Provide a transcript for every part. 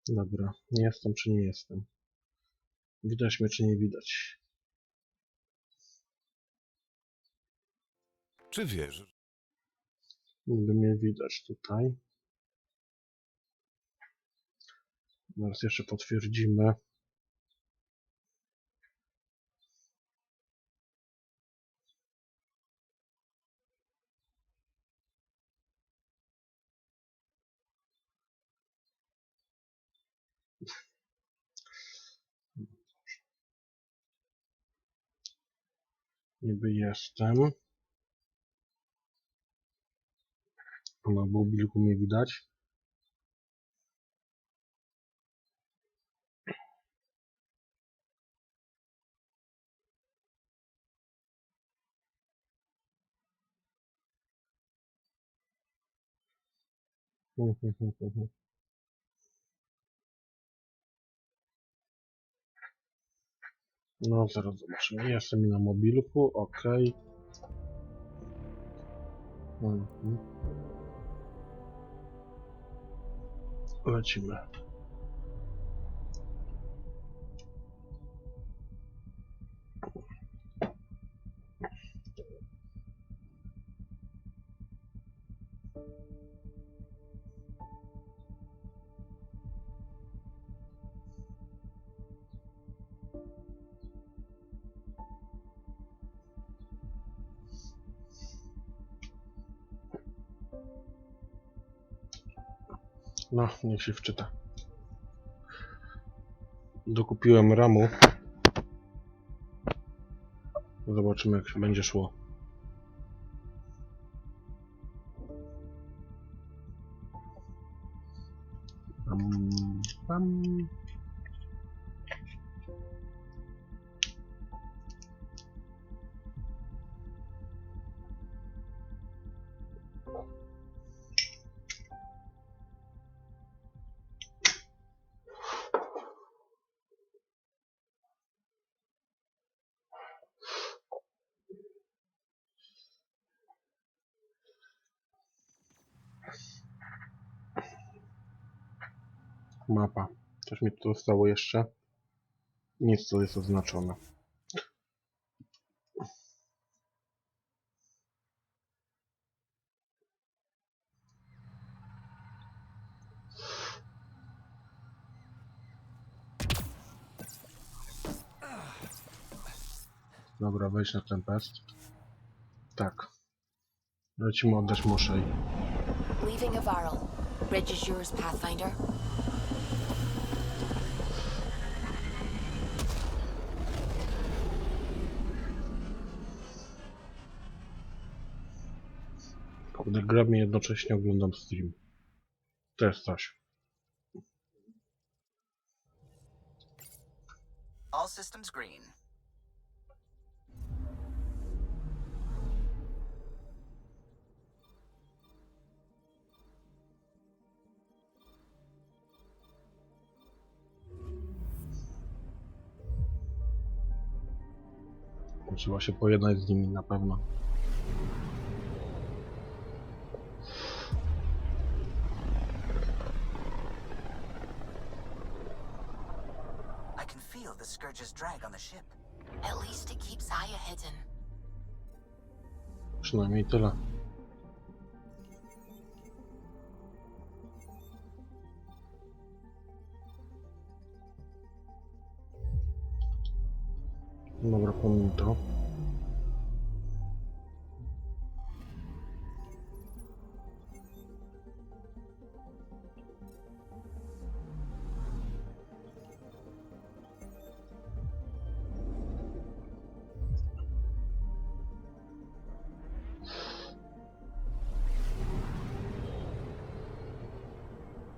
Dobra, nie jestem czy nie jestem? Widać mnie czy nie widać? Czy wiesz? Niby mnie widać tutaj. Zaraz jeszcze potwierdzimy. Niby jestem. Na mobilku mnie widać. No zaraz zobaczymy. Jestem na mobilku, ok. Lecimy. No, niech się wczyta. Dokupiłem ramu. Zobaczymy jak będzie szło. Pam. Mapa. Coś mi tu zostało jeszcze. Nic co jest oznaczone. Dobra, wejdź na Tempest. Tak. Lecimy oddać Moshae. Leaving Avaril. Bridge is yours, Pathfinder. Gdy gram i jednocześnie oglądam stream. To jest coś. All systems green. Trzeba się pojednać z nimi na pewno. I can feel the Scourge's drag on the ship. At least it keeps Aya hidden. Przynajmniej tyle. Dobra, pomnij to.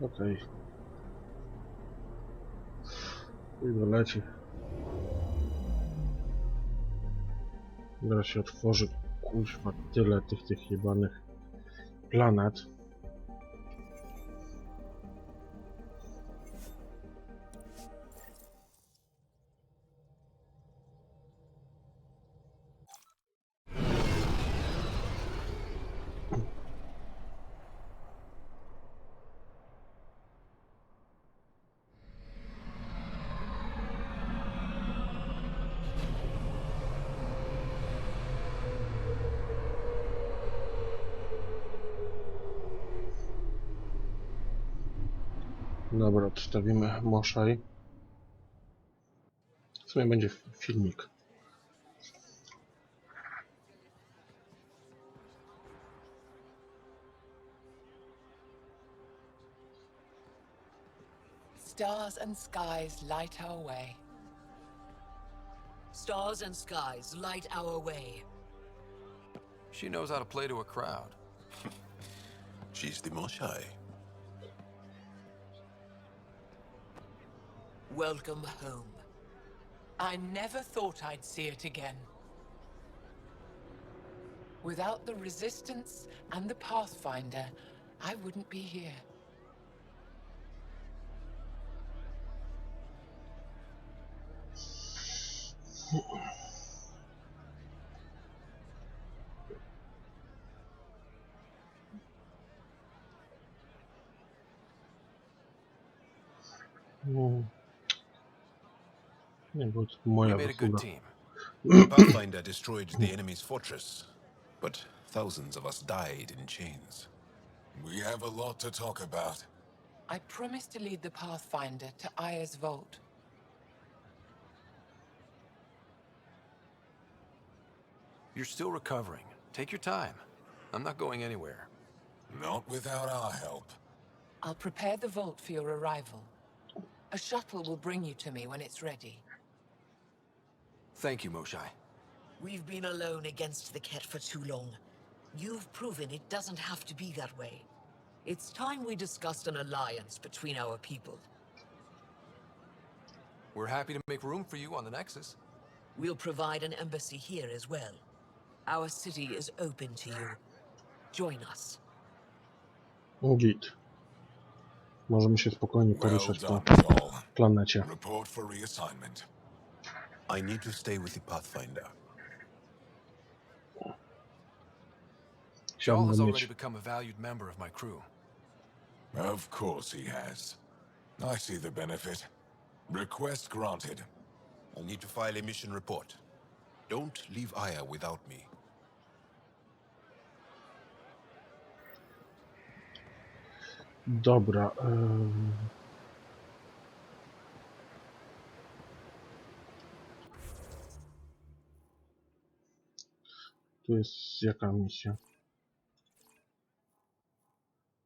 Okej. I doleci. Teraz się otworzy, kuźwa, tyle tych jebanych planet. Dobra, odstawimy Moshae. W sumie będzie filmik. Stars and skies light our way. Stars and skies light our way. She knows how to play to a crowd. She's the Moshae. Welcome home. I never thought I'd see it again. Without the Resistance and the Pathfinder, I wouldn't be here. Nie, bo to We moja made a good zasługa. team. Pathfinder destroyed the enemy's fortress, but thousands of us died in chains. We have a lot to talk about. I promised to lead the Pathfinder to Aya's vault. You're still recovering. Take your time. I'm not going anywhere. Not without our help. I'll prepare the vault for your arrival. A shuttle will bring you to me when it's ready. Thank you, Moshae. We've been alone against the Ket for too long. You've proven it doesn't have to be that way. It's time we discussed an alliance between our people. We're happy to make room for you on the Nexus. We'll provide an embassy here as well. Our city is open to you. Join us. Git. Możemy się spokojnie Well poruszać po done, Sol. planecie. Report for reassignment. I need to stay with the Pathfinder. Shaw has Chciałbym already mieć... become a valued member of my crew. Of course he has. I see the benefit. Request granted. I need to file a mission report. Don't leave Aya without me. Dobra. Tu jest jaka misja?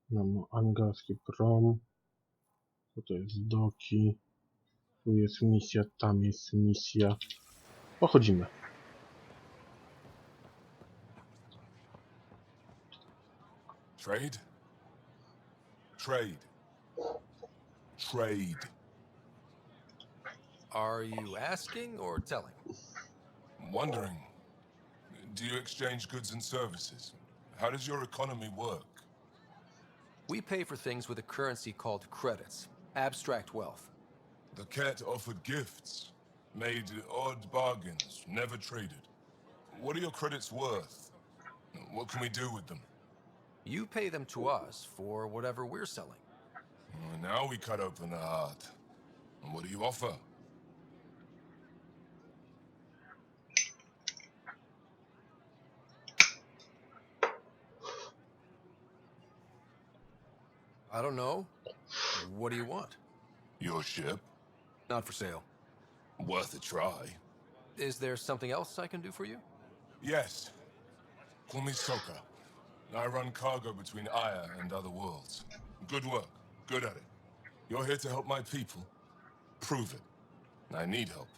Mam angarski prom. To jest doki. Tu jest misja, tam jest misja. Pochodzimy. Trade? Trade. Trade. Are you asking or telling? Wondering, do you exchange goods and services? How does your economy work? We pay for things with a currency called credits. Abstract wealth. The Ket offered gifts, made odd bargains, never traded. What are your credits worth? What can we do with them? You pay them to us for whatever we're selling. Now we cut open the heart. And what do you offer? I don't know. What do you want? Your ship? Not for sale. Worth a try. Is there something else I can do for you? Yes. Call me Soka. I run cargo between Aya and other worlds. Good work. Good at it. You're here to help my people. Prove it. I need help.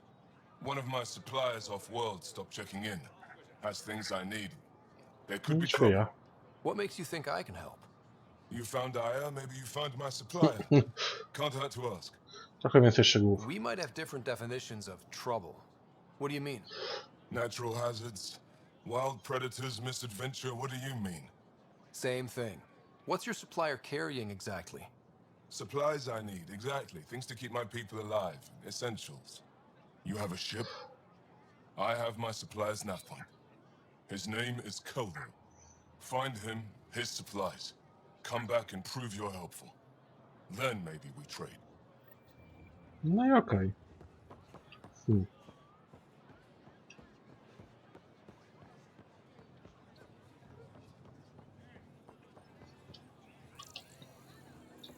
One of my suppliers off-world stopped checking in. Has things I need. There could be trouble. Ja. What makes you think I can help? You found Aya, maybe you found my supplier. Can't hurt to ask. Trochę więcej szczegółów. We might have different definitions of trouble. What do you mean? Natural hazards, wild predators, misadventure, what do you mean? Same thing. What's your supplier carrying exactly? Supplies I need, exactly. Things to keep my people alive. Essentials. You have a ship? I have my supplier's nav point. His name is Koldo. Find him, his supplies. Come back and prove you're helpful. Then maybe we trade. No i okej.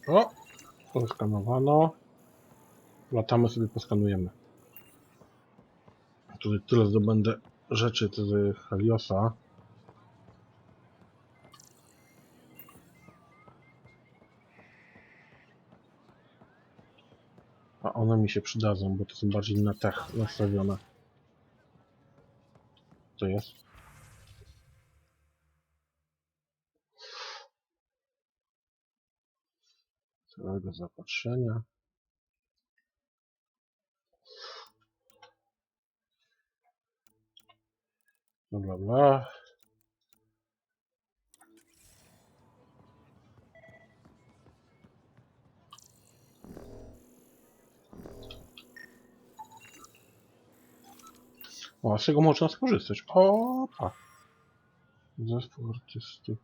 O! Poskanowano. Latamy sobie, poskanujemy. Tutaj tyle zdobędę rzeczy z Heliosa. A one mi się przydadzą, bo to są bardziej na tech nastawione. Co jest? Całego zapatrzenia. Bla bla bla. O, z czego można skorzystać? Opa! Zespół artystów.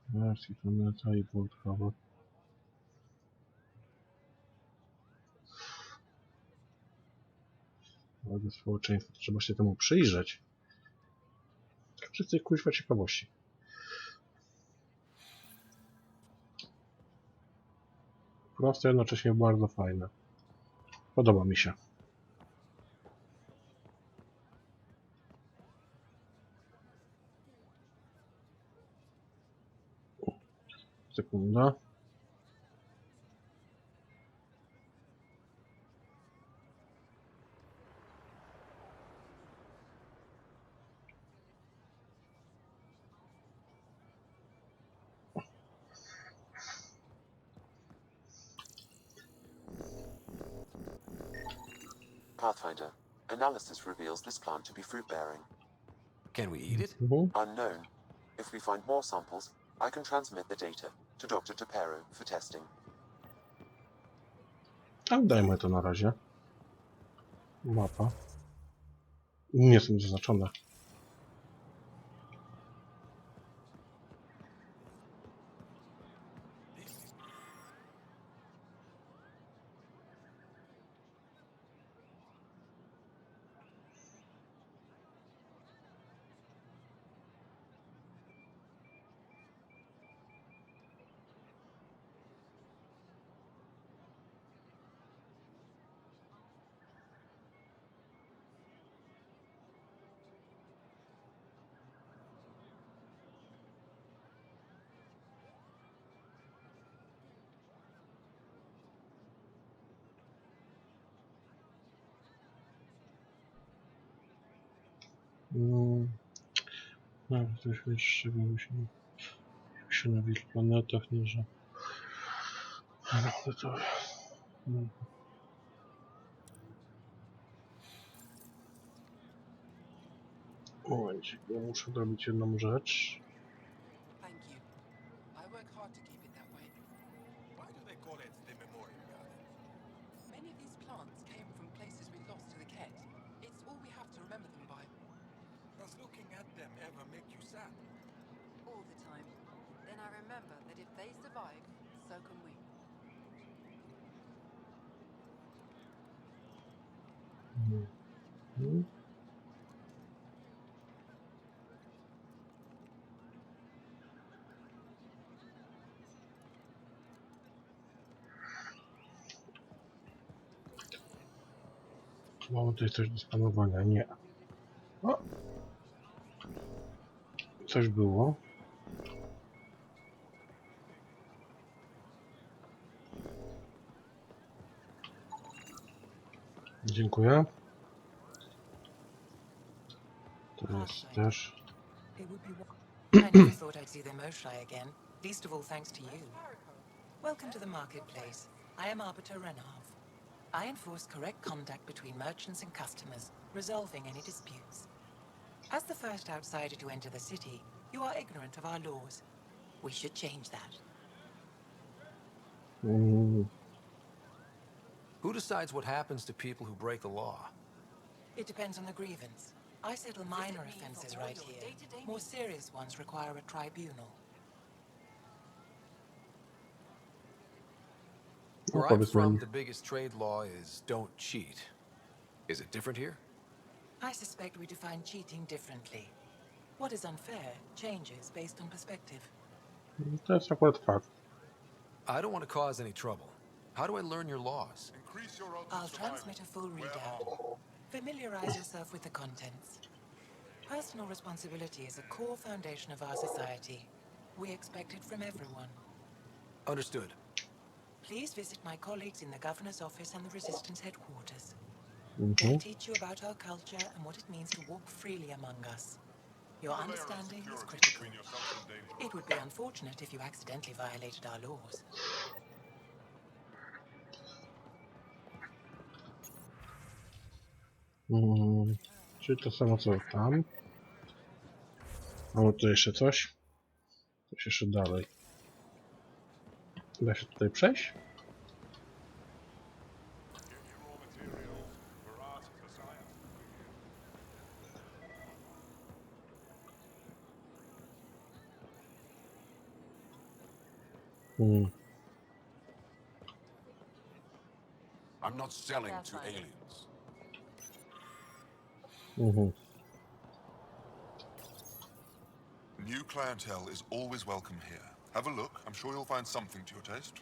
Wersji planeta i Worldcover. Całego społeczeństwa. Trzeba się temu przyjrzeć. Wszyscy kuźwa ciekawości. Proste, jednocześnie bardzo fajne. Podoba mi się. Sekunda. Pathfinder. Analysis reveals this plant to be fruit-bearing. Can we eat it? Unknown. If we find more samples, I can transmit the data to Dr. Tapero for testing. Tak, dajmy to na razie. Mapa. Nie są zaznaczone. No, coś wyższego się na wielu planetach, nie że... No, to... No. Momencik, bo muszę robić jedną rzecz. Thank you. I work hard to keep it that way. Why do they call it the Memorial Garden? Many of these plants came from places we lost to the Ket. It's all we have to remember them by. Does looking at them ever make you sad? All the time. Then I remember that if they survive, so can we. Mamy tutaj coś do skanowania, nie. O! Coś było. Dziękuję. To jest też... It would be I never thought I'd see the Moshae again, least of all thanks to you. Welcome to the marketplace. I am Arbiter Renharv. I enforce correct contact between merchants and customers, resolving any disputes. As the first outsider to enter the city, you are ignorant of our laws. We should change that. Who decides what happens to people who break the law? It depends on the grievance. I settle minor offenses right here. More serious ones require a tribunal. Where I'm from, the biggest trade law is don't cheat. Is it different here? I suspect we define cheating differently. What is unfair changes based on perspective. To jest akurat fakt. I don't want to cause any trouble. How do I learn your laws? Increase your odds I'll of survival. transmit a full Wear readout. armor. Familiarize yourself with the contents. Personal responsibility is a core foundation of our society. We expect it from everyone. Understood. Please visit my colleagues in the Governor's office and the Resistance headquarters. Mhm. They'll teach you about our culture and what it means to walk freely among us. Your Put a layer of understanding is security critical. between yourself and danger. It would be unfortunate if you accidentally violated our laws. Czyli to samo co tam. Mamy tu jeszcze coś. Coś jeszcze dalej. Da się tutaj przejść? Get your raw materials for art, for science. I'm not selling to aliens. Mhm. New clientele is always welcome here. Have a look. I'm sure you'll find something to your taste.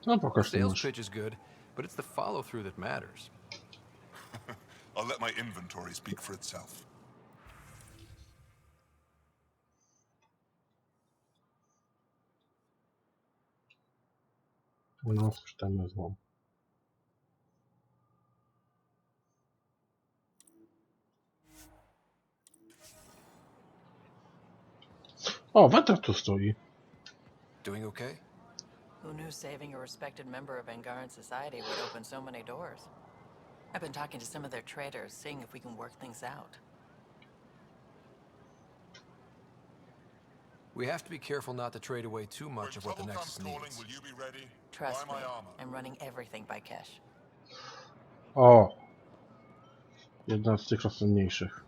No The pokaż to sales masz. pitch is good, but it's the follow-through that matters. I'll let my inventory speak for itself. No, sprzedamy złom. O, Wetter tu stoi. Doing okay? Who knew saving a respected member of Angaran society would open so many doors? I've been talking to some of their traders, seeing if we can work things out. We have to be careful not to trade away too much of what the When trouble Nexus comes calling, needs. will you be ready? Trust Buy me, my armor. I'm running everything by cash. O! Jedna z tych rozsądniejszych.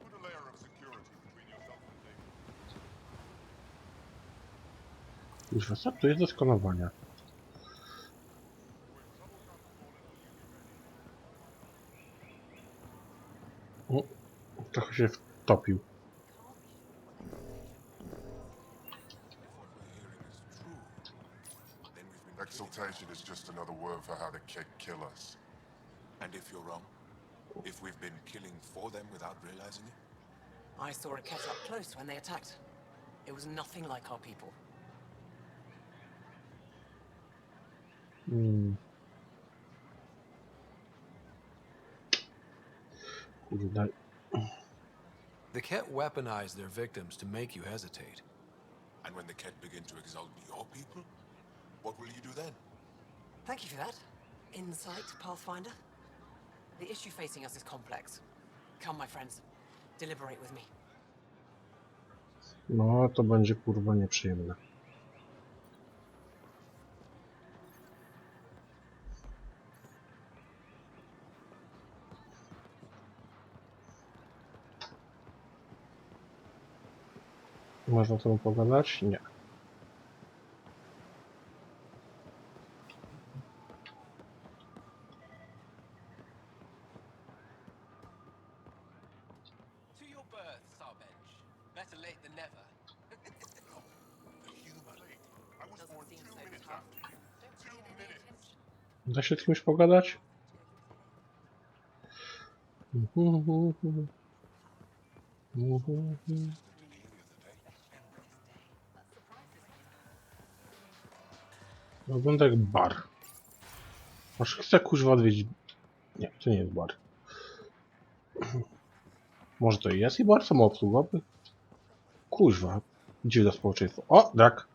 Put a layer of security between yourself and danger. Już co? Tu jest do skanowania. O, trochę się wtopił. Exaltation is just another word for how the Keg kill us. And if you're wrong? If we've been killing for them without realizing it? I saw it catch up close when they attacked. It was nothing like our people. Kurde. The Ket weaponize their victims to make you hesitate. And when the Ket begin to exalt your people, what will you do then? Thank you for that. Insight, Pathfinder. The issue facing us is complex. Come, my friends. Deliberate with me. No, to będzie kurwa nieprzyjemne. Można temu pogadać? Nie. To your birth, Sarbench. Better late than never. I was born 2 minutes after you. 2 minutes. Da się z kimś pogadać? Wygląda jak bar. Aż chcę kuźwa odwiedzić. Nie, to nie jest bar. Może to jest i bar samoobsługowy? Kuźwa. Dziwne społeczeństwo. O, tak.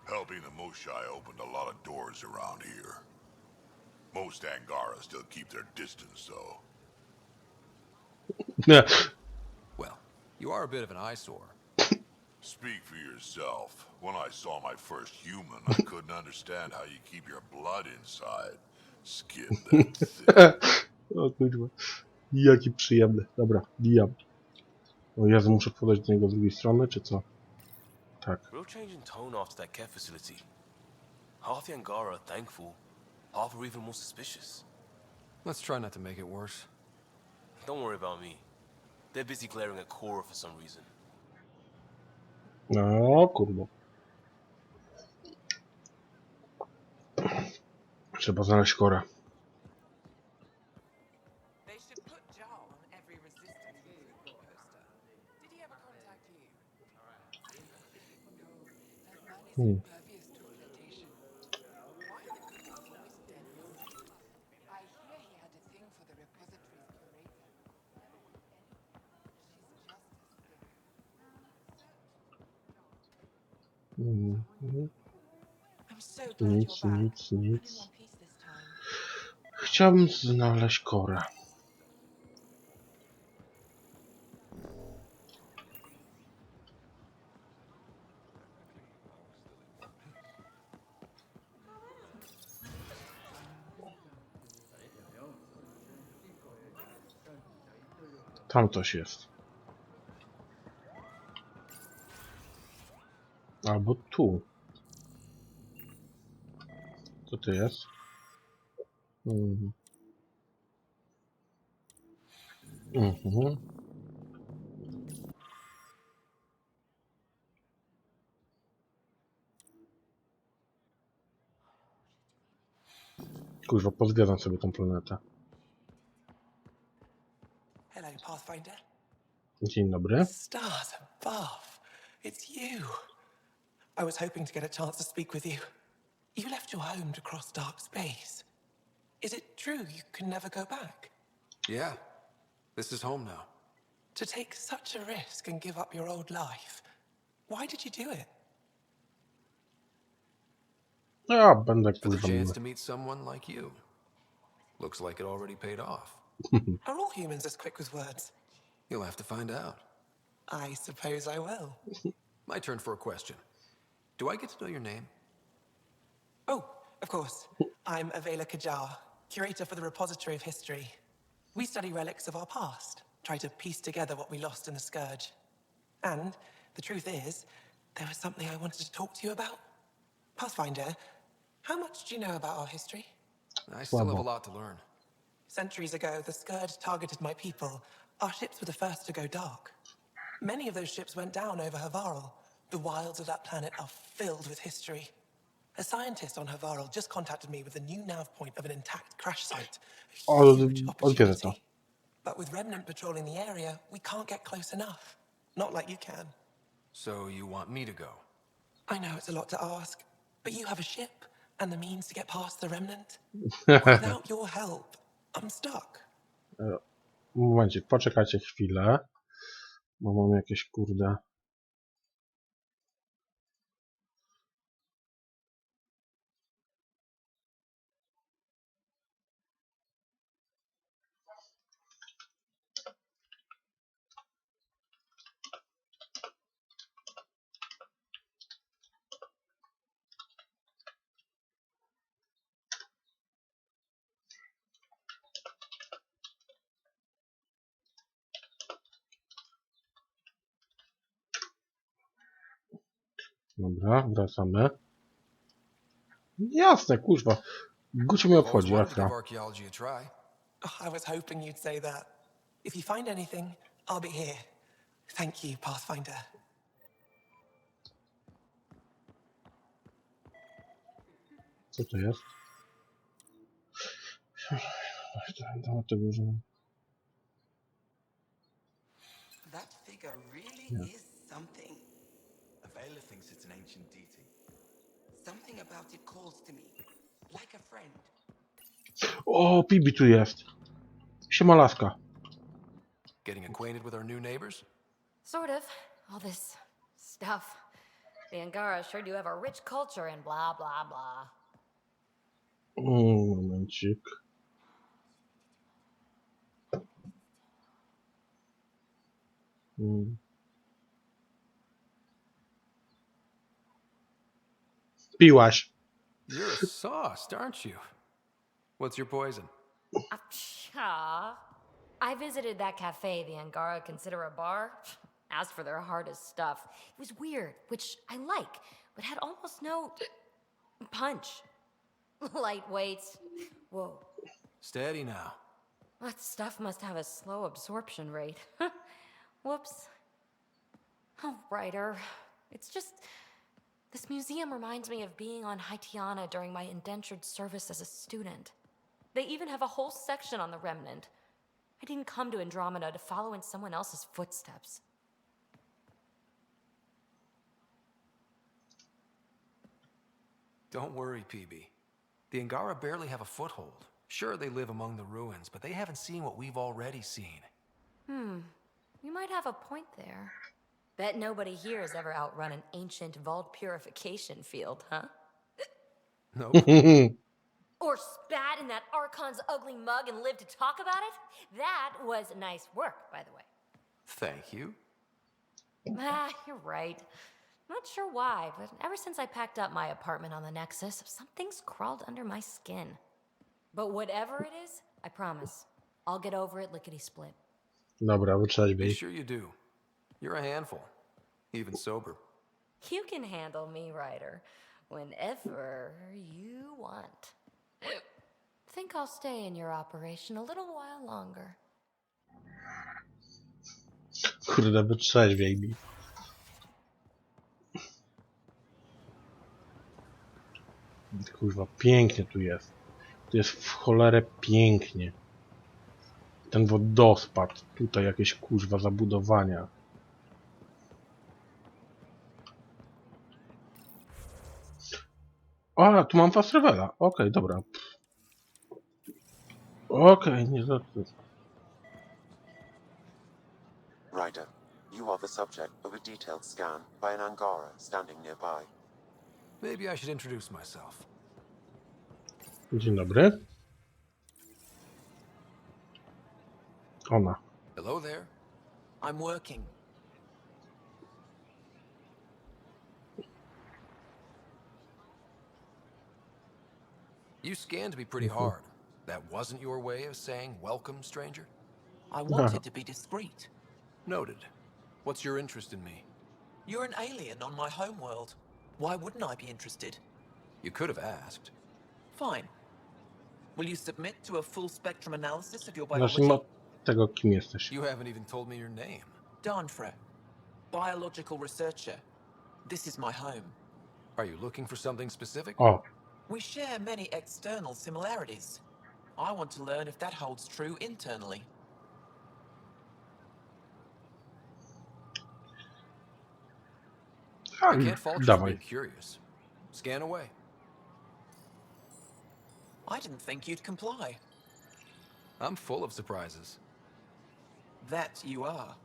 Helping the Moshae opened a lot of doors around here. Most Angara still keep their distance, though. Well, you are a bit of an eyesore. Speak for yourself. When I saw my first human, I couldn't understand how you keep your blood inside. Skin that thick. O kuźwa. Jaki przyjemny. Dobra, bijam. O Jezu, muszę podejść do niego z drugiej strony, czy co? Tak. Real change in tone after that care facility. Half the Angara are thankful, half are even more suspicious. Let's try not to make it worse. Don't worry about me. They're busy glaring at Cora for some reason. No, kurde. Trzeba znaleźć Korę. They should put Jar on every resistance movement poster. Did he ever contact you? No, that man is Hmm. impervious to flotation. Why are the cookies always dense? I hear he had a thing for the repository's curator. She's just as thick. I'm so glad Nic, you're back. nic, I'm in nic. one piece this time. Chciałbym znaleźć Korę. Tam coś jest. Albo tu. Co to jest? Mhm. Kurwa, pozwiedzam sobie tą planetę. Hello, Pathfinder. Dzień dobry. Stars above. It's you. I was hoping to get a chance to speak with you. You left your home to cross dark space. Is it true you can never go back? Yeah. This is home now. To take such a risk and give up your old life. Why did you do it? Ja będę For the kurwa chance miły. to meet someone like you. Looks like it already paid off. Are all humans as quick with words? You'll have to find out. I suppose I will. My turn for a question. Do I get to know your name? Oh, of course. I'm Avela Kajar, curator for the Repository of History. We study relics of our past, try to piece together what we lost in the Scourge. And the truth is, there was something I wanted to talk to you about. Pathfinder, how much do you know about our history? I still have a lot to learn. Centuries ago, the Scourge targeted my people. Our ships were the first to go dark. Many of those ships went down over Havarl. The wilds of that planet are filled with history. A scientist on Havarl just contacted me with a new nav point of an intact crash site. A huge opportunity. But with Remnant patrolling the area, we can't get close enough. Not like you can. So you want me to go? I know it's a lot to ask, but you have a ship and the means to get past the Remnant. Without your help, I'm stuck. Momencik, poczekajcie chwilę. Bo mam jakieś kurde... Dobra, wracamy. Jasne, kurwa. Gucie mnie obchodzi, Afra. Oh, I was hoping you'd say that. If you find anything, I'll be here. Thank you, Pathfinder. Co to jest? That figure really is something. Avela thinks it's an ancient deity. Something about it calls to me, like a friend. O, Pibi tu jest. Siema laska. Getting acquainted with our new neighbors? Sort of. All this stuff. The Angara sure do have a rich culture and blah, blah, blah. Momencik. Piłaś. You're a sauce, aren't you? What's your poison? I visited that cafe the Angara consider a bar. Asked for their hardest stuff. It was weird, which I like, but had almost no punch. Lightweights. Whoa. Steady now. That stuff must have a slow absorption rate. Whoops. Oh, Ryder. It's just... This museum reminds me of being on Haitiana during my indentured service as a student. They even have a whole section on the Remnant. I didn't come to Andromeda to follow in someone else's footsteps. Don't worry, PB. The Angara barely have a foothold. Sure, they live among the ruins, but they haven't seen what we've already seen. You might have a point there. Bet nobody here has ever outrun an ancient vault purification field, huh? Nope. Or spat in that Archon's ugly mug and lived to talk about it? That was nice work, by the way. Thank you. You're right. Not sure why, but ever since I packed up my apartment on the Nexus, something's crawled under my skin. But whatever it is, I promise, I'll get over it lickety-split. Dobra, Be wytrzeźwiej. sure you do. You're a handful, even sober. You can handle me, Ryder, whenever you want. Think I'll stay in your operation a little while longer. Kurde, wytrzeźwiej mi. Kurwa, pięknie tu jest. Tu jest w cholerę pięknie. Ten wodospad. Tutaj jakieś kurwa zabudowania. A, tu mam fast travela. Okej, dobra. Okej, nie za to. Ryder, you are the subject of a detailed scan by an Angara standing nearby. Maybe I should introduce myself. Dzień dobry. Ona. Hello there. I'm working. You scanned me pretty hard. That wasn't your way of saying welcome, stranger? I wanted to be discreet. Noted. What's your interest in me? You're an alien on my homeworld. Why wouldn't I be interested? You could have asked. Fine. Will you submit to a full spectrum analysis of your Zacznijmy biology? od tego, kim jesteś. You haven't even told me your name. Danfre, biological researcher. This is my home. Are you looking for something specific? O, We share many external similarities. I want to learn if that holds true internally. I can't fault you for being curious. Scan away. I didn't think you'd comply. I'm full of surprises. That you are.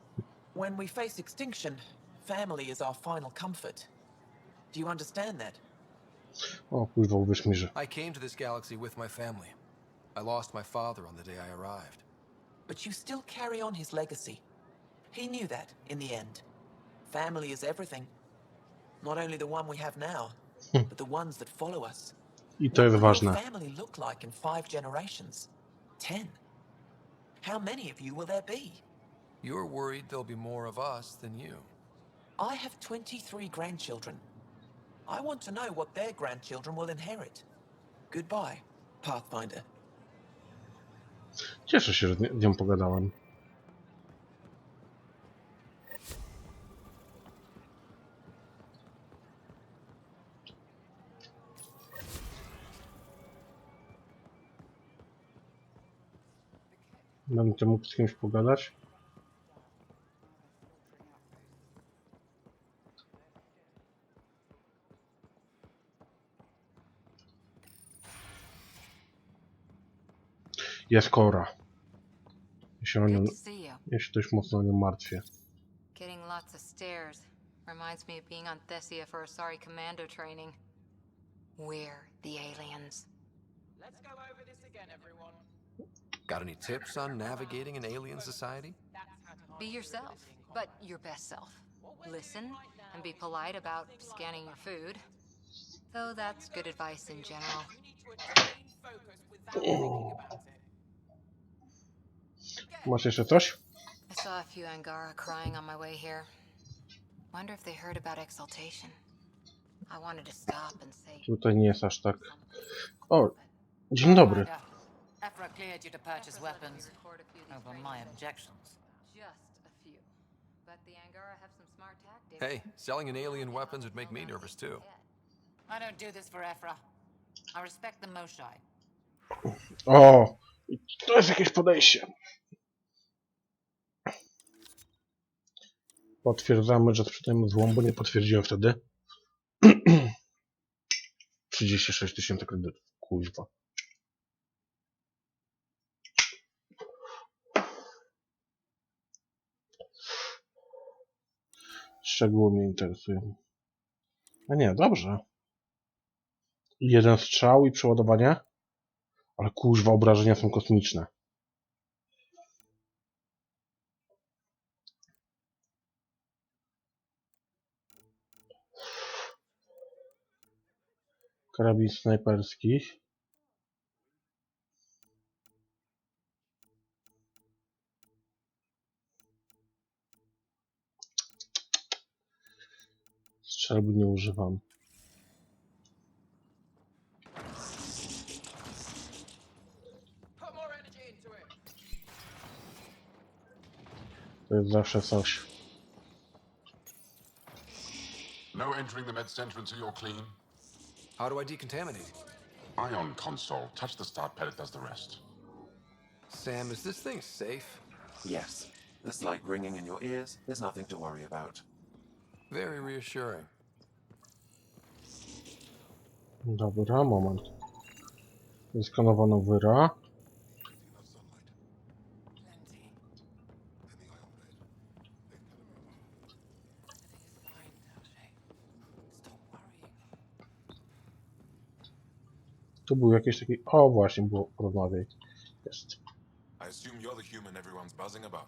When we face extinction, family is our final comfort. Do you understand that? O kurwa, uwierz mi, że... I came to this galaxy with my family. I lost my father on the day I arrived. But you still carry on his legacy. He knew that, in the end. Family is everything. Not only the one we have now, but the ones that follow us. I to jest What will ważne. your family look like in 5 generations? 10? How many of you will there be? You're worried there'll be more of us than you. I have 23 grandchildren. I want to know what their grandchildren will inherit. Goodbye, Pathfinder. Cieszę się, że z nią pogadałem. Będę mógł z kimś pogadać. Jest Kora. Ja się dość mocno o nią martwię. Getting lots of stares. Reminds me of being on Thessia for Asari commando training. We're the aliens. Let's go over this again, everyone. Got any tips on navigating an alien society? Be yourself, but your best self. Listen and be polite about scanning your food. Though that's good advice in general. Masz jeszcze coś? I saw a few Angara crying on my way here. Wonder if they heard about exaltation. I wanted to stop and say... Tutaj nie jest aż tak... O, dzień dobry. Afra cleared you to purchase Efra's let me weapons record a few of these over trainers my himself. objections. Just a few. But the Angara have some smart tactics. Hey, selling an alien weapons would make me nervous too. I don't do this for Afra. I respect the Moshae. O! I to jest jakieś podejście. Potwierdzamy, że sprzedajemy złom, bo nie potwierdziłem wtedy. 36 000 kredytów. Kuźwa. Szczegóły mnie interesują. A nie, dobrze. Jeden strzał i przeładowanie. Ale kuźwa, obrażenia są kosmiczne. Karabin snajperski. Strzelby nie używam. To jest zawsze coś. No entering the med center until you're clean. How do I decontaminate? Ion console. Touch the start pad, it does the rest. Sam, is this thing safe? Yes. The slight ringing in your ears is nothing to worry about. Very reassuring. Dobra, moment. Zeskanowano wyra. Tu był jakiś taki... O, właśnie, było porozmawiaj. Jest. I assume you're the human everyone's buzzing about.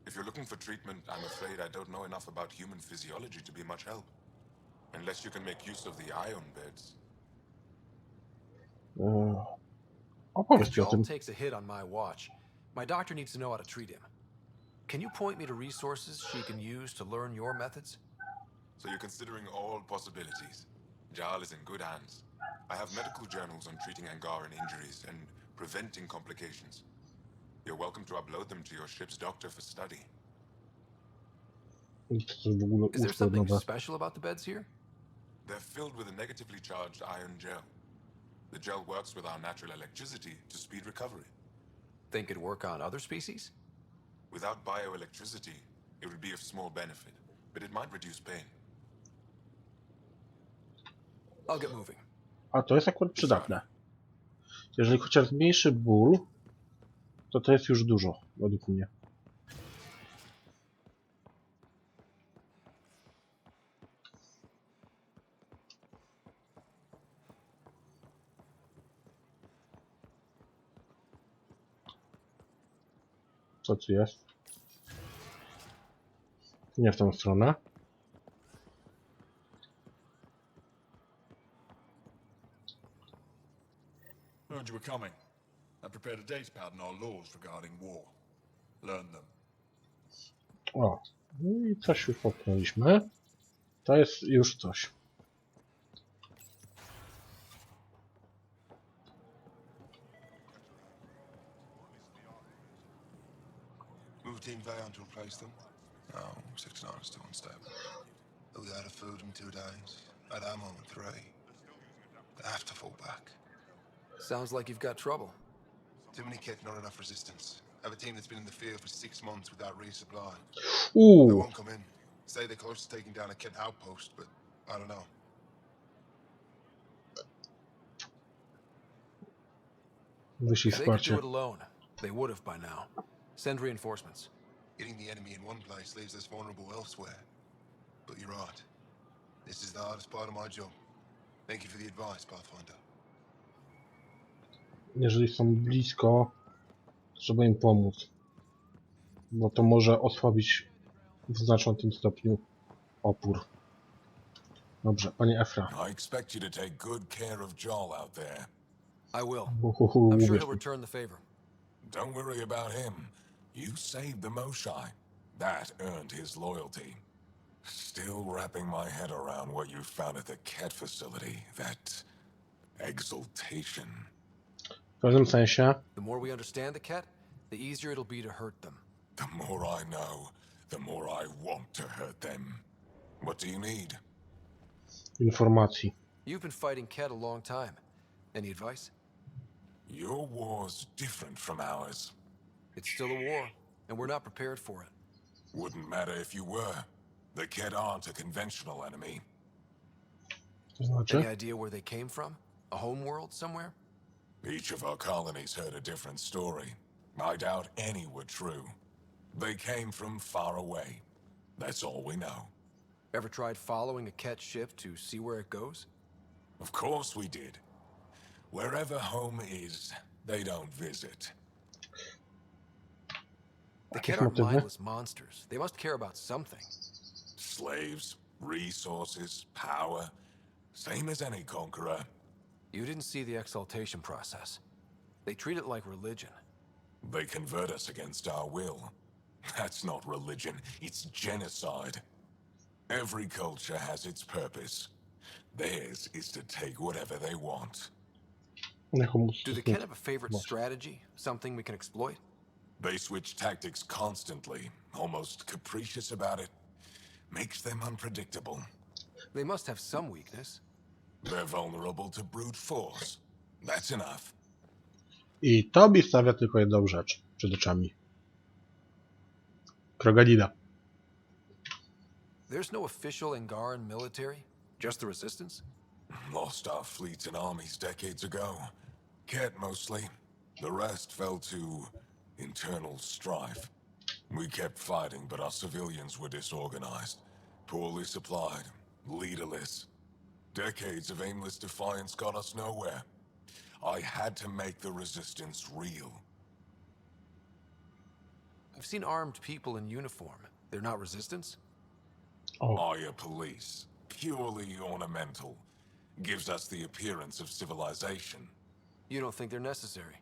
If you're looking for treatment, I'm afraid I don't know enough about human physiology to be much help. Unless you can make use of the ion beds. Opowiedz If ci o Joel tym. takes a hit on my watch, my doctor needs to know how to treat him. Can you point me to resources she can use to learn your methods? So you're considering all possibilities. Jal is in good hands. I have medical journals on treating Angaran injuries and preventing complications. You're welcome to upload them to your ship's doctor for study. To jest w ogóle Is there utwór something nowe. special about the beds here? They're filled with a negatively charged iron gel. The gel works with our natural electricity to speed recovery. Think it'd work on other species? Without bioelectricity, it would be of small benefit, but it might reduce pain. I'll get moving. A to jest akurat przydatne. Jeżeli chociaż zmniejszy ból, to jest już dużo, według mnie. Co tu jest? Nie w tą stronę. Heard you were coming. I prepared a datapad on our laws regarding war. Learn them. O, no i coś już popchnęliśmy. To jest już coś. Move Team Vayon to replace them? No, 69 is still unstable. We out of food in 2 days. At ammo in 3. They have to fall back. Sounds like you've got trouble. Too many kit, not enough resistance. Have a team that's been in the field for 6 months without resupply. Ooh. They won't come in. Say they're close to taking down a kit outpost, but I don't know. If they could do it alone, they would have by now. Send reinforcements. Getting the enemy in one place leaves us vulnerable elsewhere. But you're right. This is the hardest part of my job. Thank you for the advice, Pathfinder. Jeżeli są blisko, trzeba im pomóc. Bo to może osłabić w znaczącym stopniu opór. Dobrze, panie Efra. I expect you to take good care of Joel out there. I will. I'm sure he'll return the favor. Don't worry about him. You saved the Moshae. That earned his loyalty. Still wrapping my head around what you found at the Ket facility. That exultation. W każdym sensie. The more we understand the cat, the easier it'll be to hurt them. The more I know, the more I want to hurt them. What do you need? Informacji. You've been fighting Ket a long time. Any advice? Your war's different from ours. It's still a war, and we're not prepared for it. Wouldn't matter if you were. The Ket aren't a conventional enemy. To znaczy? Any idea where they came from? A homeworld somewhere? Each of our colonies heard a different story. I doubt any were true. They came from far away. That's all we know. Ever tried following a Ket ship to see where it goes? Of course we did. Wherever home is, they don't visit. The Ket aren't mindless monsters. They must care about something. Slaves, resources, power. Same as any conqueror. You didn't see the exaltation process. They treat it like religion. They convert us against our will. That's not religion, it's genocide. Every culture has its purpose. Theirs is to take whatever they want. Do the Ket have a favorite strategy? Something we can exploit? They switch tactics constantly, almost capricious about it. Makes them unpredictable. They must have some weakness. They're vulnerable to brute force. That's enough. I tobie stawia tylko jedną rzecz przed oczami. Kroganida. There's no official Angaran military? Just the resistance? Lost our fleets and armies decades ago. Ket mostly. The rest fell to internal strife. We kept fighting, but our civilians were disorganized, poorly supplied, leaderless. Decades of aimless defiance got us nowhere. I had to make the resistance real. I've seen armed people in uniform. They're not resistance? Maya police. Purely ornamental. Gives us the appearance of civilization. You don't think they're necessary?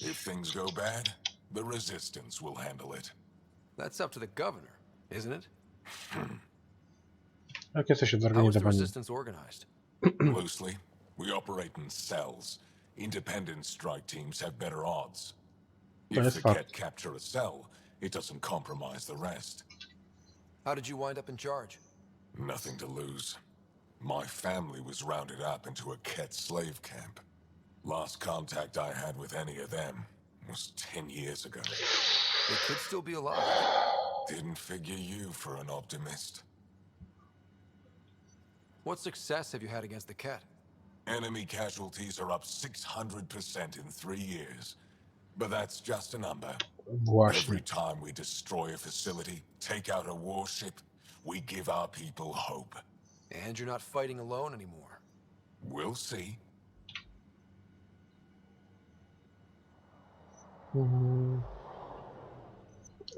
If things go bad, the resistance will handle it. That's up to the governor, isn't it? Jak jesteście How is the zorganizowani? resistance organized? Loosely, we operate in cells. Independent strike teams have better odds. To If jest the fakt. Ket capture a cell, it doesn't compromise the rest. How did you wind up in charge? Nothing to lose. My family was rounded up into a Ket slave camp. Last contact I had with any of them was 10 years ago. They could still be alive. Didn't figure you for an optimist. What success have you had against the Ket? Enemy casualties are up 600% in 3 years. But that's just a number. Właśnie. Every time we destroy a facility, take out a warship, we give our people hope. And you're not fighting alone anymore. We'll see.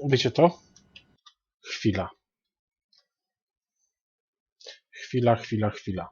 Wiecie to? Chwila. Chwila.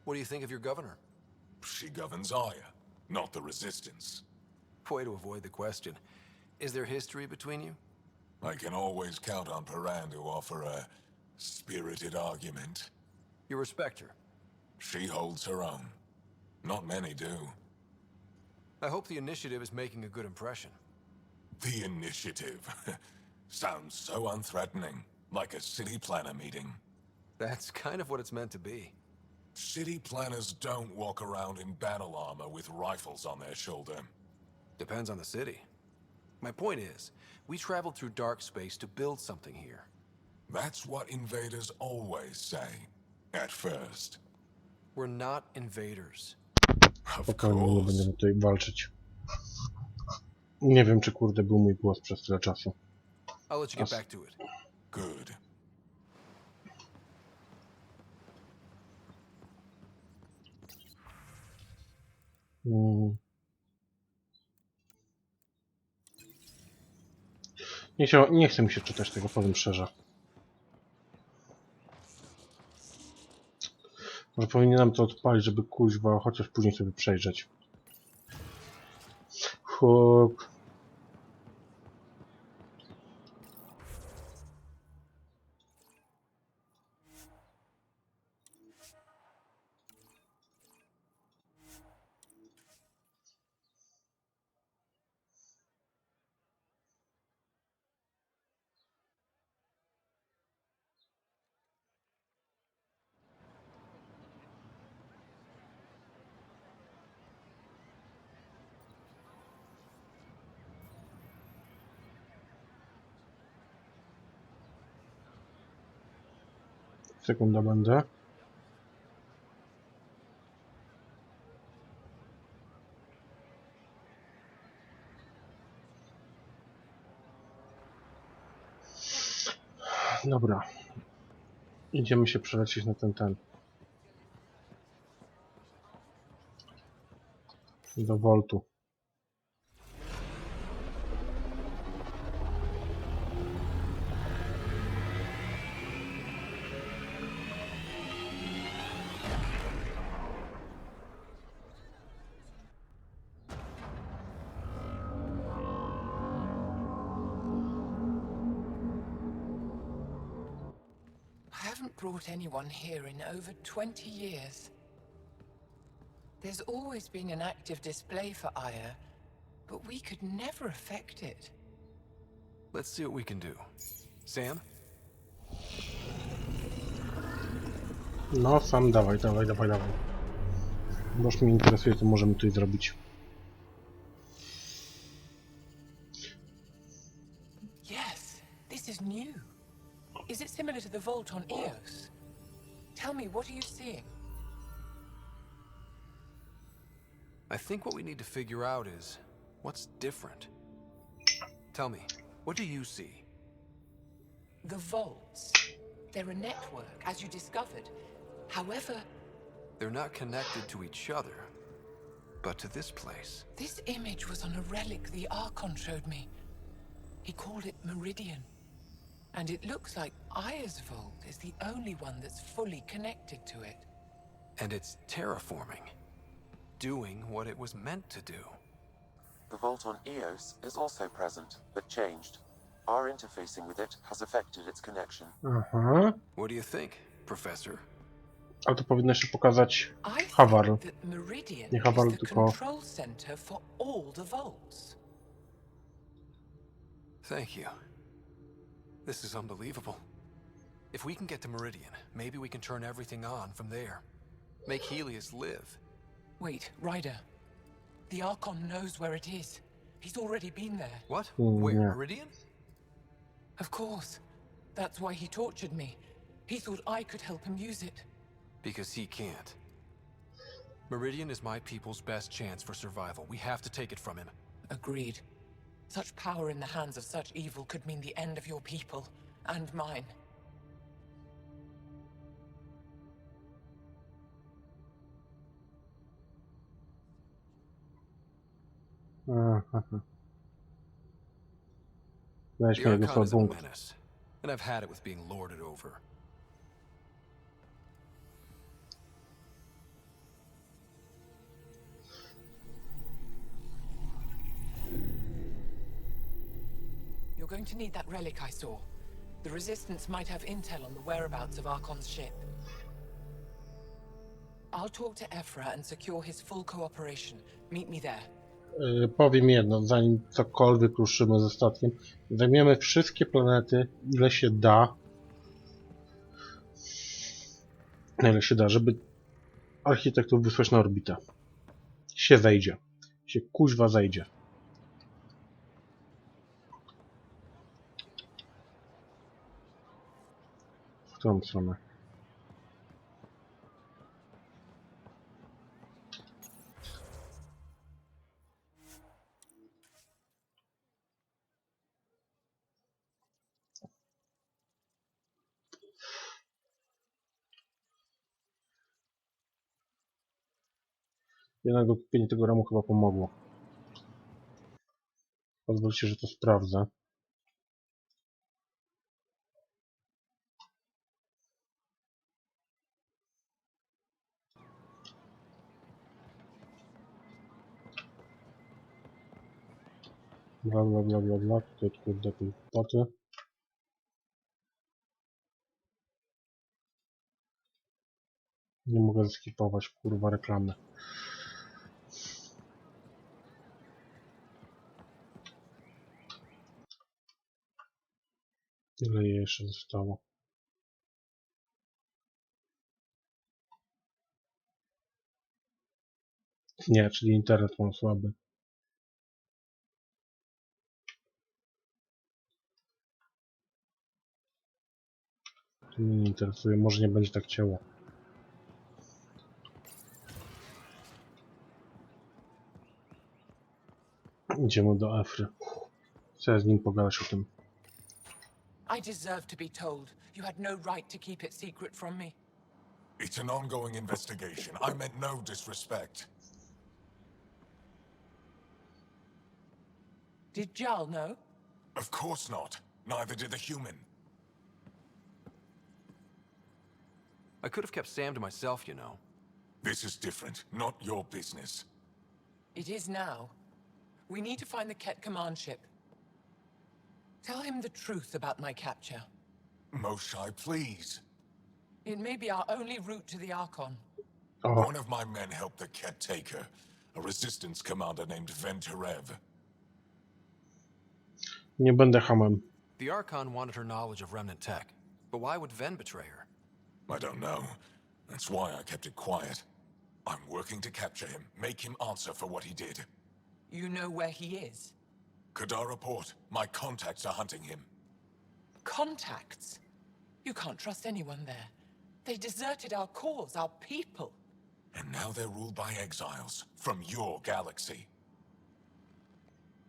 What do you think of your governor? She governs Aya. not the Resistance. Way to avoid the question. Is there history between you? I can always count on Paran to offer a spirited argument. You respect her? She holds her own. Not many do. I hope the initiative is making a good impression. The initiative. Sounds so unthreatening. Like a city planner meeting. That's kind of what it's meant to be. City planners don't walk around in battle armor with rifles on their shoulder. Depends on the city. My point is, we traveled through dark space to build something here. That's what invaders always say. At first. We're not invaders. Spokojnie, nie będziemy tutaj walczyć. Nie wiem, czy kurde był mój głos przez tyle czasu. I'll let you get back to it. Good. Nie chce mi się czytać tego, powiem szczerze. Może powinienem to odpalić, żeby kuźwa chociaż później sobie przejrzeć. Hop. Sekunda będę. Dobra. Idziemy się przelecieć na ten. Do Voltu. I haven't brought anyone here in over 20 years. There's always been an active display for Aya, but we could never affect it. Let's see what we can do. Sam? No, sam dawaj. Bo już mnie interesuje, co możemy tutaj zrobić. Yes, this is new. Is it similar to the vault on Eos? Tell me, what are you seeing? I think what we need to figure out is what's different. Tell me, what do you see? The vaults. They're a network, as you discovered. However, They're not connected to each other, but to this place. this image was on a relic the Archon showed me. He called it Meridian. And it looks like Aya's vault is the only one that's fully connected to it. And it's terraforming. Doing what it was meant to do. The vault on Eos is also present, but changed. Our interfacing with it has affected its connection. Aha. What do you think, Professor? Ale to powinno się pokazać I Hawar. think that Meridian Nie Hawar, is the tylko... control center for all the vaults. Thank you. This is unbelievable. If we can get to Meridian, maybe we can turn everything on from there. Make Helios live. Wait, Ryder. The Archon knows where it is. He's already been there. What? Where? Yeah. Meridian? Of course. That's why he tortured me. He thought I could help him use it. Because he can't. Meridian is my people's best chance for survival. We have to take it from him. Agreed. Such power in the hands of such evil could mean the end of your people, and mine. Aha. Weź The mnie do Archon is a punkt. menace, and I've had it with being lorded over. going to need that relic I saw. The Resistance might have intel on the whereabouts of Archon's ship. I'll talk to Ephra and secure his full cooperation. Meet me there. Powiem jedno, zanim cokolwiek ruszymy ze statkiem, zajmiemy wszystkie planety, ile się da, żeby architektów wysłać na orbitę. Się zejdzie. Się kuźwa zejdzie. W którą stronę? Jednego kupienie tego ramu chyba pomogło. Pozwólcie, że to sprawdzę. Bla bla bla bla bla. Tutaj kurde tej kwoty. Nie mogę skipować kurwa reklamy. Ile jej jeszcze zostało? Nie, czyli internet mam słaby. To mnie nie interesuje, może nie będzie tak cięło. Idziemy do Efry. Chcę z nim pogadać o tym. I deserve to be told. You had no right to keep it secret from me. It's an ongoing investigation. I meant no disrespect. Did Jarl know? Of course not. Neither did the human. I could have kept Sam to myself, you know. This is different. Not your business. It is now. We need to find the Ket command ship. Tell him the truth about my capture. Moshae, please. It may be our only route to the Archon. One of my men helped the Ket take her. A resistance commander named Venturev. Nie będę hamem. The Archon wanted her knowledge of remnant tech, but why would Ven betray her? I don't know. That's why I kept it quiet. I'm working to capture him, make him answer for what he did. You know where he is? Kadara Port. My contacts are hunting him. Contacts? You can't trust anyone there. They deserted our cause, our people. And now they're ruled by exiles from your galaxy.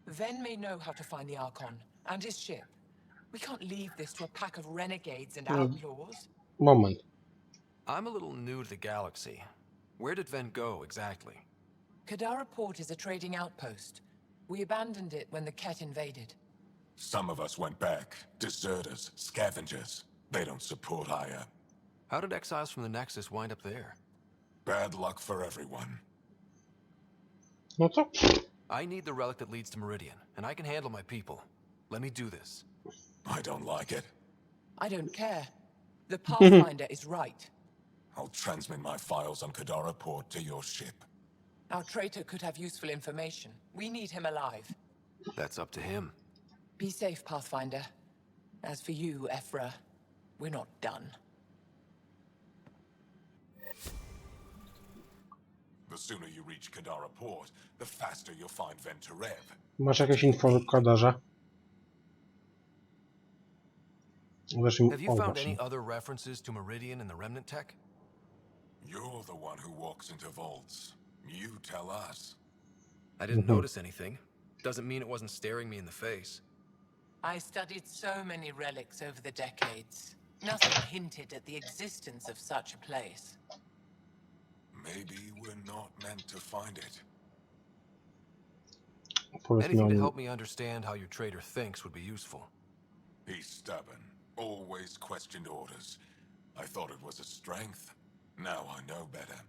Ven may know how to find the Archon and his ship. We can't leave this to a pack of renegades and outlaws. Moment. I'm a little new to the galaxy. Where did Ven go exactly? Kadara Port is a trading outpost. We abandoned it when the Ket invaded. Some of us went back. Deserters, scavengers. They don't support Aya. How did exiles from the Nexus wind up there? Bad luck for everyone. No co? I need the relic that leads to Meridian, and I can handle my people. Let me do this. I don't like it. I don't care. The Pathfinder is right. I'll transmit my files on Kadara Port to your ship. Our traitor could have useful information. We need him alive. That's up to him. Be safe, Pathfinder. As for you, Ephra, we're not done. The sooner you reach Kadara Port, the faster you'll find Venturev. Masz jakieś info o Kadarze? Have you found any other references to Meridian in the remnant tech? You're the one who walks into vaults. You tell us. I didn't notice anything. Doesn't mean it wasn't staring me in the face. I studied so many relics over the decades. Nothing hinted at the existence of such a place. Maybe we're not meant to find it. Anything to help me understand how your traitor thinks would be useful. He's stubborn. Always questioned orders. I thought it was a strength. Now I know better.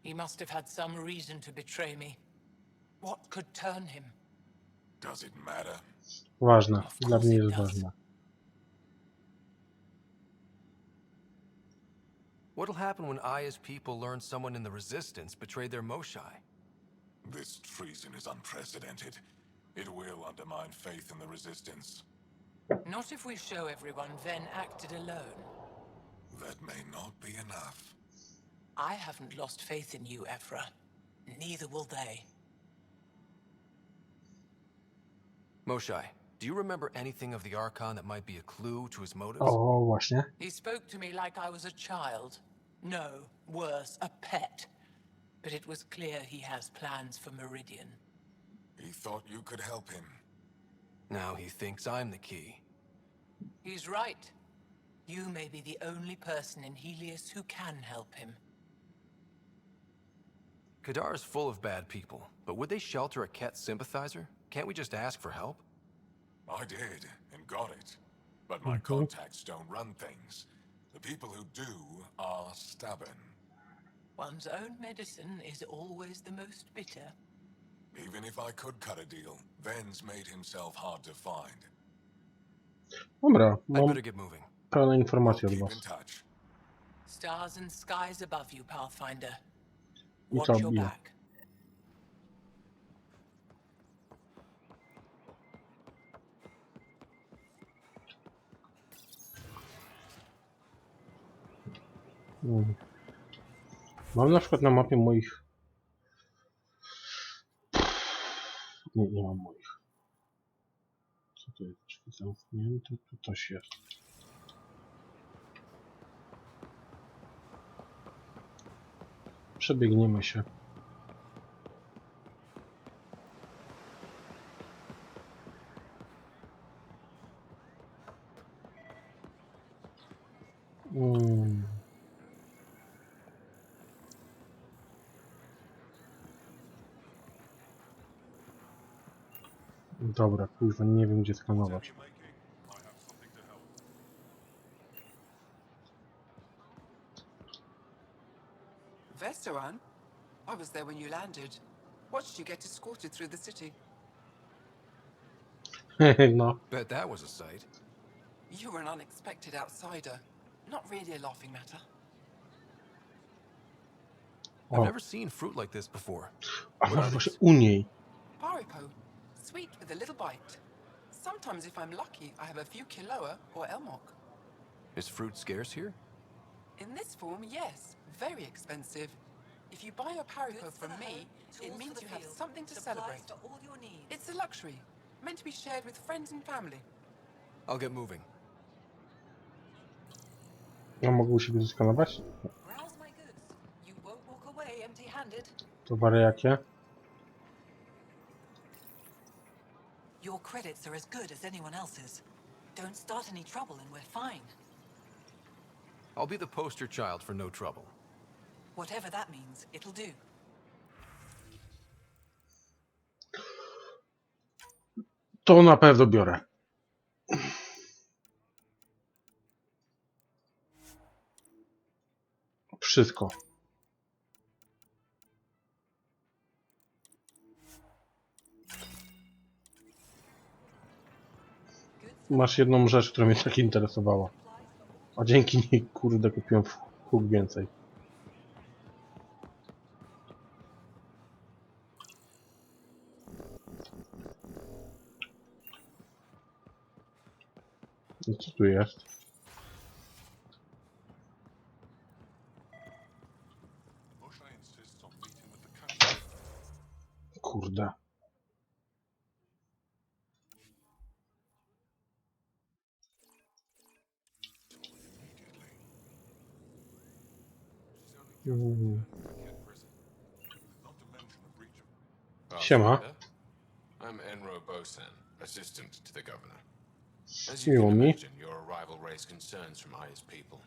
He must have had some reason to betray me. What could turn him? Does it matter? Ważne. Of Dla course mnie it jest does. ważne. What'll happen when Aya's people learn someone in the Resistance betrayed their Moshae? This treason is unprecedented. It will undermine faith in the Resistance. Not if we show everyone Ven acted alone. That may not be enough. I haven't lost faith in you, Ephra. Neither will they. Moshae, do you remember anything of the Archon that might be a clue to his motives? O, właśnie. He spoke to me like I was a child. No, worse, a pet. But it was clear he has plans for Meridian. He thought you could help him. Now he thinks I'm the key. He's right. You may be the only person in Helios who can help him. Kadar's full of bad people, but would they shelter a Ket sympathizer? Can't we just ask for help? I did, and got it. But my contacts don't run things. The people who do are stubborn. One's own medicine is always the most bitter. Even if I could cut a deal, Ven's made himself hard to find. Dobra, I'd mam better get moving. pełne informacje od Keep in was. touch. Stars and skies above you, Pathfinder. I Watch co your bije? back. Mam na przykład na mapie moich... Nie mam moich. Co to jest? Drzwi zamknięte? Tu coś jest. Przebiegniemy się. Dobra, kurwa, nie wiem gdzie skanować. Vestaran? I was there when you landed. Watched you get escorted through the city. No. Bet that was a sight. You were an unexpected outsider. Not really a laughing matter. I've never seen fruit like this before. A What are masz właśnie these? u niej. Paripo. Sweet with a little bite. Sometimes if I'm lucky, I have a few Kiloa or Elmok. Is fruit scarce here? In this form, yes. Very expensive. If you buy a Paripo from me, it means you have something to celebrate. It's a luxury, meant to be shared with friends and family. I'll get moving. Ja mogę u siebie zeskanować? Browse my goods. You won't walk away empty-handed. Towary jakie? Your credits are as good as anyone else's. Don't start any trouble and we're fine. I'll be the poster child for no trouble. Whatever that means, it'll do. To na pewno biorę. Wszystko. Masz jedną rzecz, która mnie tak interesowała. A dzięki niej, kurde, kupiłem huk więcej. I co tu jest? Kurde. Siema. I'm Enro Bosan, assistant to the governor. As you Miło can mi. imagine, your arrival raised concerns from Aya's people.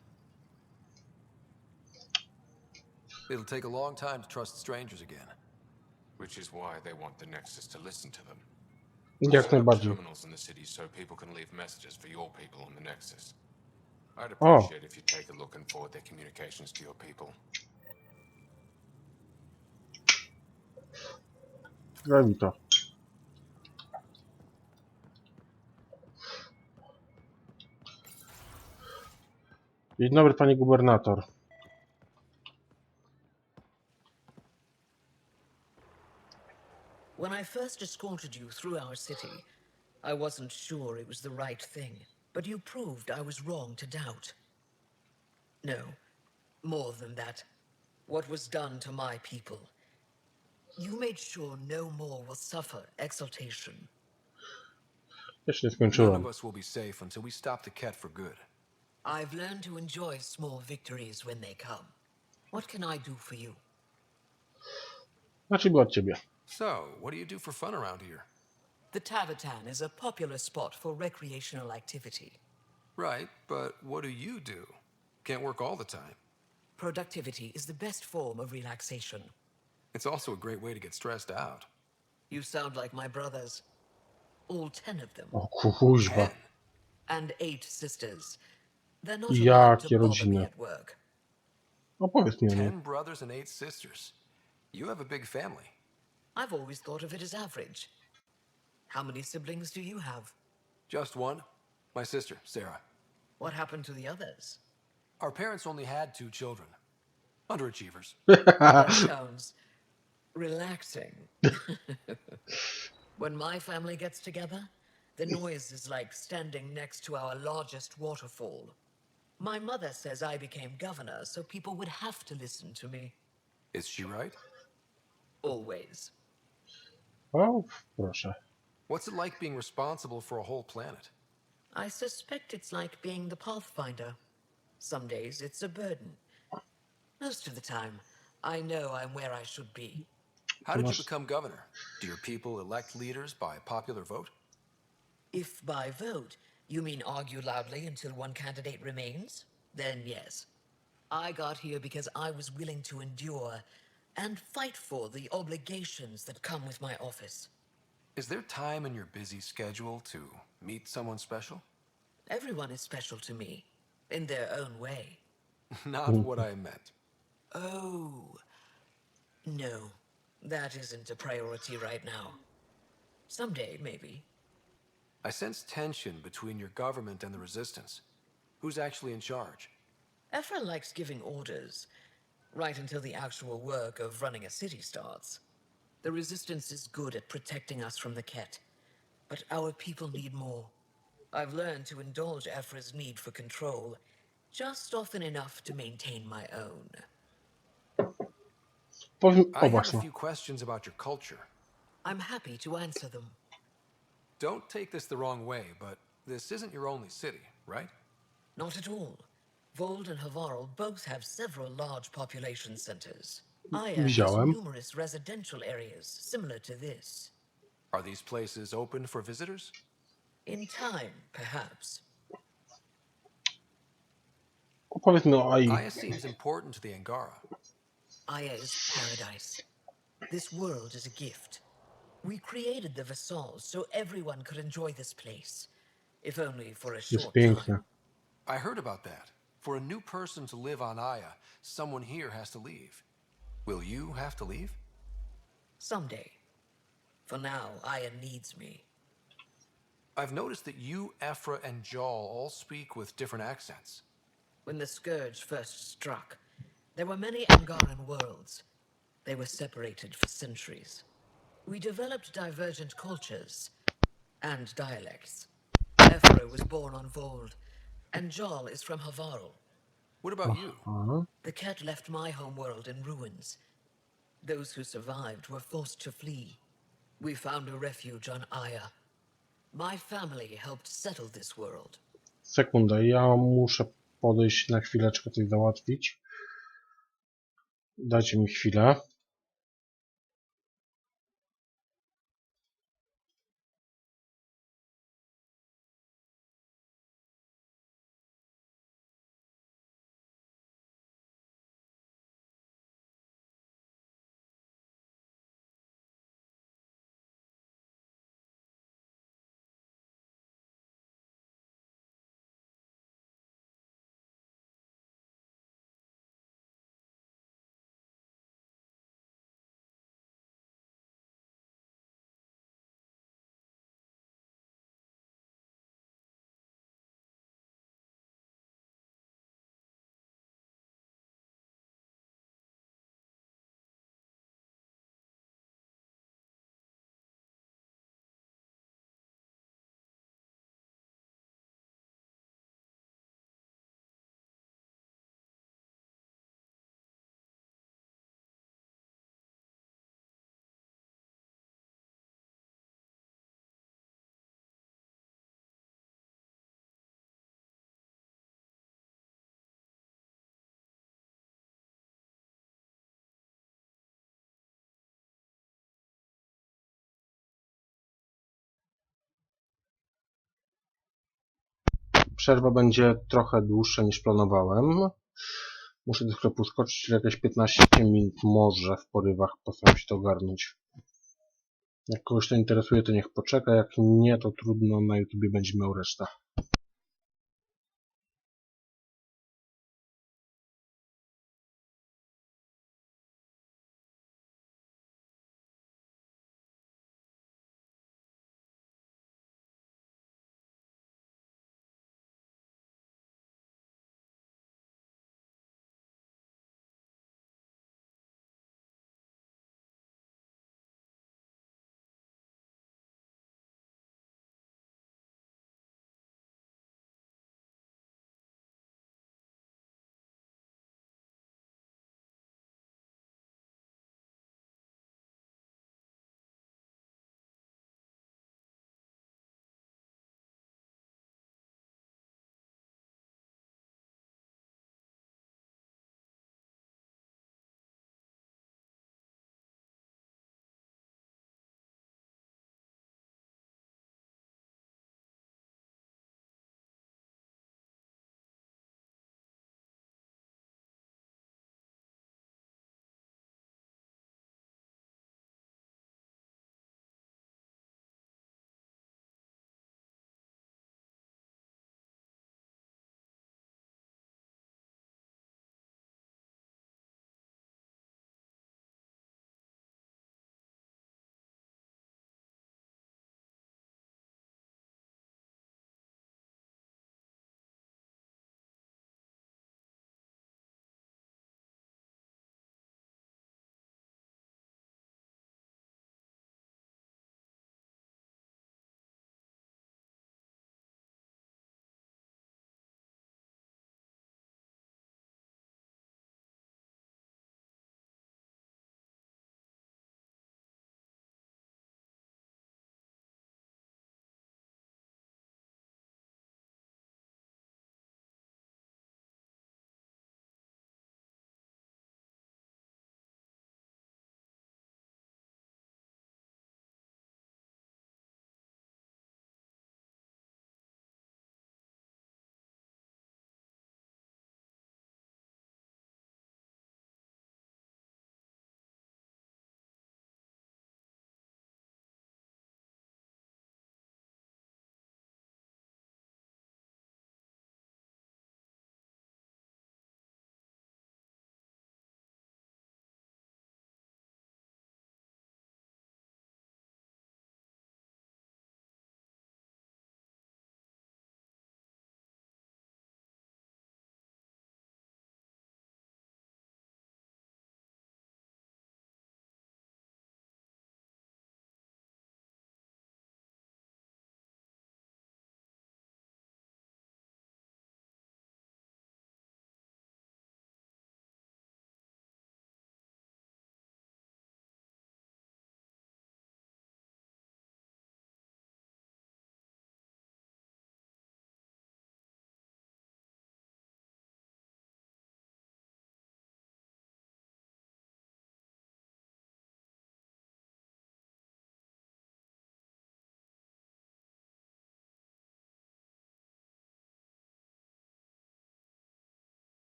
It'll take a long time to trust strangers again. Which is why they want the Nexus to listen to them. Jak Set up najbardziej. terminals in the city so people can leave messages for your people on the Nexus. I'd O. appreciate if you take a look and forward their communications to your people. Robi to. Dzień dobry, pani gubernator. When I first escorted you through our city, I wasn't sure it was the right thing, but you proved I was wrong to doubt. No, more than that. What was done to my people. You made sure no more will suffer exaltation. Jeszcze nie None of skończyłem. us will be safe until we stop the Ket for good. I've learned to enjoy small victories when they come. What can I do for you? Znaczy, od ciebie. So, what do you do for fun around here? The Tavatan is a popular spot for recreational activity. Right, but what do you do? Can't work all the time. Productivity is the best form of relaxation. It's also a great way to get stressed out. You sound like my brothers. All 10 of them. O kuźwa. And 8 sisters. They're not allowed to Jakie bother me rodziny. at work. Opowiedz mi o niej. 10 brothers and 8 sisters. You have a big family. I've always thought of it as average. How many siblings do you have? Just one. My sister, Sarah. What happened to the others? Our parents only had 2 children. Underachievers. That sounds relaxing. When my family gets together, the noise is like standing next to our largest waterfall. My mother says I became governor so people would have to listen to me. Is she right? Always. O, proszę. What's it like being responsible for a whole planet? I suspect it's like being the Pathfinder. Some days it's a burden. Most of the time, I know I'm where I should be. How did you become governor? Do your people elect leaders by popular vote? If by vote, you mean argue loudly until one candidate remains, then yes. I got here because I was willing to endure and fight for the obligations that come with my office. Is there time in your busy schedule to meet someone special? Everyone is special to me, in their own way. Not what I meant. Oh, no, that isn't a priority right now. Someday, maybe. I sense tension between your government and the resistance. Who's actually in charge? Ephra likes giving orders, right until the actual work of running a city starts. The resistance is good at protecting us from the Ket, but our people need more. I've learned to indulge Ephra's need for control, just often enough to maintain my own. I have a few questions about your culture. I'm happy to answer them. Don't take this the wrong way, but this isn't your only city, right? Not at all. Vold and Havarl both have several large population centers. Aya has numerous residential areas similar to this. Are these places open for visitors? In time, perhaps. Opowiedz mi o Ai. Aya seems important to the Angara. Aya is paradise. This world is a gift. We created the Vassals so everyone could enjoy this place, if only for a Jest short piękne. time. I heard about that. For a new person to live on Aya, someone here has to leave. Will you have to leave? Someday. For now, Aya needs me. I've noticed that you, Ephra, and Jal all speak with different accents. When the Scourge first struck, there were many Angaran worlds. They were separated for centuries. We developed divergent cultures and dialects. Ephra was born on Vold, and Jal is from Havarl. What about you? The Ket left my homeworld in ruins. Those who survived were forced to flee. We found a refuge on Aya. My family helped settle this world. Sekundę, ja muszę podejść na chwileczkę coś załatwić. Dajcie mi chwilę. Przerwa będzie trochę dłuższa niż planowałem. Muszę do sklepu skoczyć, czyli jakieś 15 minut może w porywach postaram się to ogarnąć. Jak kogoś to interesuje, to niech poczeka, jak nie, to trudno, na YouTubie będzie miał resztę.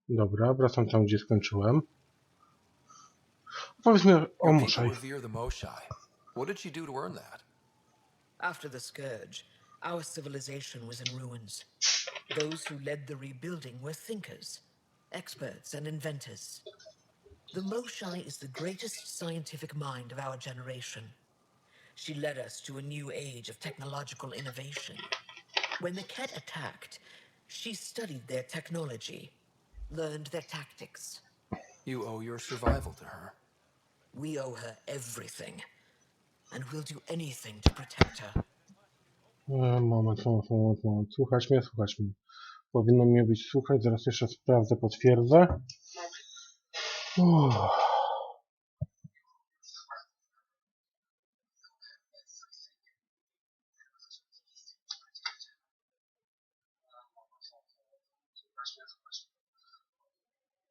Dobra, wracam tam, gdzie skończyłem. Powiedz mi o Your people Moshae. revere the Moshae. What did she do to earn that? After the Scourge, our civilization was in ruins. Those who led the rebuilding were thinkers, experts, and inventors. The Moshae is the greatest scientific mind of our generation. She led us to a new age of technological innovation. When the Ket attacked, she studied their technology, learned their tactics. You owe your survival to her. We owe her everything, and we'll do anything to protect her. Moment. Słuchać mnie. Powinno mnie być słuchać, zaraz jeszcze sprawdzę, potwierdzę. Uff.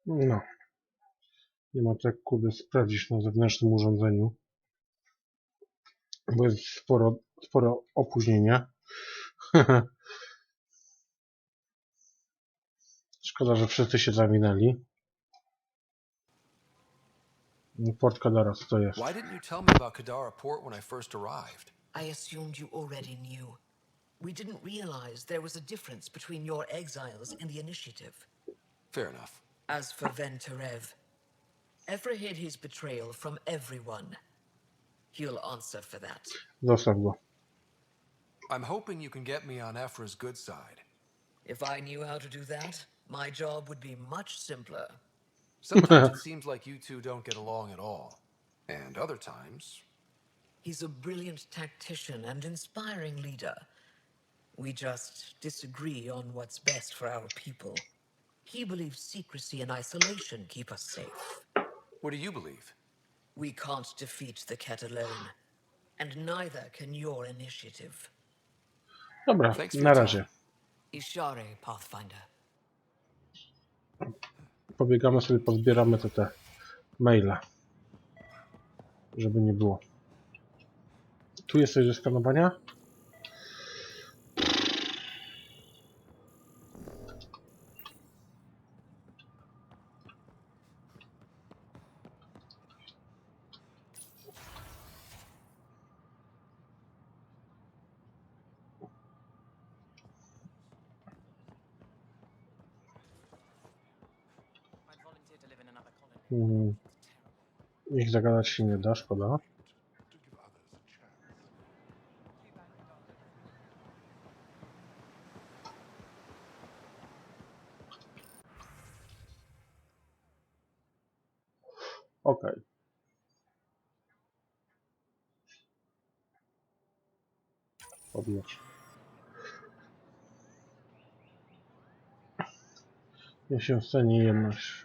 No. Nie ma tak, kurde, sprawdzić na zewnętrznym urządzeniu, bo jest sporo opóźnienia. Szkoda, że wszyscy się zawinęli. Port Kadaras to jest. Why didn't you tell me about Kadara Port when I first arrived? I assumed you already knew. We didn't realize there was a difference between your exiles and the Initiative. Fair enough. As for Venturev, Ephra hid his betrayal from everyone. He'll answer for that. Zostaw go. I'm hoping you can get me on Ephra's good side. If I knew how to do that, my job would be much simpler. Sometimes it seems like you two don't get along at all. And other times... He's a brilliant tactician and inspiring leader. We just disagree on what's best for our people. He believes secrecy and isolation keep us safe. What do you believe? We can't defeat the Ket alone. And neither can your Initiative. Dobra, na razie. Ishare, Pathfinder. Pobiegamy sobie, pozbieramy te maile. Żeby nie było. Tu jest coś do skanowania? Ich zagadać się nie da, szkoda. Okej. Podłóż. Niech się stanie jedność.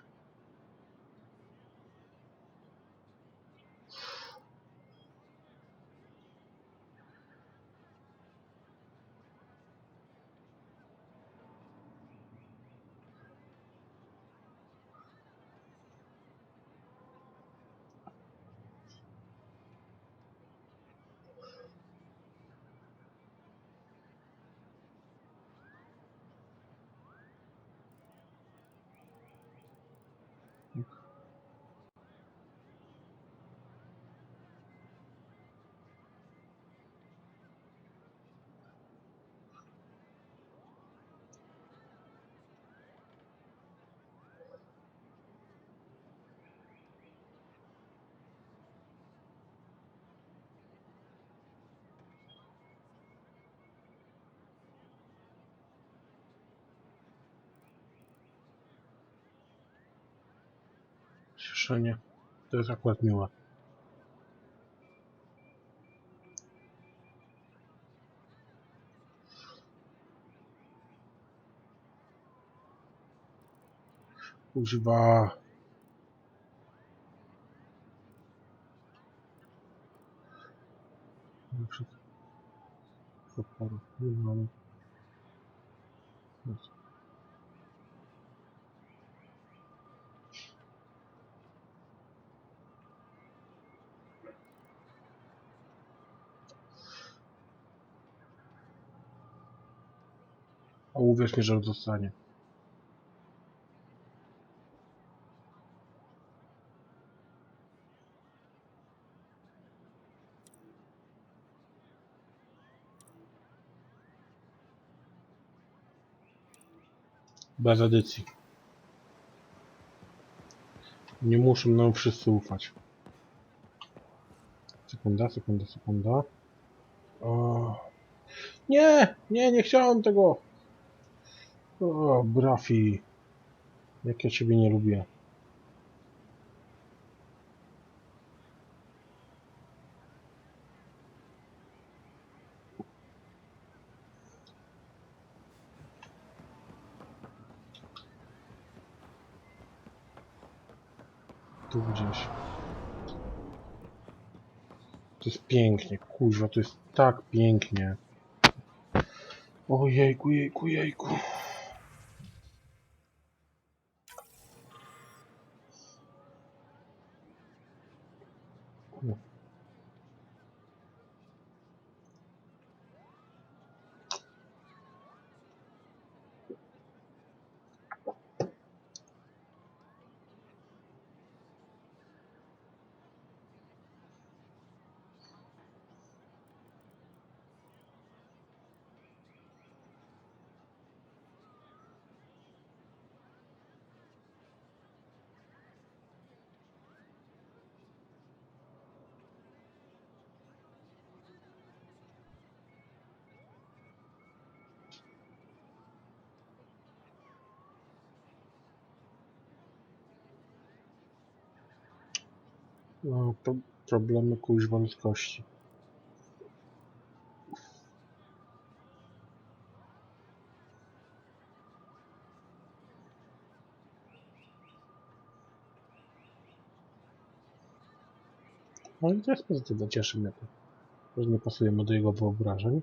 Cieszenie. To jest akurat miłe. Kuźwa. Nie mamy. A uwierz mi, że zostanie. Bez edycji. Nie muszą nam wszyscy ufać. Sekunda, sekunda, sekunda. O. Nie! Nie, nie chciałem tego! O, Brafi. Jak ja ciebie nie lubię. Tu gdzieś. To jest pięknie, kuźwa, to jest tak pięknie. O jejku, jejku, jejku. No, problemy kuźwa ludzkości. No i to jest pozytywne, cieszy mnie to. Że nie pasujemy do jego wyobrażeń.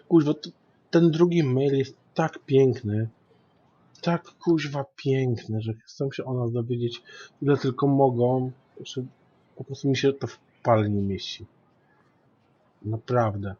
Kuźwa, ten drugi mail jest tak piękny. Tak kuźwa piękny, że chcą się o nas dowiedzieć ile tylko mogą. Że po prostu mi się to w pale nie mieści. Naprawdę.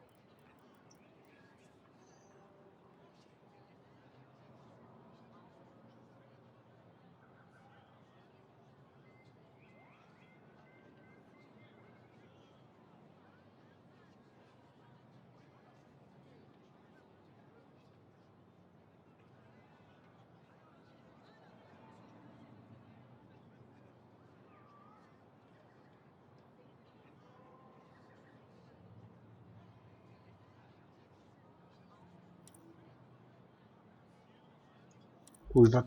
Kuźwa.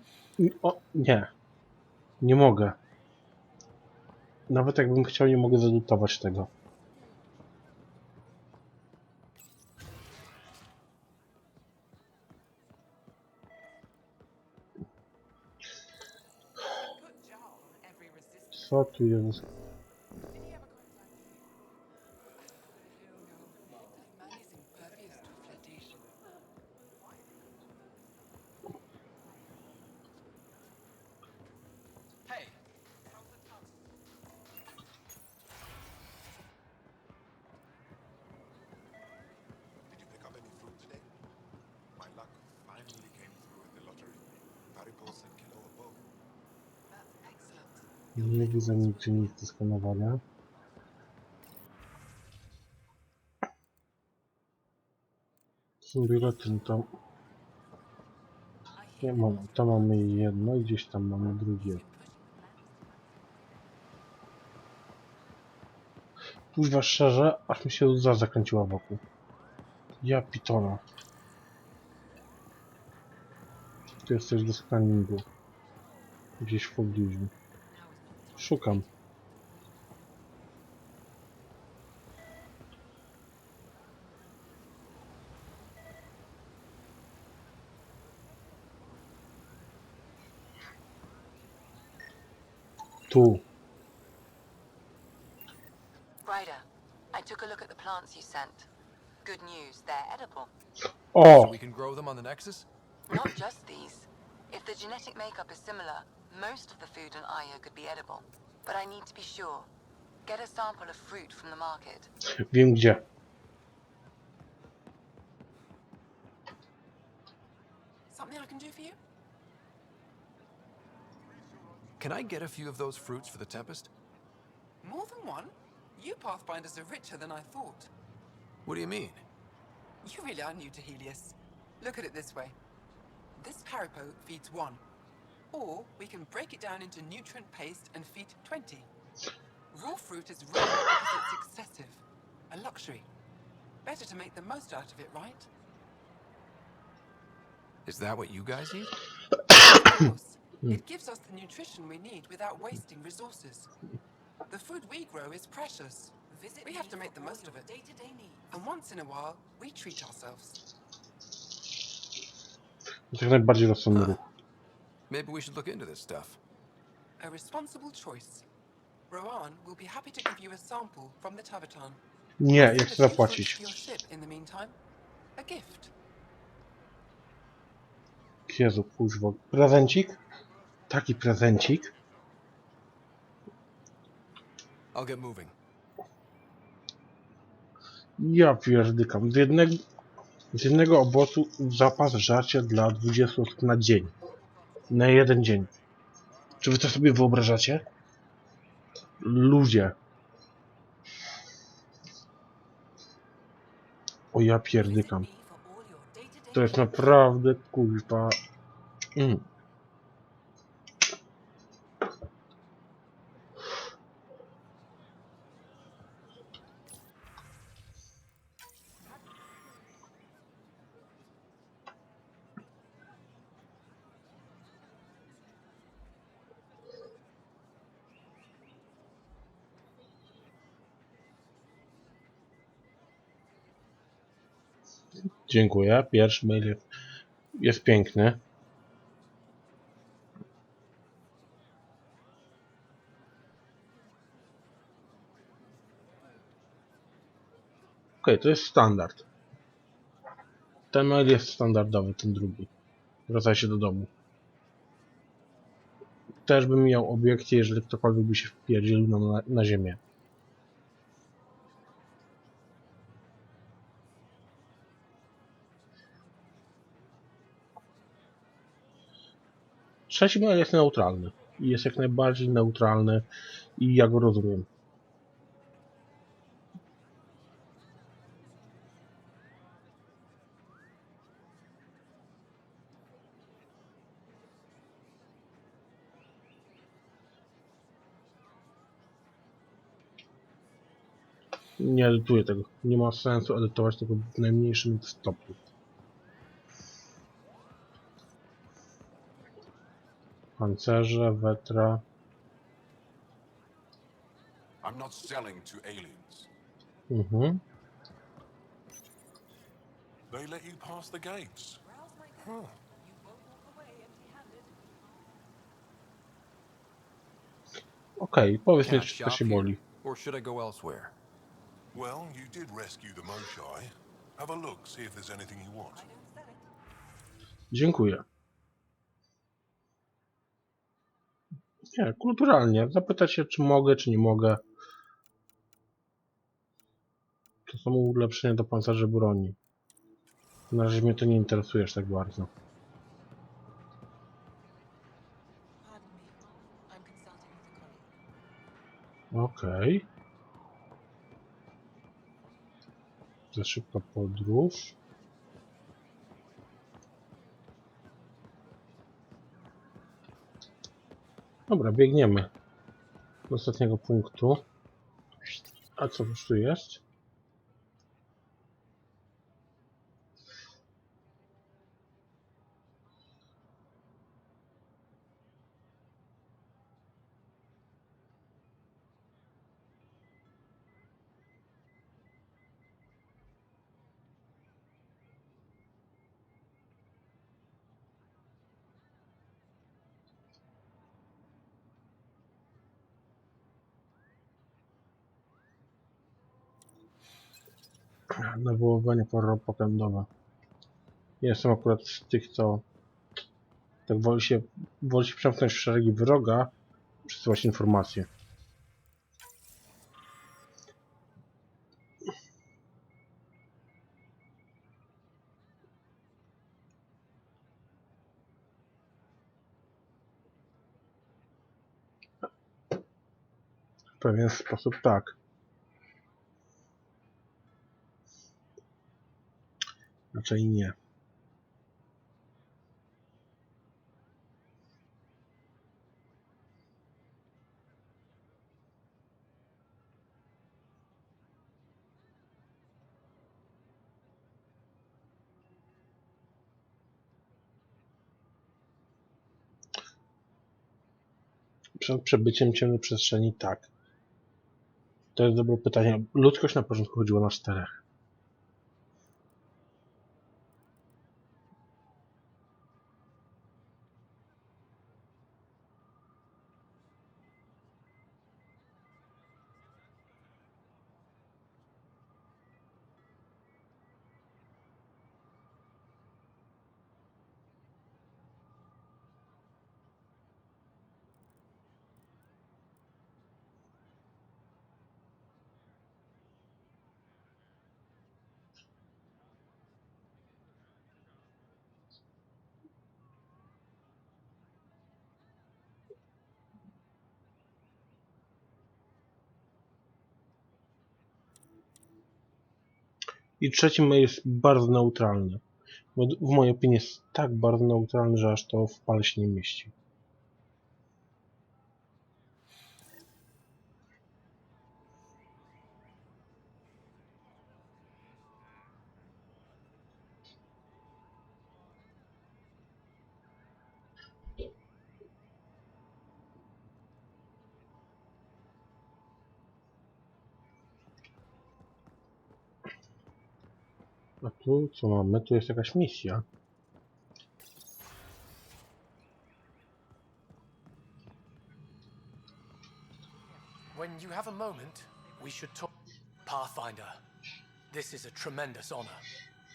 O, nie. Nie mogę. Nawet jakbym chciał, nie mogę zedytować tego. Co tu jest? Did you pick up any fruit today? My luck finally came through in the lottery. Paripol said kilo a bow. Nie widzę nigdzie nic do skanowania. Są biuletyny, to... Nie mam, tam mamy jedno i gdzieś tam mamy drugie. Kuźwa szczerze, aż mi się łza zakręciła wokół. Ja pitona. Tu jest coś do skaningu. Gdzieś w pobliżu. Szukam. Tu. Ryder, I took a look at the plants you sent. Good news, they're edible. O! So we can grow them on the Nexus? Not just these. If the genetic makeup is similar, most of the food in Aya could be edible. But I need to be sure. Get a sample of fruit from the market. Wiem gdzie. Something I can do for you? Can I get a few of those fruits for the Tempest? More than one? You Pathfinders are richer than I thought. What do you mean? You really are new to Helios. Look at it this way. This Paripo feeds 1. Or we can break it down into nutrient paste and feed 20. Raw fruit is rare because it's excessive. A luxury. Better to make the most out of it, right? Is that what you guys eat? Of course. It gives us the nutrition we need without wasting resources. The food we grow is precious. We have to make the most of it. And once in a while, we treat ourselves. To jak najbardziej rozsądny ruch. Maybe we should look into this stuff. A responsible choice. Rowan will be happy to give you a sample from the Tabaton. Nie, ja chcę zapłacić. Your ship in the meantime. A gift. Jezu, kuźwa. Prezencik? Taki prezencik? I'll get moving. Ja pierdykam. Z jednego obozu zapas żarcia dla 20 osób na dzień. Na jeden dzień. Czy wy to sobie wyobrażacie? Ludzie. O ja pierdykam. To jest naprawdę kuźwa. Dziękuję. Pierwszy mail jest piękny. Okej, to jest standard. Ten mail jest standardowy, ten drugi. Wracaj się do domu. Też bym miał obiekcję, jeżeli ktokolwiek by się wpierdzielił na ziemię. Trzeci mail jest neutralny. I jest jak najbardziej neutralny i ja go rozumiem. Nie edytuję tego. Nie ma sensu edytować tego w najmniejszym stopniu. Pancerze, wetra. I'm not selling to aliens. They let you pass the gates. Huh. Okej, powiedz mi, czy to się boli. Or should I go elsewhere? Well, you did rescue the Moshae. Have a look, see if there's anything you want. Dziękuję. Nie, kulturalnie. Zapytać się, czy mogę, czy nie mogę. To są ulepszenia do pancerzy broni. Na razie mnie to nie interesuje aż tak bardzo. Okej. Za szybka podróż. Dobra, biegniemy do ostatniego punktu. A co już tu jest? Nawoływanie propagandowne. Nie jestem akurat z tych, co tak woli się przemknąć w szeregi wroga, przesyłać informacje. W pewien sposób tak. Raczej nie. Przed przebyciem ciemnej przestrzeni tak. To jest dobre pytanie. Ludzkość na początku chodziła na 4. I trzeci jest bardzo neutralny. W mojej opinii jest tak bardzo neutralny, że aż to w pale się nie mieści. A tu co mamy? Tu jest jakaś misja. When you have a moment, we should talk. Pathfinder, this is a tremendous honor.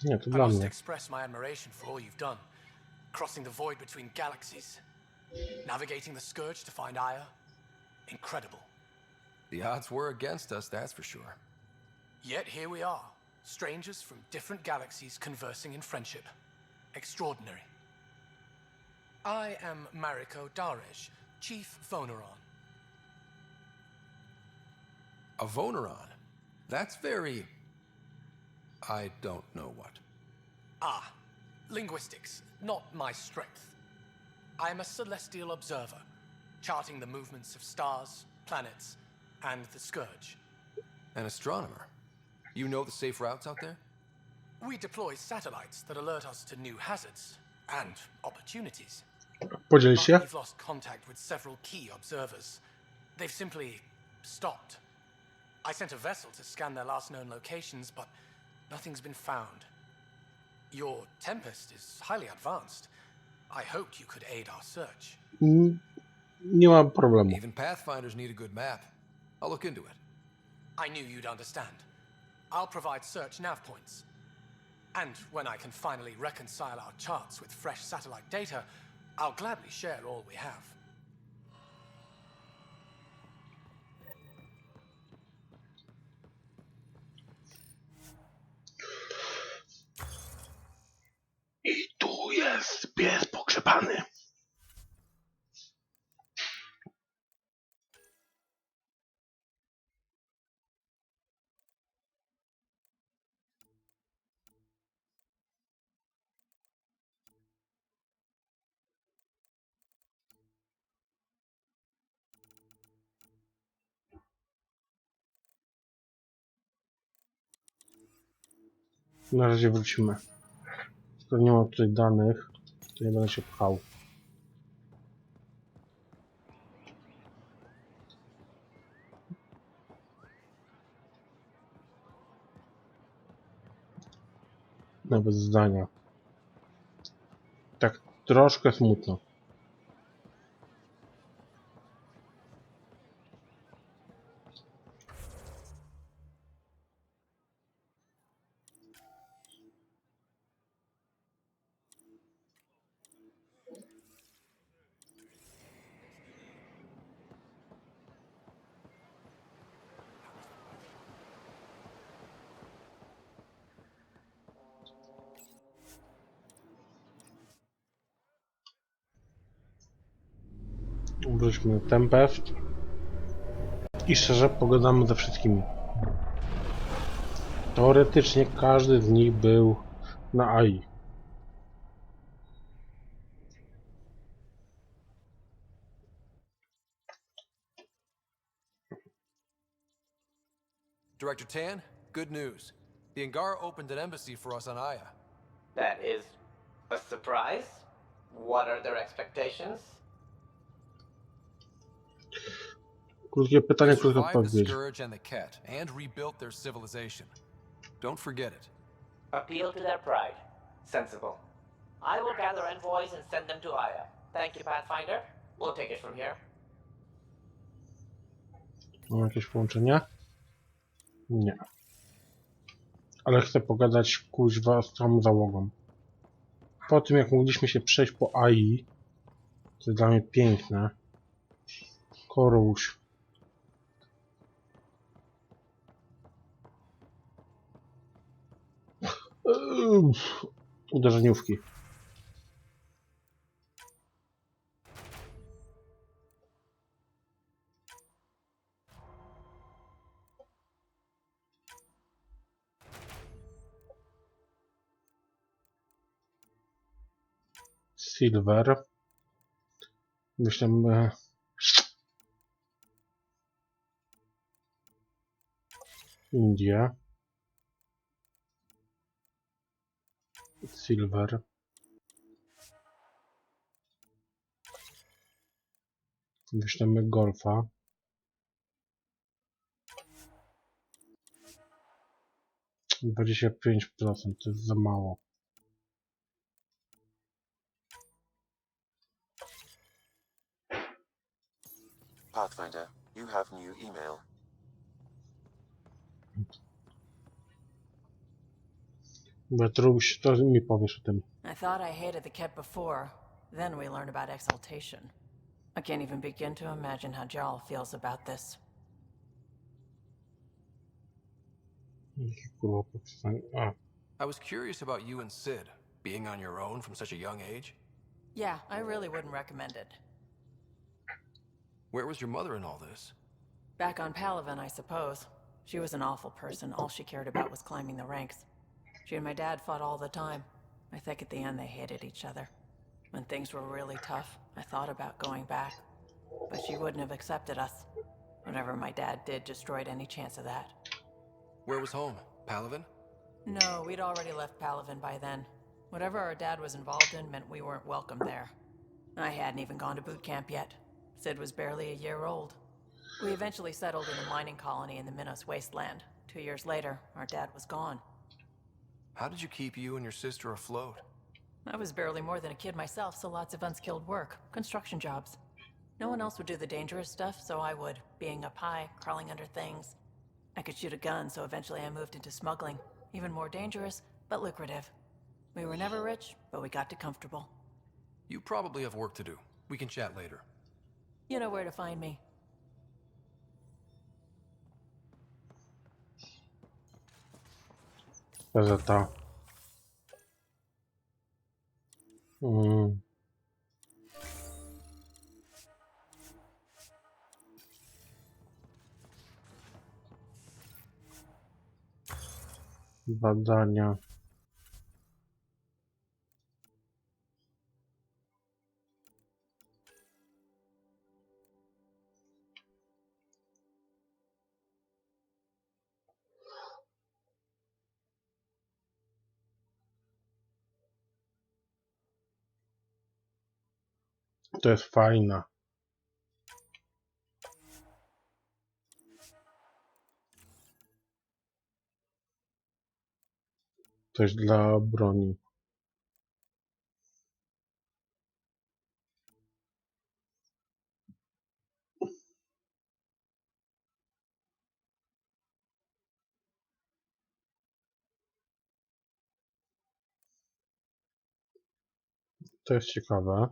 Nie, to I dla must mnie. express my admiration for all you've done. Crossing the void between galaxies. Navigating the Scourge to find Aya. Incredible. The odds were against us, that's for sure. Yet here we are, strangers from different galaxies conversing in friendship. Extraordinary. I am Mariko Darej, Chief Voneron. A Voneron? That's very... I don't know what. Ah, linguistics, not my strength. I am a celestial observer, charting the movements of stars, planets, and the Scourge. An astronomer? You know the safe routes out there? We deploy satellites that alert us to new hazards and opportunities. Podziel But się. we've lost contact with several key observers. They've simply stopped. I sent a vessel to scan their last known locations, but nothing's been found. Your Tempest is highly advanced. I hoped you could aid our search. Nie ma problemu. Even Pathfinders need a good map. I'll look into it. I knew you'd understand. I'll provide search nav points. And when I can finally reconcile our charts with fresh satellite data, I'll gladly share all we have. I tu jest pies pogrzebany. Na razie wrócimy. Skoro nie mam tutaj danych, to nie będę się pchał. Nawet zdania. Tak troszkę smutno. Wróćmy na Tempest. I szczerze pogadamy ze wszystkimi. Teoretycznie każdy z nich był na AI. Director Tan, good news. The Angara opened an embassy for us on Aya. That is a surprise? What are their expectations? Krótkie pytanie, We krótka survived the odpowiedź. Scourge and the Ket, and rebuilt their civilization. Don't forget it. Appeal to their pride. Sensible. I will gather envoys and send them to Aya. Thank you, Pathfinder. We'll take it from here. Mam jakieś połączenie? Nie. Ale chcę pogadać kuźwa z całą załogą. Po tym jak mogliśmy się przejść po AI, to jest dla mnie piękne. Koruś. Uderzeniówki. Silver. Myślę, India. Silver. Wyślemy golfa. — 25% to jest za mało. Pathfinder, you have new email. Betruś, to mi powiesz o tym. I thought I hated the Ket before. Then we learned about exaltation. I can't even begin to imagine how Jarl feels about this. I was curious about you and Sid, being on your own from such a young age. Yeah, I really wouldn't recommend it. Where was your mother in all this? Back on Palaven, I suppose. She was an awful person. All she cared about was climbing the ranks. She and my dad fought all the time. I think at the end they hated each other. When things were really tough, I thought about going back. But she wouldn't have accepted us. Whatever my dad did destroyed any chance of that. Where was home? Palaven? No, we'd already left Palaven by then. Whatever our dad was involved in meant we weren't welcome there. I hadn't even gone to boot camp yet. Sid was barely a year old. We eventually settled in a mining colony in the Minos wasteland. 2 years later, our dad was gone. How did you keep you and your sister afloat? I was barely more than a kid myself, so lots of unskilled work. Construction jobs. No one else would do the dangerous stuff, so I would. Being up high, crawling under things. I could shoot a gun, so eventually I moved into smuggling. Even more dangerous, but lucrative. We were never rich, but we got to comfortable. You probably have work to do. We can chat later. You know where to find me. Gazeta. Badania. To jest fajne. Coś dla broni. To jest ciekawe.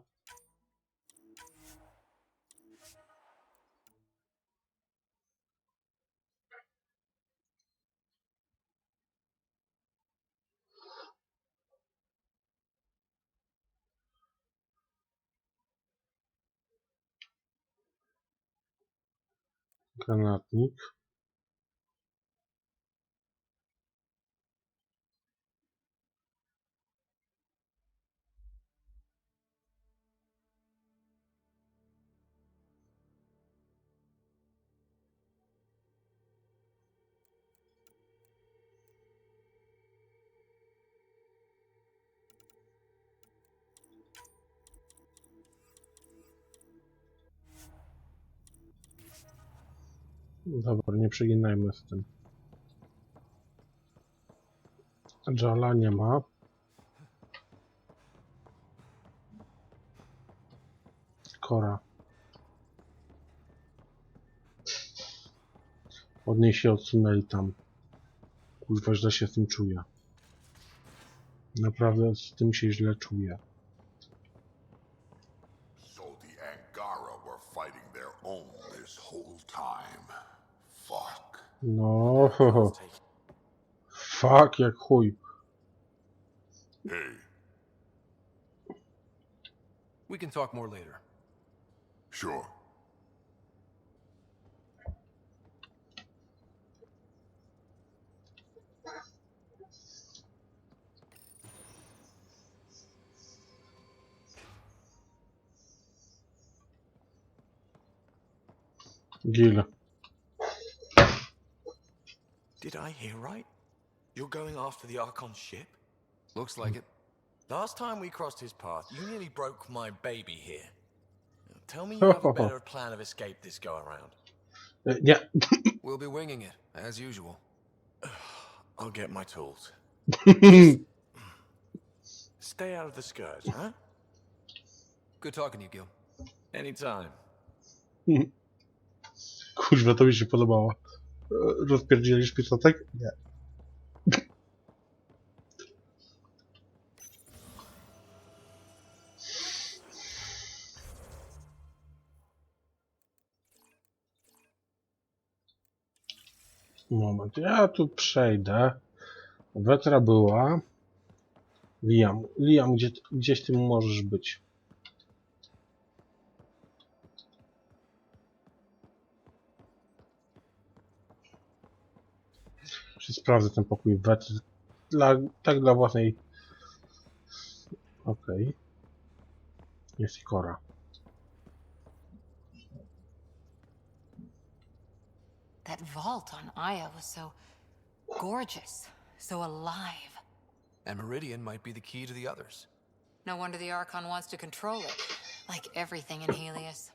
Granatnik. Dobra, nie przeginajmy z tym. Jala nie ma. Kora. Od niej się odsunęli tam. Kurwa, źle się z tym czuję. Naprawdę z tym się źle czuję. So the Angara were fighting their own this whole time. Fuck. No, fuck jak chuj. Hey, We can talk more later. sure. Gil. Did I hear right? You're going after the Archon's ship? Looks like it. Last time we crossed his path, you nearly broke my baby here. Now, tell me you have a better plan of escape this go around. Nie. We'll be winging it, as usual. I'll get my tools. Stay out of the skirts, huh? Good talking to you, Gil. Anytime. Kurwa, to mi się podobało. Rozpierdzielisz pistotek? Nie. Moment, ja tu przejdę. Wetra była. Liam, gdzieś ty możesz być. Czy sprawdzę ten pokój Wetry. Tak dla własnej... Okej. Jest i Kora. That vault on Aya was so gorgeous, so alive. And Meridian might be the key to the others. No wonder the Archon wants to control it, like everything in Helios.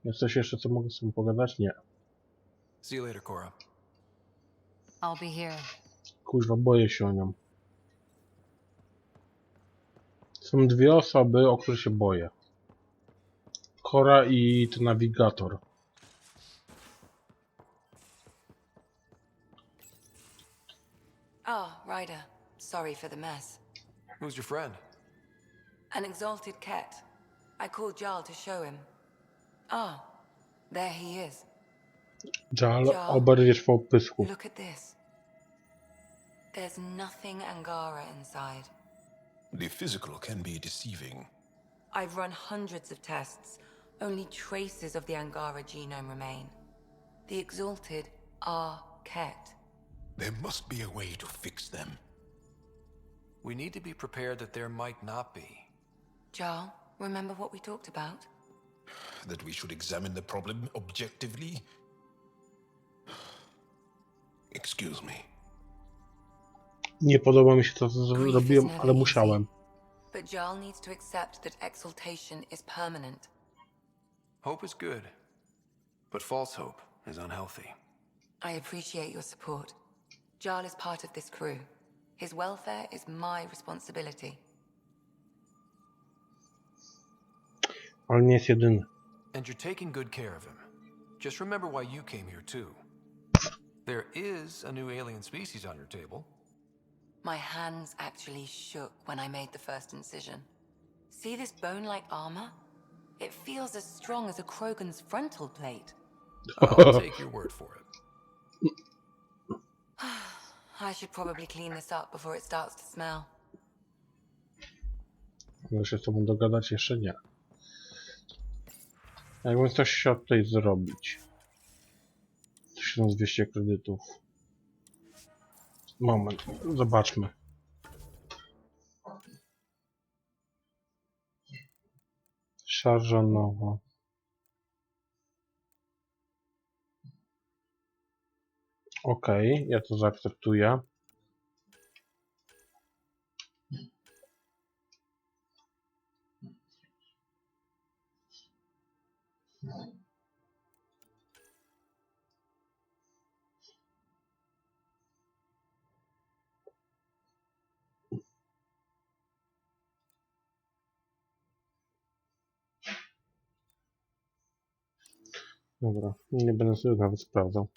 Jest coś jeszcze, co mogę z tym pogadać? Nie. See you later, Cora. I'll be here. Kurwa, boję się o nią. Są dwie osoby, o których się boję. Kora i ten nawigator. Oh, Ryder. Sorry for the mess. Who's your friend? An exalted cat. I called Jarl to show him. Ah, there he is. Jarl, oberwiesz po pysku. Look at this. There's nothing Angara inside. The physical can be deceiving. I've run hundreds of tests. Only traces of the Angara genome remain. The exalted are Ket. There must be a way to fix them. We need to be prepared that there might not be. Jarl, remember what we talked about? That we should examine the problem objectively? Excuse me. Nie podoba mi się to, co zrobiłem, ale musiałem. But Jarl needs to accept that exaltation is permanent. Hope is good, but false hope is unhealthy. I appreciate your support. Jarl is part of this crew. His welfare is my responsibility. Ale nie jest jedyny. And you're taking good care of him. Just remember why you came here too. There is a new alien species on your table. My hands actually shook when I made the first incision. See this bone-like armor? It feels as strong as a Krogan's frontal plate. I'll take your word for it. I should probably clean this up before it starts to smell. Mogę się z tobą dogadać? Jeszcze nie. Jakbym coś chciał tutaj zrobić. 1200 kredytów. Moment, zobaczmy. Szarża nowa. Okej, ja to zaakceptuję. Dobra, nie będę sobie nawet sprawdzał.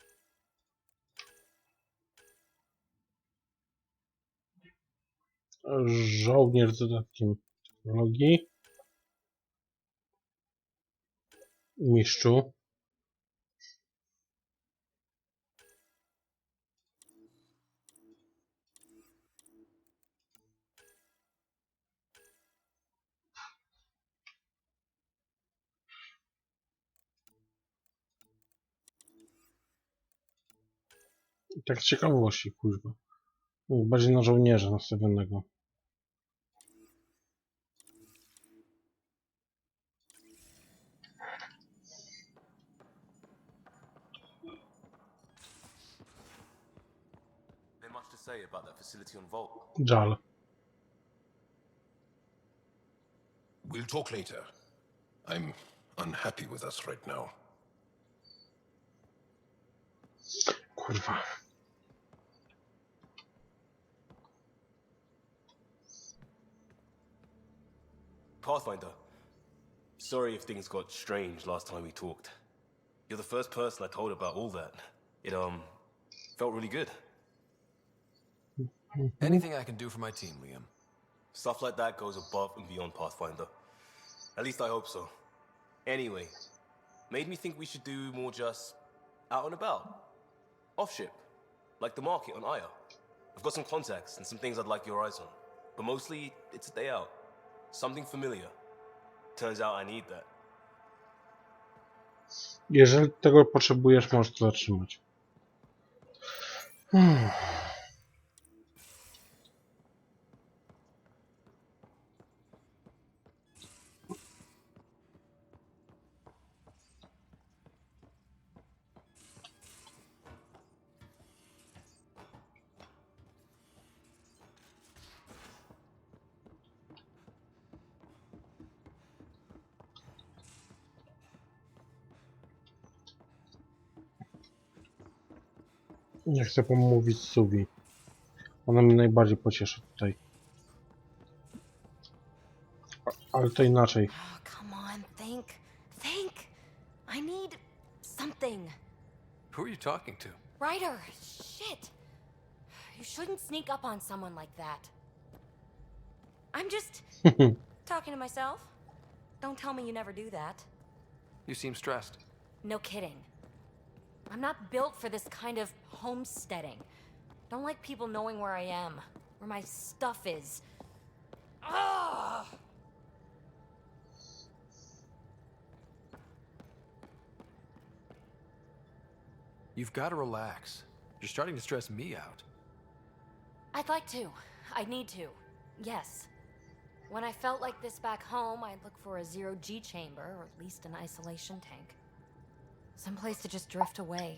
Żołnierz z dodatkiem technologii. Mistrzu. Tak z ciekawości, kurwa. Bardziej na żołnierza nastawionego. There much to say about that facility on Vault? Żal. We'll talk later. I'm unhappy with us right now. Kurwa. Pathfinder, sorry if things got strange last time we talked. You're the first person I told about all that. It, felt really good. Anything I can do for my team, Liam. Stuff like that goes above and beyond Pathfinder. At least I hope so. Anyway, made me think we should do more just out and about. Off ship, like the market on Aya. I've got some contacts and some things I'd like your eyes on. But mostly, it's a day out. Something familiar. Turns out I need that. Jeżeli tego potrzebujesz, możesz to zatrzymać. Nie chcę pomówić Subi. Ona mnie najbardziej pocieszy tutaj. Ale to inaczej. Oh, come on, think. Think! I need something. Who are you talking to? Ryder, shit. You shouldn't sneak up on someone like that. I'm just talking to myself. Don't tell me you never do that. You seem stressed. No kidding. I'm not built for this kind of homesteading. Don't like people knowing where I am, where my stuff is. Ugh! You've got to relax. You're starting to stress me out. I'd like to. I'd need to. Yes. When I felt like this back home, I'd look for a zero-G chamber, or at least an isolation tank. Someplace to just drift away.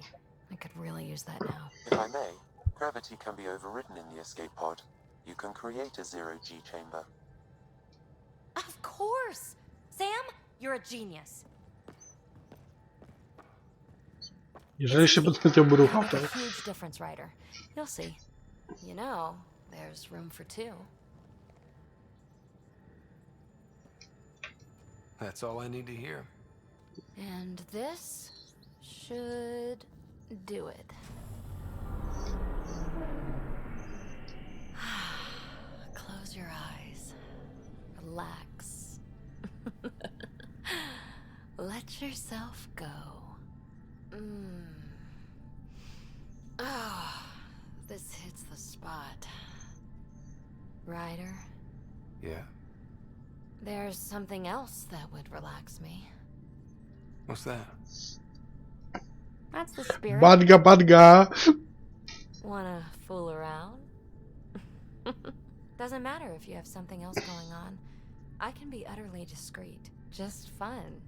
I could really use that now. If I may, gravity can be overridden in the escape pod. You can create a zero-G chamber. Of course! Sam, you're a genius. Jeżeli się będę obruchał, to... A huge difference, Ryder. You'll see. You know, there's room for two. That's all I need to hear. And this should do it. Close your eyes. Relax. Let yourself go. Oh, this hits the spot. Ryder? Yeah? There's something else that would relax me. What's that? That's the spirit. Badga. Wanna fool around? Doesn't matter if you have something else going on. I can be utterly discreet. Just fun.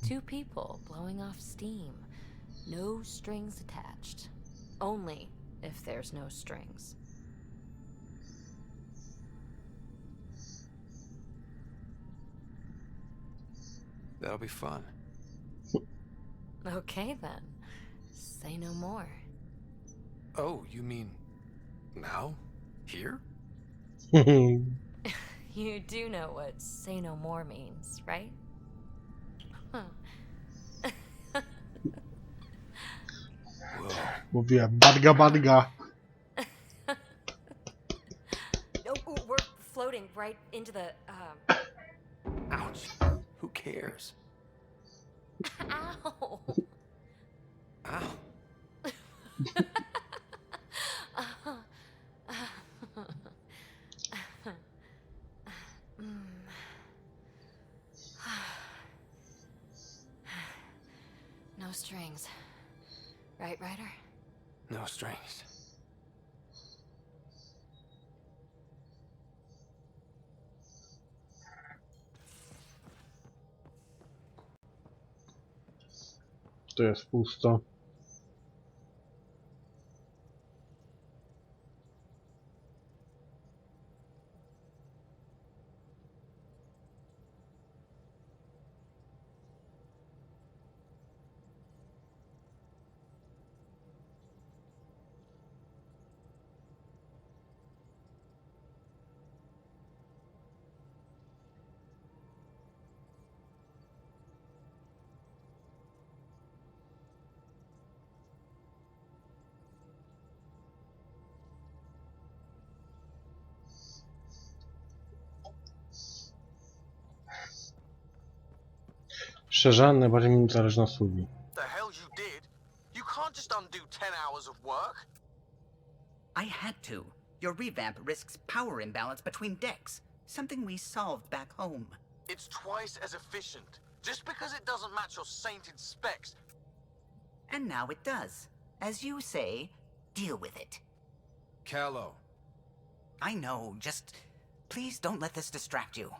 Two people blowing off steam. No strings attached. Only if there's no strings. That'll be fun. Okay then. Say no more. Oh, you mean now? Here? You do know what say no more means, right? Huh. Mówię badga. Oh, we're floating right into the, Ouch. Who cares? Ow! Ow. No strings. Right, Ryder? No strings. To jest pusto. Szczerze, najbardziej mi zależy na Sylwii. The hell you did? You can't just undo 10 hours of work. I had to. Your revamp risks power imbalance between decks, something we solved back home. It's twice as efficient. Just because it doesn't match your sainted specs. And now it does. As you say, deal with it. Callow. I know, just please don't let this distract you.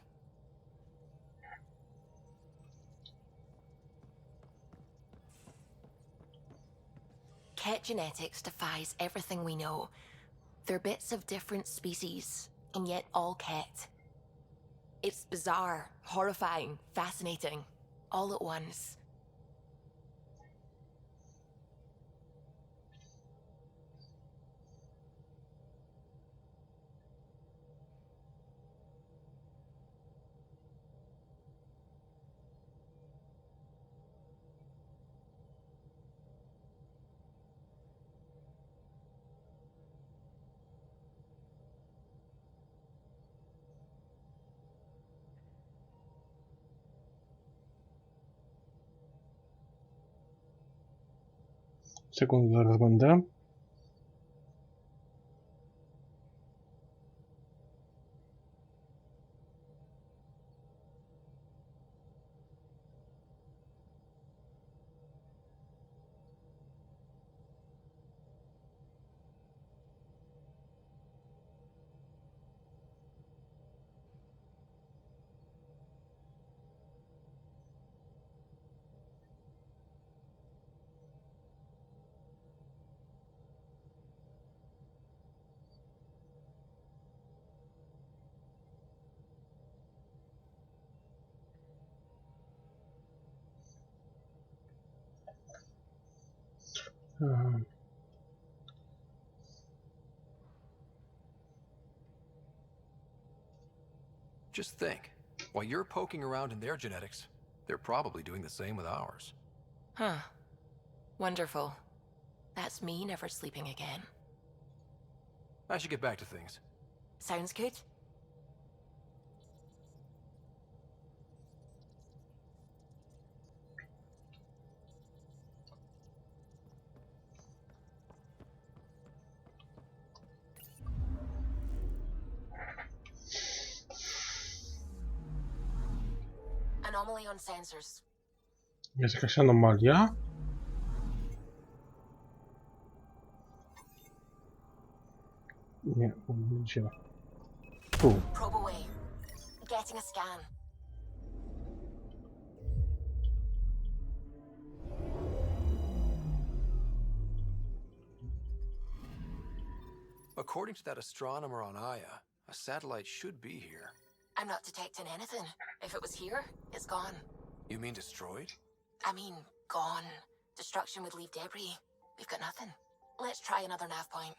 Ket genetics defies everything we know. They're bits of different species, and yet all Ket. It's bizarre, horrifying, fascinating, all at once. Sekund, zaraz będę. Just think, while you're poking around in their genetics, they're probably doing the same with ours. Huh. Wonderful. That's me never sleeping again. I should get back to things. Sounds good. Anomaly on sensors. Jest jakaś anomalia? Nie, gdzie? Tu. Probe away. Getting a scan. According to that astronomer on Aya, a satellite should be here. I'm not detecting anything. If it was here, it's gone. You mean destroyed? I mean, gone. Destruction would leave debris. We've got nothing. Let's try another nav point.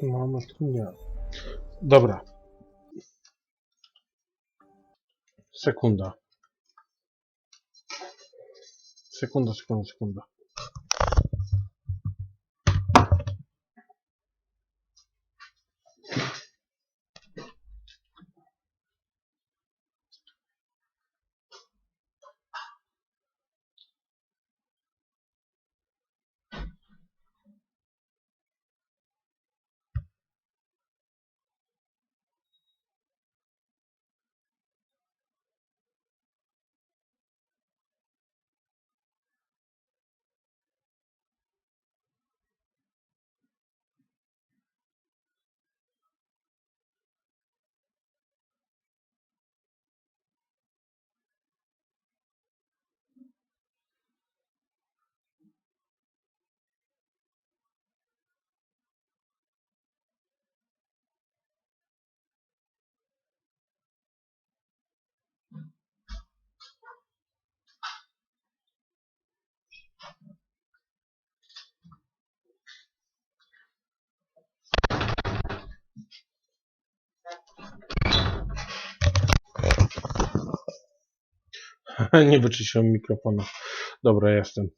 Mamy tu nie. Dobra. Sekunda. Sekunda. Nie wyczyściłem mikrofonu. Dobra, jestem.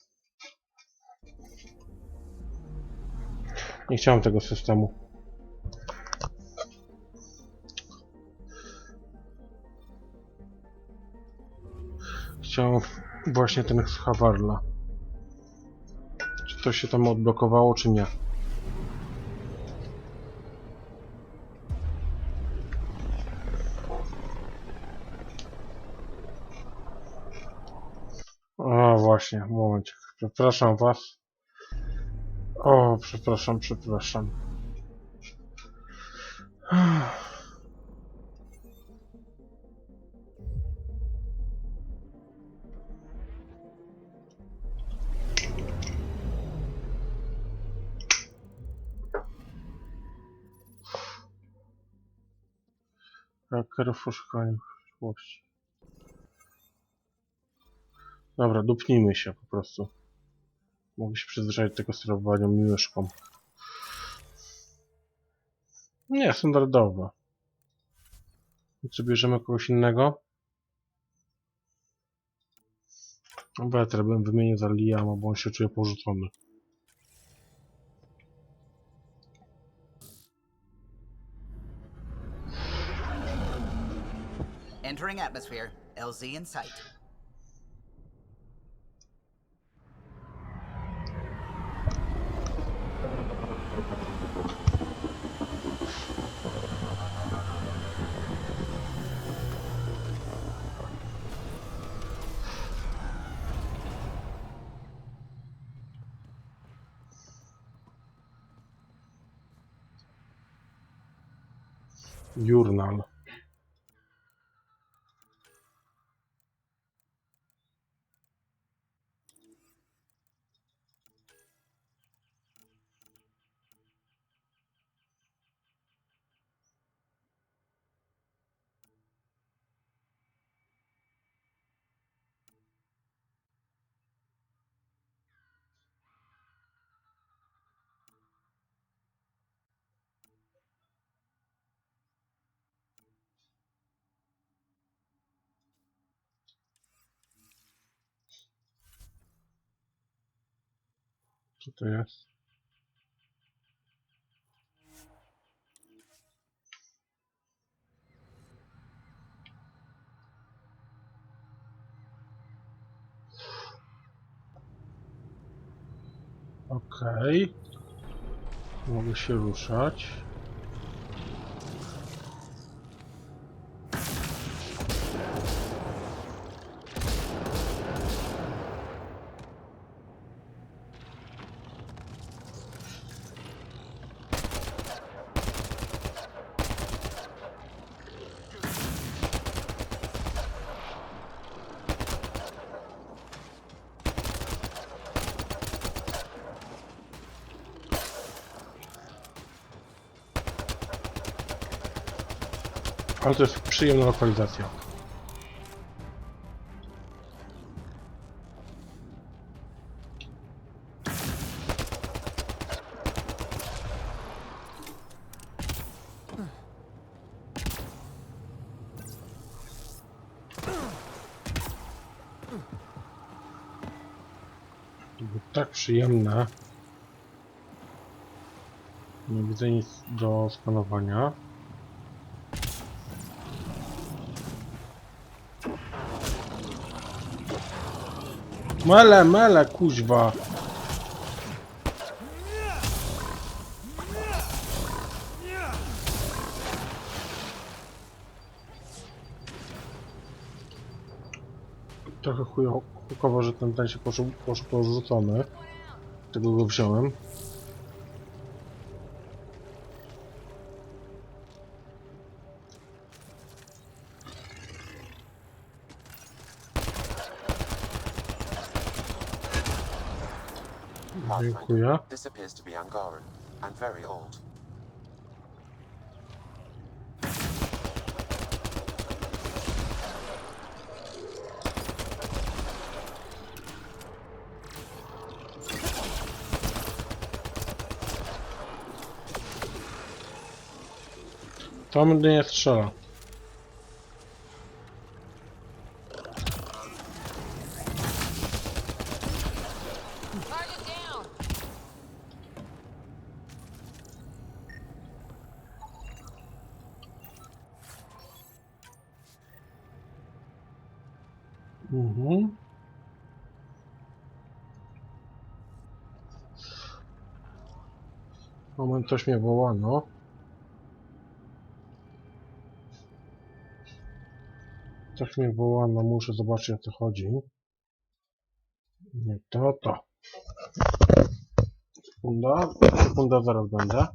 Nie chciałem tego systemu. Chciałem właśnie ten z Havarla. Czy to się tam odblokowało, czy nie? O, właśnie, momencik. Przepraszam was. O, przepraszam. Hakerów poszukiwania przyszłości. Dobra, dupnijmy się po prostu. Mogę się przyzwyczaić do tego sterowania myszką. Nie, standardowe. I co, bierzemy kogoś innego? Better bym wymienił za Liama, bo on się czuje porzucony. Entering atmosphere. LZ in sight. Journal. Co to jest? Okej. Mogę się ruszać. Ale to jest przyjemna lokalizacja. To było tak przyjemne. Nie widzę nic do skanowania. Mele, kuźwa. Trochę chujowo, że ten się poszło porzucony. Tego go wziąłem. Dziękuję. This appears to be Angaran, and very old. To mnie nie strzela. Moment, coś mnie wołano. Coś mnie wołano, muszę zobaczyć, o co chodzi. Nie to. Sekunda, zaraz będę.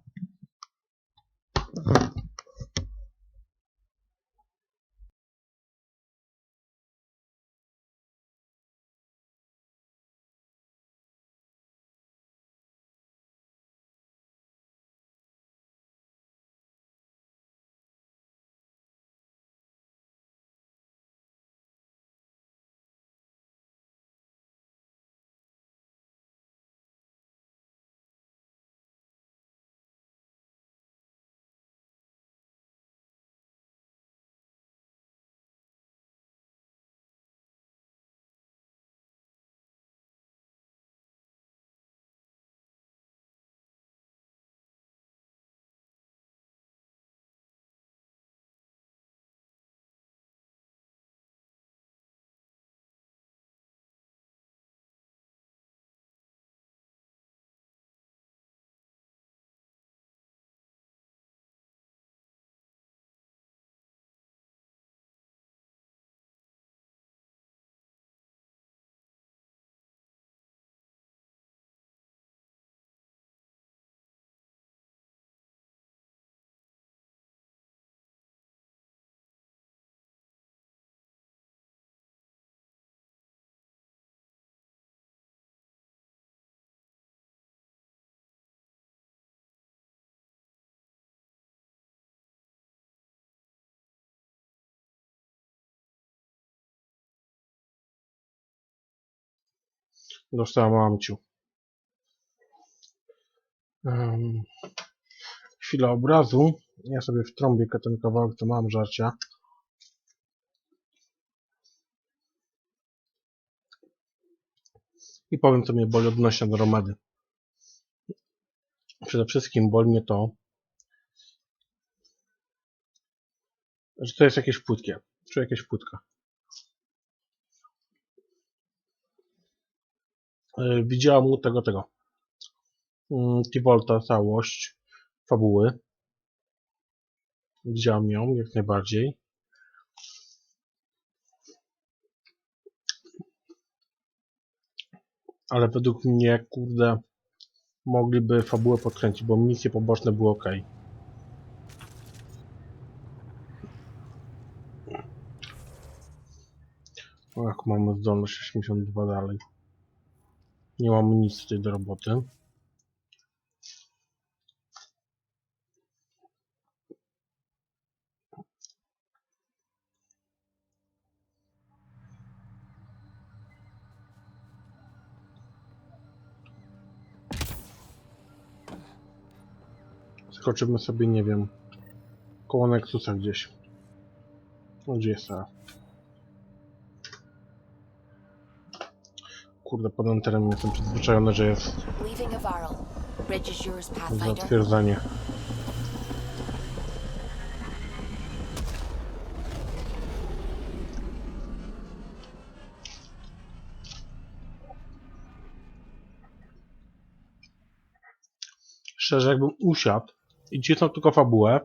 Dostałem mamciu. Chwila obrazu. Ja sobie wtrąbię ten kawałek, co mam żarcia. I powiem, co mnie boli odnośnie Andromedy. Przede wszystkim boli mnie to, że to jest jakieś płytkie. Czy jakieś płytka. Widziałem u tego. T-Volta całość fabuły. Widziałem ją jak najbardziej. Ale według mnie, kurde, mogliby fabułę podkręcić, bo misje poboczne były ok. O, jak mamy zdolność 82 dalej. Nie mamy nic tutaj do roboty. Skoczymy sobie, nie wiem, koło Nexusa gdzieś. No, gdzie jest ta? Kurde, pod enterem jestem przyzwyczajony, że jest Leaving Avaril. Bridge is yours, Pathfinder. zatwierdzanie. Szczerze, jakbym usiadł i cisnął tylko fabułę,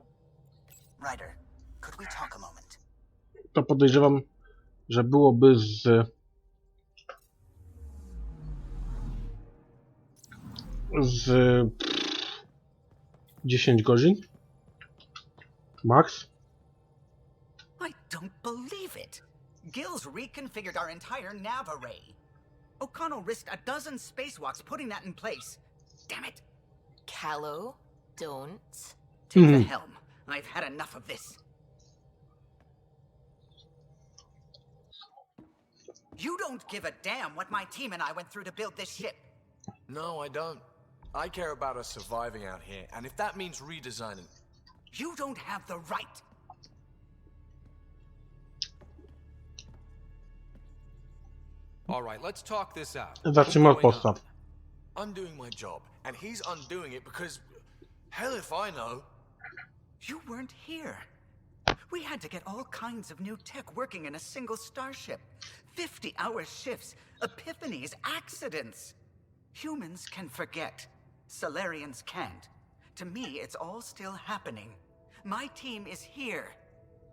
Ryder, could we talk a moment? to podejrzewam, że byłoby z 10 godzin max. I don't believe it. Gills reconfigured our entire nav array. O'Connell risked a dozen spacewalks putting that in place. Damn it. Callow, don't. Take the helm. I've had enough of this. You don't give a damn what my team and I went through to build this ship. No, I don't. I care about us surviving out here, and if that means redesigning... You don't have the right. All right, let's talk this out. Zacznijmy od podstaw. I'm doing my job, and he's undoing it because... Hell if I know. You weren't here. We had to get all kinds of new tech working in a single starship. 50-hour shifts, epiphanies, accidents. Humans can forget. Solarians can't. To me, it's all still happening. My team is here.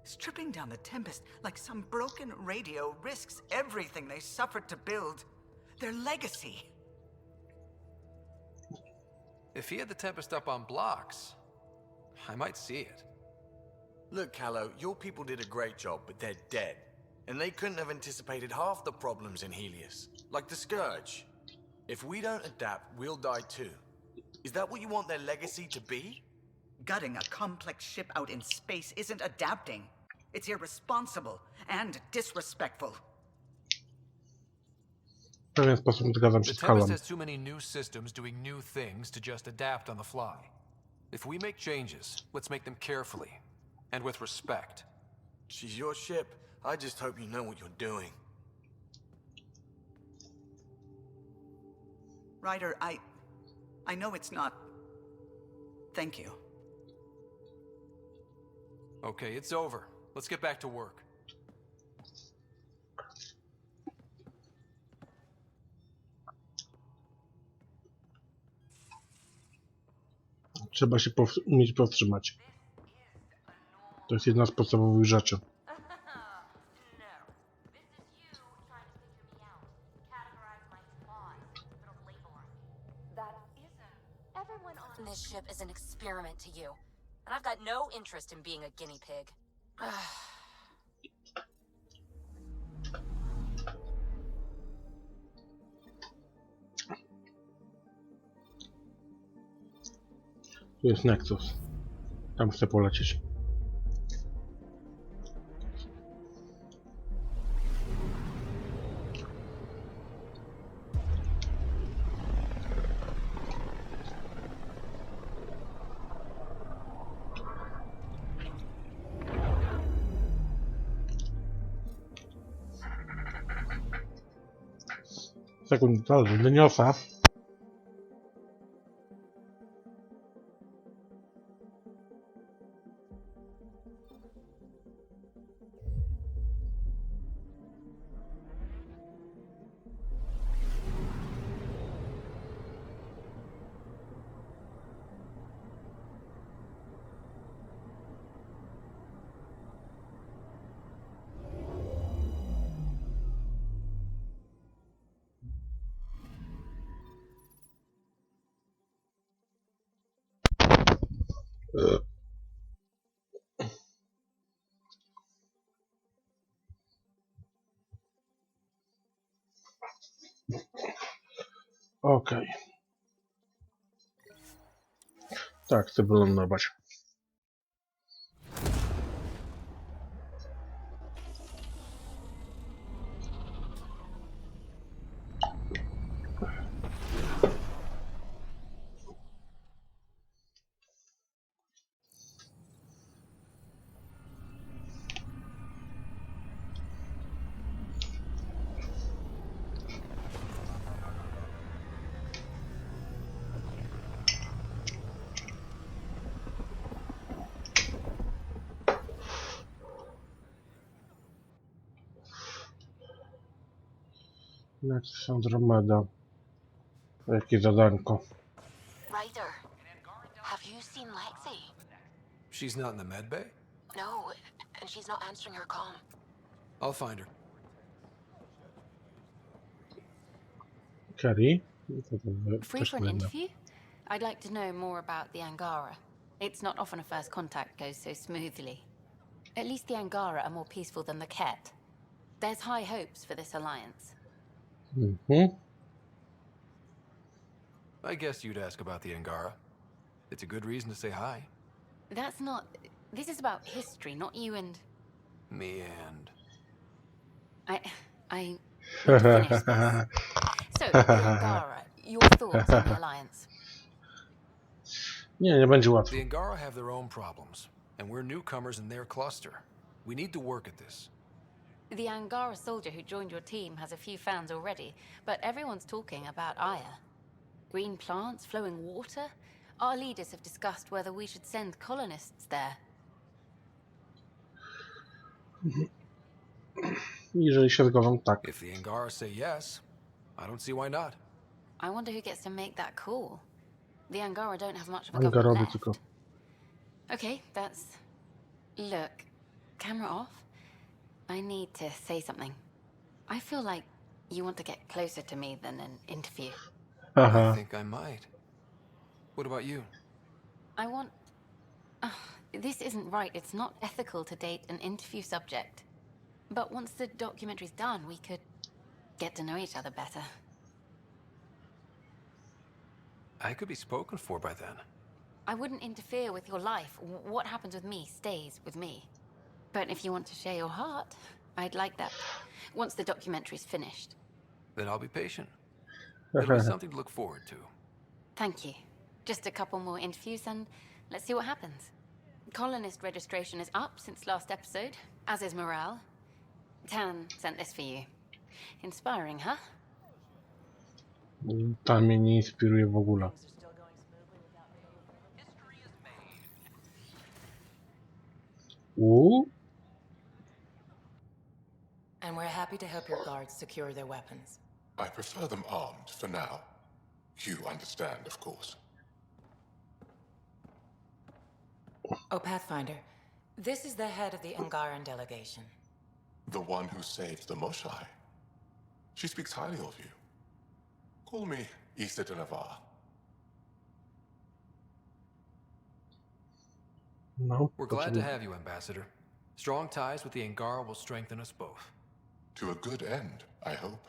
Stripping down the Tempest like some broken radio risks everything they suffered to build. Their legacy. If he had the Tempest up on blocks, I might see it. Look, Callow, your people did a great job, but they're dead. And they couldn't have anticipated half the problems in Helios. Like the Scourge. If we don't adapt, we'll die too. Is that what you want their legacy to be? Gutting a complex ship out in space isn't adapting. It's irresponsible and disrespectful. W pewien sposób zgadzam się The z Tempest Kalem. has too many new systems doing new things to just adapt on the fly. If we make changes, let's make them carefully and with respect. She's your ship. I just hope you know what you're doing. Ryder, I know it's not... Thank you. Okay, it's over. Let's get back to work. Trzeba się umieć powstrzymać. To jest jedna z podstawowych rzeczy. Everyone on this ship is an experiment to you, and I've got no interest in being a guinea pig. Tu jest Nexus. Tam chcę polecieć. Sekunda, wyniosę. Okej. Tak, chcę wylądować. Next Andromeda. Jakie zadanko. Ryder, have you seen Lexi? She's not in the med bay? No, and she's not answering her comm. I'll find her. Kerry? Free for an interview? I'd like to know more about the Angara. It's not often a first contact goes so smoothly. At least the Angara are more peaceful than the Ket. There's high hopes for this alliance. I guess you'd ask about the Angara. It's a good reason to say hi. That's not... This is about history, not you and... Me and... I need to finish this. So, the Angara, your thoughts on the alliance? Nie będzie łatwo. The Angara have their own problems, and we're newcomers in their cluster. We need to work at this. The Angara soldier who joined your team has a few fans already, but everyone's talking about Aya. Green plants, flowing water? Our leaders have discussed whether we should send colonists there. Jeżeli się zgodzą, tak. If the Angara say yes, I don't see why not. I wonder who gets to make that call. The Angara don't have much of a government Angarowie left. tylko. Okay, that's... Look, camera off. I need to say something. I feel like you want to get closer to me than an interview. I think I might. What about you? I want... this isn't right. It's not ethical to date an interview subject. But once the documentary's done, we could get to know each other better. I could be spoken for by then. I wouldn't interfere with your life. What happens with me stays with me. But if you want to share your heart, I'd like that. Once the documentary's finished. Then I'll be patient. It'll be something to look forward to. Thank you. Just a couple more interviews and let's see what happens. Colonist registration is up since last episode, as is morale. Tan sent this for you. Inspiring, huh? Tam mnie nie inspiruje w ogóle. And we're happy to help your guards secure their weapons. I prefer them armed for now. You understand, of course. Oh, Pathfinder, this is the head of the Angaran delegation. The one who saved the Moshae. She speaks highly of you. Call me Issa de Navarre. No, We're glad to have you, Ambassador. Strong ties with the Angara will strengthen us both. To a good end, I hope.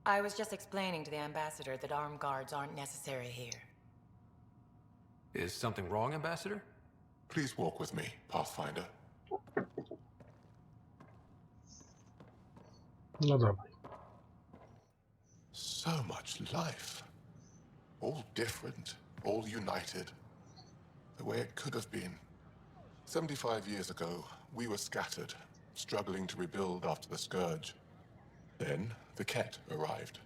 I was just explaining to the Ambassador that armed guards aren't necessary here. Is something wrong, Ambassador? Please walk with me, Pathfinder. No dawaj. So much life. All different, all united. The way it could have been. 75 years ago, we were scattered, struggling to rebuild after the Scourge. Then, the Ket arrived.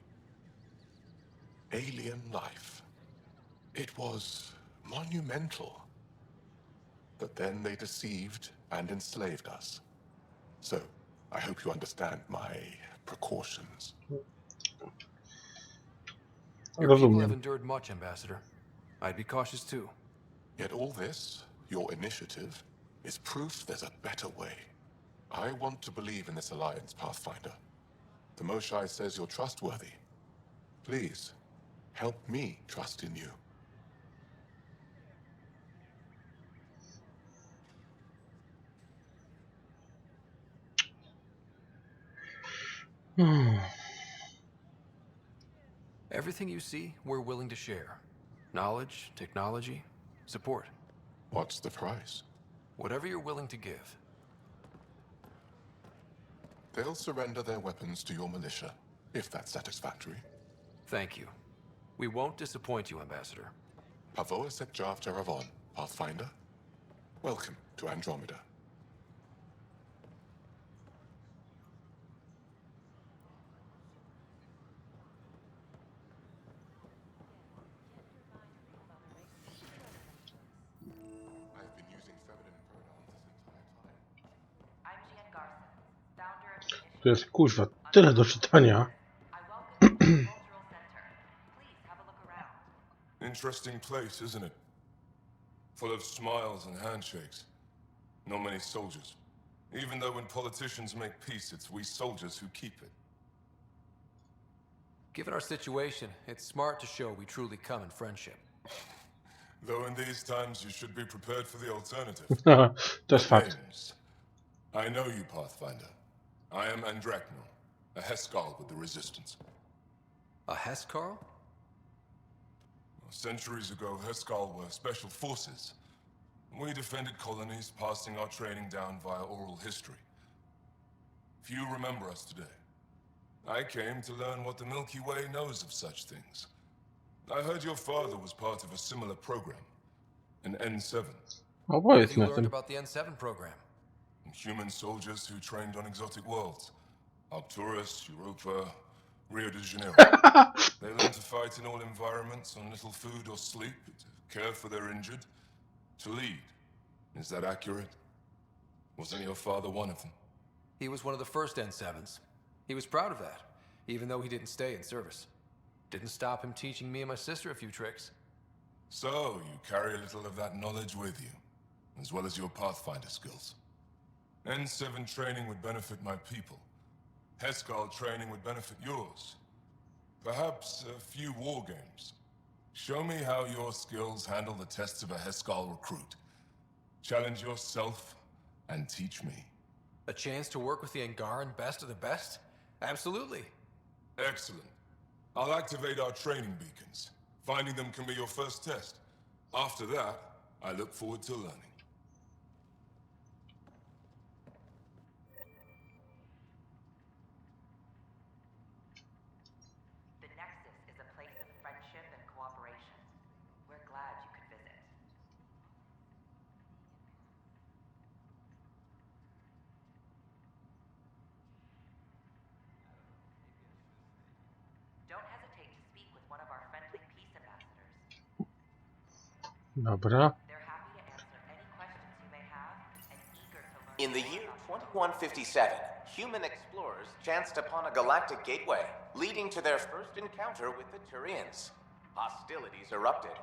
Alien life. It was monumental. But then they deceived and enslaved us. So, I hope you understand my precautions. Your people have endured much, Ambassador. I'd be cautious too. Yet all this, your initiative, is proof there's a better way. I want to believe in this alliance, Pathfinder. The Moshae says you're trustworthy. Please, help me trust in you. Everything you see, we're willing to share. Knowledge, technology, support. What's the price? Whatever you're willing to give. They'll surrender their weapons to your militia, if that's satisfactory. Thank you. We won't disappoint you, Ambassador. Pavoa Sek Jav Jaravon, Pathfinder. Welcome to Andromeda. To jest kuźwa tyle do czytania. Interesting place, isn't it? Full of smiles and handshakes. Not many soldiers. Even though when politicians make peace, it's we soldiers who keep it. Given our situation, it's smart to show we truly come in friendship. Though in these times you should be prepared for the alternative. That's fact. Names. I know you, Pathfinder. I am Andromeda, a Heskal with the Resistance. A Heskal? Centuries ago, Heskal were special forces. We defended colonies, passing our training down via oral history. Few remember us today. I came to learn what the Milky Way knows of such things. I heard your father was part of a similar program, an N7. Oh, What have it's you learned nothing. about the N7 program? Human soldiers who trained on exotic worlds. Arcturus, Europa, Rio de Janeiro. They learn to fight in all environments, on little food or sleep, to care for their injured, to lead. Is that accurate? Wasn't your father one of them? He was one of the first N7s. He was proud of that, even though he didn't stay in service. Didn't stop him teaching me and my sister a few tricks. So, you carry a little of that knowledge with you, as well as your Pathfinder skills. N7 training would benefit my people. Heskal training would benefit yours. Perhaps a few war games. Show me how your skills handle the tests of a Heskal recruit. Challenge yourself and teach me. A chance to work with the Angaran best of the best? Absolutely. Excellent. I'll activate our training beacons. Finding them can be your first test. After that, I look forward to learning. The Nexus is a place of friendship and cooperation. We're glad you could visit. Don't hesitate to speak with one of our friendly peace ambassadors. Dobra. They're happy to answer any questions you may have and eager to learn. In the year 2157, human explorers chanced upon a galactic gateway, leading to their first encounter with the Turians. Hostilities erupted.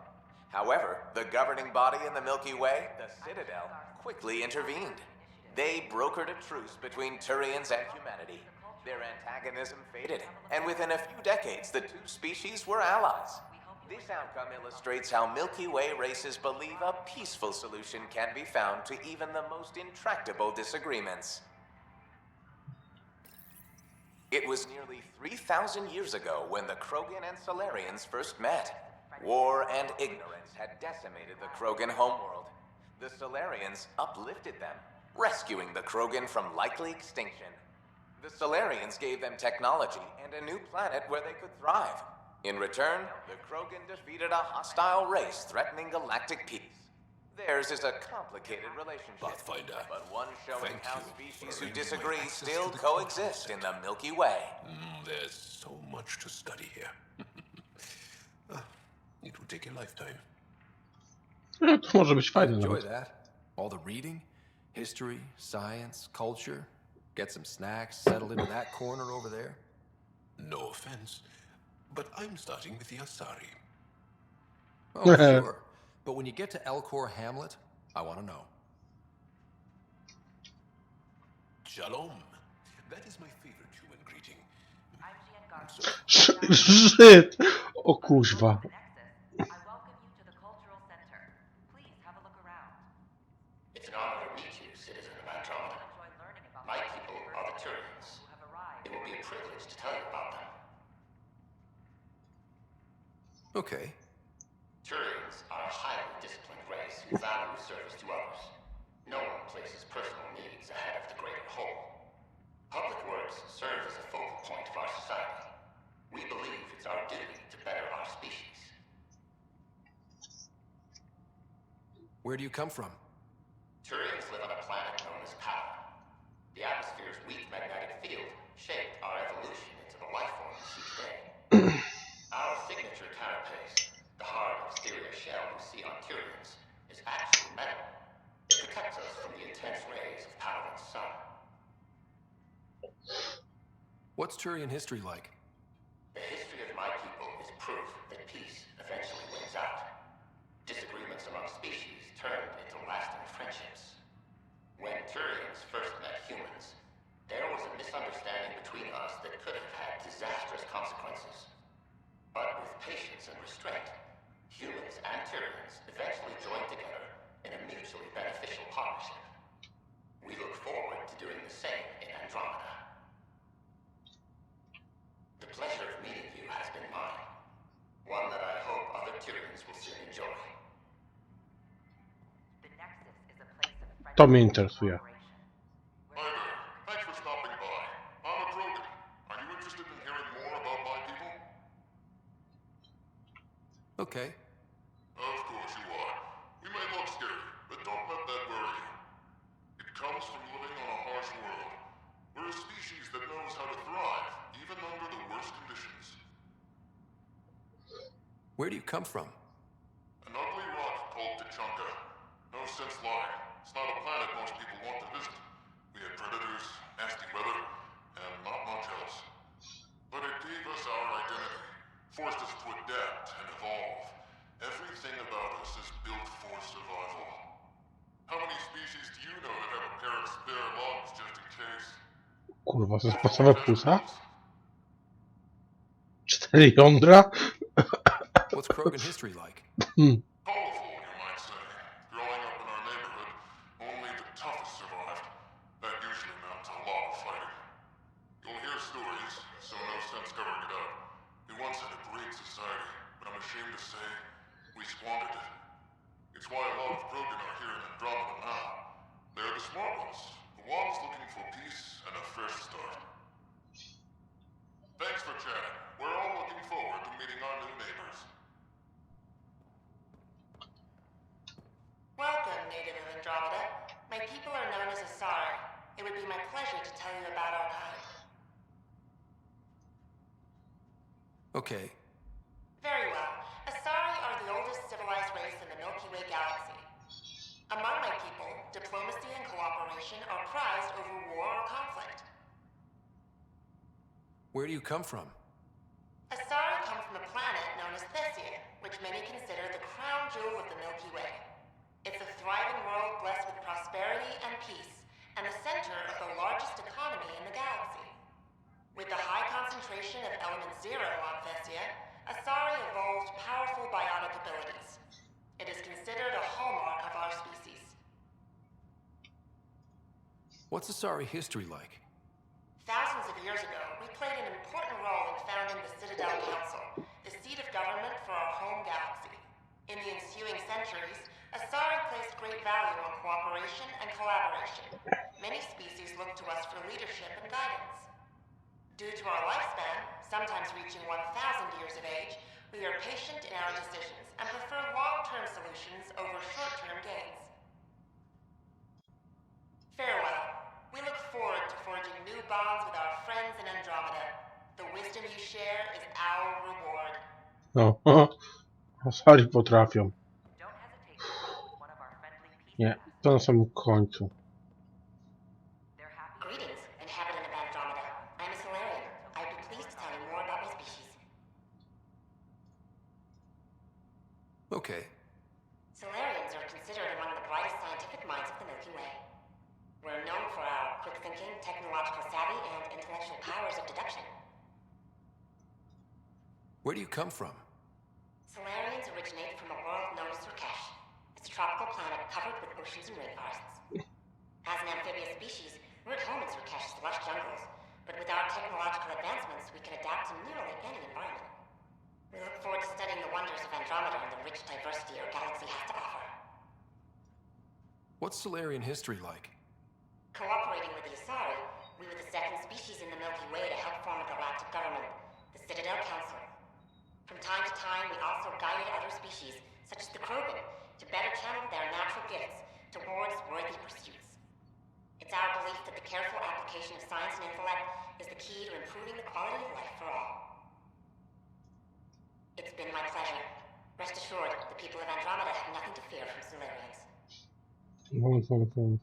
However, the governing body in the Milky Way, the Citadel, quickly intervened. They brokered a truce between Turians and humanity. Their antagonism faded, and within a few decades, the two species were allies. This outcome illustrates how Milky Way races believe a peaceful solution can be found to even the most intractable disagreements. It was nearly 3,000 years ago when the Krogan and Solarians first met. War and ignorance had decimated the Krogan homeworld. The Solarians uplifted them, rescuing the Krogan from likely extinction. The Solarians gave them technology and a new planet where they could thrive. In return, the Krogan defeated a hostile race threatening galactic peace. Theirs is a complicated relationship, Pathfinder, but one showing thank how you species for who bringing my disagree access still to the coexist in the Milky Way. There's so much to study here. It will take a lifetime. To może być fajne Enjoy nawet. that. All the reading, history, science, culture. Get some snacks settled into that corner over there. No offense, but I'm starting with the Asari. Oh, sure. But when you get to Elcor Hamlet, I want to know. Shalom. That is my favorite human greeting. Shit! O kuźwa. It's an honor to meet you, citizen of Andromeda. My people are the Turians. It will be a privilege to tell you about them. Okay. Turians are a highly disciplined race who value service to others. No one places personal needs ahead of the greater whole. Public works serves as a focal point of our society. We believe it's our duty to better our species. Where do you come from? Turians live on a planet known as Power. The atmosphere's weak magnetic field shaped our evolution into the life form we see today. Our signature carapace, the hard exterior shell you see on Turians, is actually metal. It protects us from the intense rays of Power's sun. What's Turian history like? The history of my people is proof that peace eventually wins out. To mnie interesuje. Hi there. Thanks for stopping by. I'm a Krogan. Are you interested in hearing more about my people? Okay. Of course you are. We may look scary, but don't let that worry you. It comes from living on a harsh world. We're a species that knows how to thrive, even under the worst conditions. Where do you come from? An ugly rock called Tachanka. No sense lying. It's not a planet most people want to visit. We had predators, nasty weather, and not much else. But it gave us our identity, forced us to adapt and evolve. Everything about us is built for survival. How many species do you know that have a pair of spare lungs just in case? Kurwa, to jest podstawa pulsa? 4 jądra? What's Krogan history like? Colorful, you might say. Growing up in our neighborhood, only the toughest survived. That usually meant a lot of fighting. You'll hear stories, so no sense covering it up. We once had a great society, but I'm ashamed to say, we squandered it. It's why a lot of Krogan are here in Andromeda now. They're the smart ones, the ones looking for peace and a fresh start. Thanks for chatting. We're all looking forward to meeting our new neighbors. Welcome, native of Andromeda. My people are known as Asari. It would be my pleasure to tell you about our kind. Okay. Very well. Asari are the oldest civilized race in the Milky Way galaxy. Among my people, diplomacy and cooperation are prized over war or conflict. Where do you come from? Asari come from a planet known as Thessia, which many consider the crown jewel of the Milky Way. It's a thriving world blessed with prosperity and peace, and the center of the largest economy in the galaxy. With the high concentration of element zero on Thessia, Asari evolved powerful biotic abilities. It is considered a hallmark of our species. What's Asari history like? Thousands of years ago, we played an important role in founding the Citadel Council, the seat of government for our home galaxy. In the ensuing centuries, Asari placed great value on cooperation and collaboration. Many species look to us for leadership and guidance. Due to our lifespan, sometimes reaching 1,000 years of age, we are patient in our decisions and prefer long-term solutions over short-term gains. Farewell. We look forward to forging new bonds with our friends in Andromeda. The wisdom you share is our reward. No, Asari potrafią. Nie, to na samym końcu. Greetings, inhabitant of Andromeda. I'm a Solarian. I'd be pleased to tell you more about my species. Okay. Solarians are considered among the brightest scientific minds of the Milky Way. We're known for our quick thinking, technological savvy, and intellectual powers of deduction. Where do you come from? Solarians originate from a world known as Surkesh. It's a tropical planet covered with oceans and rainforests. As an amphibious species, we're at home in Surkesh's lush jungles, but with our technological advancements, we can adapt to nearly any environment. We look forward to studying the wonders of Andromeda and the rich diversity our galaxy has to offer. What's Solarian history like? Cooperating with the Asari, we were the second species in the Milky Way to help form a galactic government, the Citadel Council. From time to time, we also guided other species, such as the Krogan, to better channel their natural gifts towards worthy pursuits. It's our belief that the careful application of science and intellect is the key to improving the quality of life for all. It's been my pleasure. Rest assured, the people of Andromeda have nothing to fear from Solarians.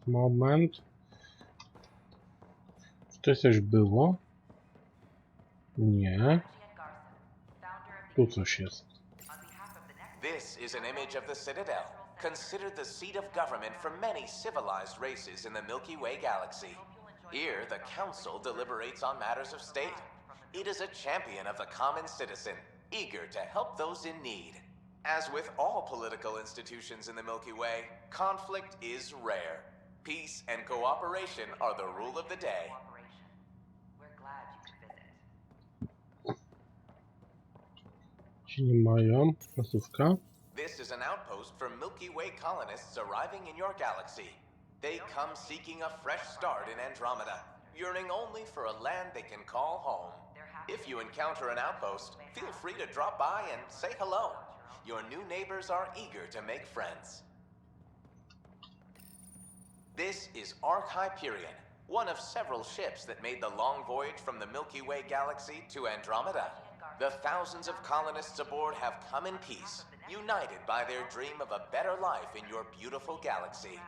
Moment. Czy to coś było? Nie. Tu coś jest. This is an image of the Citadel, considered the seat of government for many civilized races in the Milky Way galaxy. Here, the Council deliberates on matters of state. It is a champion of the common citizen, eager to help those in need. As with all political institutions in the Milky Way, conflict is rare. Peace and cooperation are the rule of the day. Ci nie mają. Placówka. This is an outpost for Milky Way colonists arriving in your galaxy. They come seeking a fresh start in Andromeda, yearning only for a land they can call home. If you encounter an outpost, feel free to drop by and say hello. Your new neighbors are eager to make friends. This is Ark Hyperion, one of several ships that made the long voyage from the Milky Way galaxy to Andromeda. The thousands of colonists aboard have come in peace, united by their dream of a better life in your beautiful galaxy.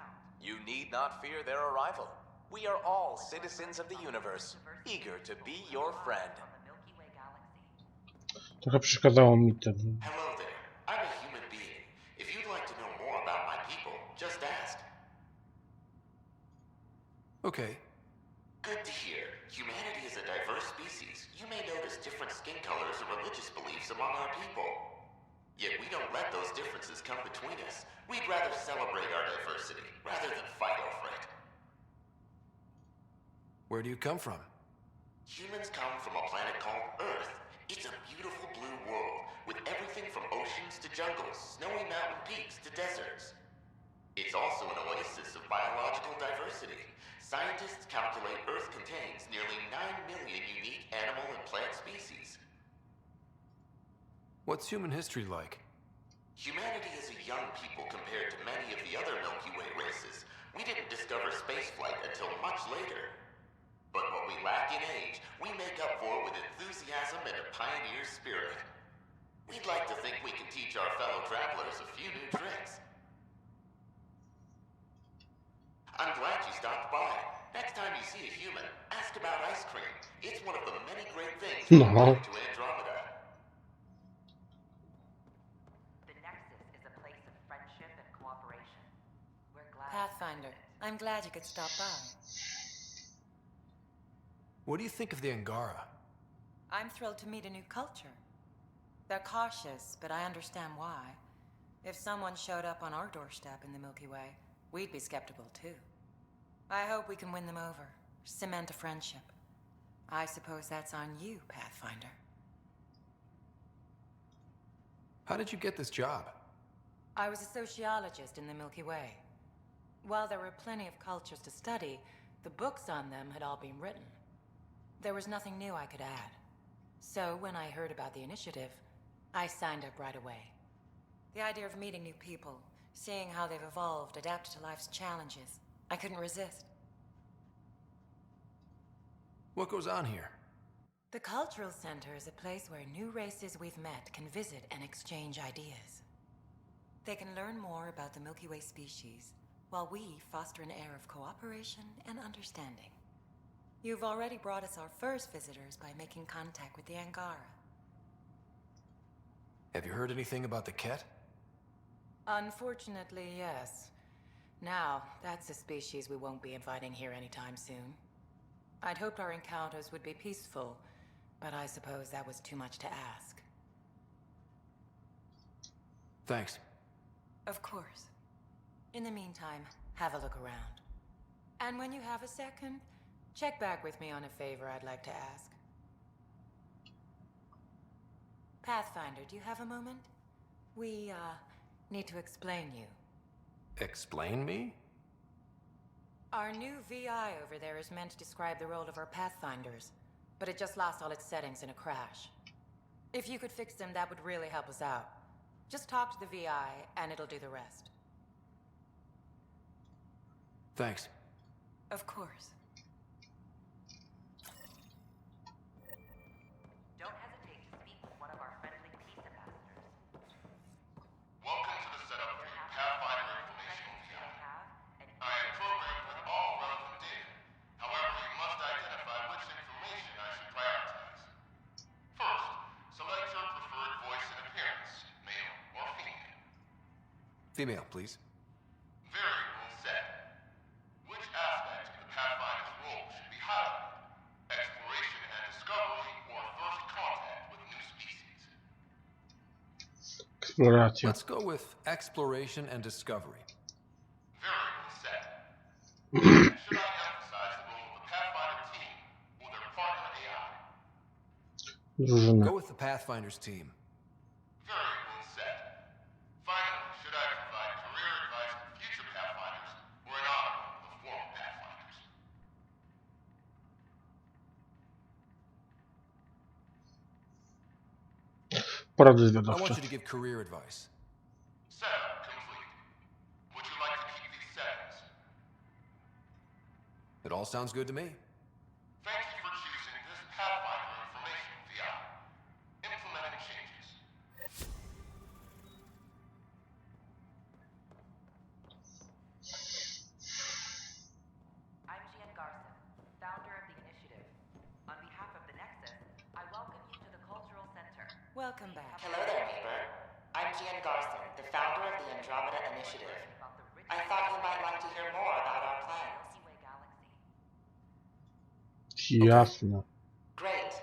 You need not fear their arrival. We are all citizens of the universe, eager to be your friend. Trochę przeszkadzało mi ten. Hello there. I'm a human being. If you'd like to know more about my people, just ask. Okay. Good to hear. Humanity is a diverse species. You may notice different skin colors or religious beliefs among our people. Yet we don't let those differences come between us. We'd rather celebrate our diversity, rather than fight over it. Where do you come from? Humans come from a planet called Earth. It's a beautiful blue world, with everything from oceans to jungles, snowy mountain peaks to deserts. It's also an oasis of biological diversity. Scientists calculate Earth contains nearly 9 million unique animal and plant species. What's human history like? Humanity is a young people compared to many of the other Milky Way races. We didn't discover spaceflight until much later. But what we lack in age, we make up for with enthusiasm and a pioneer spirit. We'd like to think we can teach our fellow travelers a few new tricks. I'm glad you stopped by. Next time you see a human, ask about ice cream. It's one of the many great things we bring to Andromeda. The Nexus is a place of friendship and cooperation. We're glad. Pathfinder, I'm glad you could stop by. What do you think of the Angara? I'm thrilled to meet a new culture. They're cautious, but I understand why. If someone showed up on our doorstep in the Milky Way, we'd be skeptical too. I hope we can win them over, cement a friendship. I suppose that's on you, Pathfinder. How did you get this job? I was a sociologist in the Milky Way. While there were plenty of cultures to study, the books on them had all been written. There was nothing new I could add. So when I heard about the initiative, I signed up right away. The idea of meeting new people, seeing how they've evolved, adapted to life's challenges, I couldn't resist. What goes on here? The Cultural Center is a place where new races we've met can visit and exchange ideas. They can learn more about the Milky Way species, while we foster an air of cooperation and understanding. You've already brought us our first visitors by making contact with the Angara. Have you heard anything about the Ket? Unfortunately, yes. Now, that's a species we won't be inviting here anytime soon. I'd hoped our encounters would be peaceful, but I suppose that was too much to ask. Thanks. Of course. In the meantime, have a look around. And when you have a second, check back with me on a favor I'd like to ask. Pathfinder, do you have a moment? We, need to explain you. Explain me? Our new VI over there is meant to describe the role of our Pathfinders, but it just lost all its settings in a crash. If you could fix them, that would really help us out. Just talk to the VI, and it'll do the rest. Thanks. Of course. Don't hesitate to speak with one of our friendly peace ambassadors. Welcome to the setup for your Pathfinder informational VI. I am programmed with all relevant data. However, you must identify which information I should prioritize. First, select your preferred voice and appearance, male or female. Female, please. Variable set. Which aspect of the Pathfinder's role should be highlighted? Exploration and discovery, or first contact with new species? Eksploracja. Let's go with exploration and discovery. Variable set. Should I emphasize the role of the Pathfinder team or their partner AI? Drużyna. Go with the Pathfinder's team. Variable set. Finally, should I provide career advice for future Pathfinders or an honor of the porady I zwiadowcze. want you to give career advice. Setup complete. Would you like to keep these settings? It all sounds good to me. Thank you for choosing this Pathfinder information VI. Implementing changes. I'm Gian Garson, founder of the initiative. On behalf of the Nexus, I welcome you to the Cultural Center. Welcome back. Hello there, neighbor. I'm Gian Garson, the founder of the Andromeda Initiative. I thought you might like to hear more about our plans. Jasne. Great.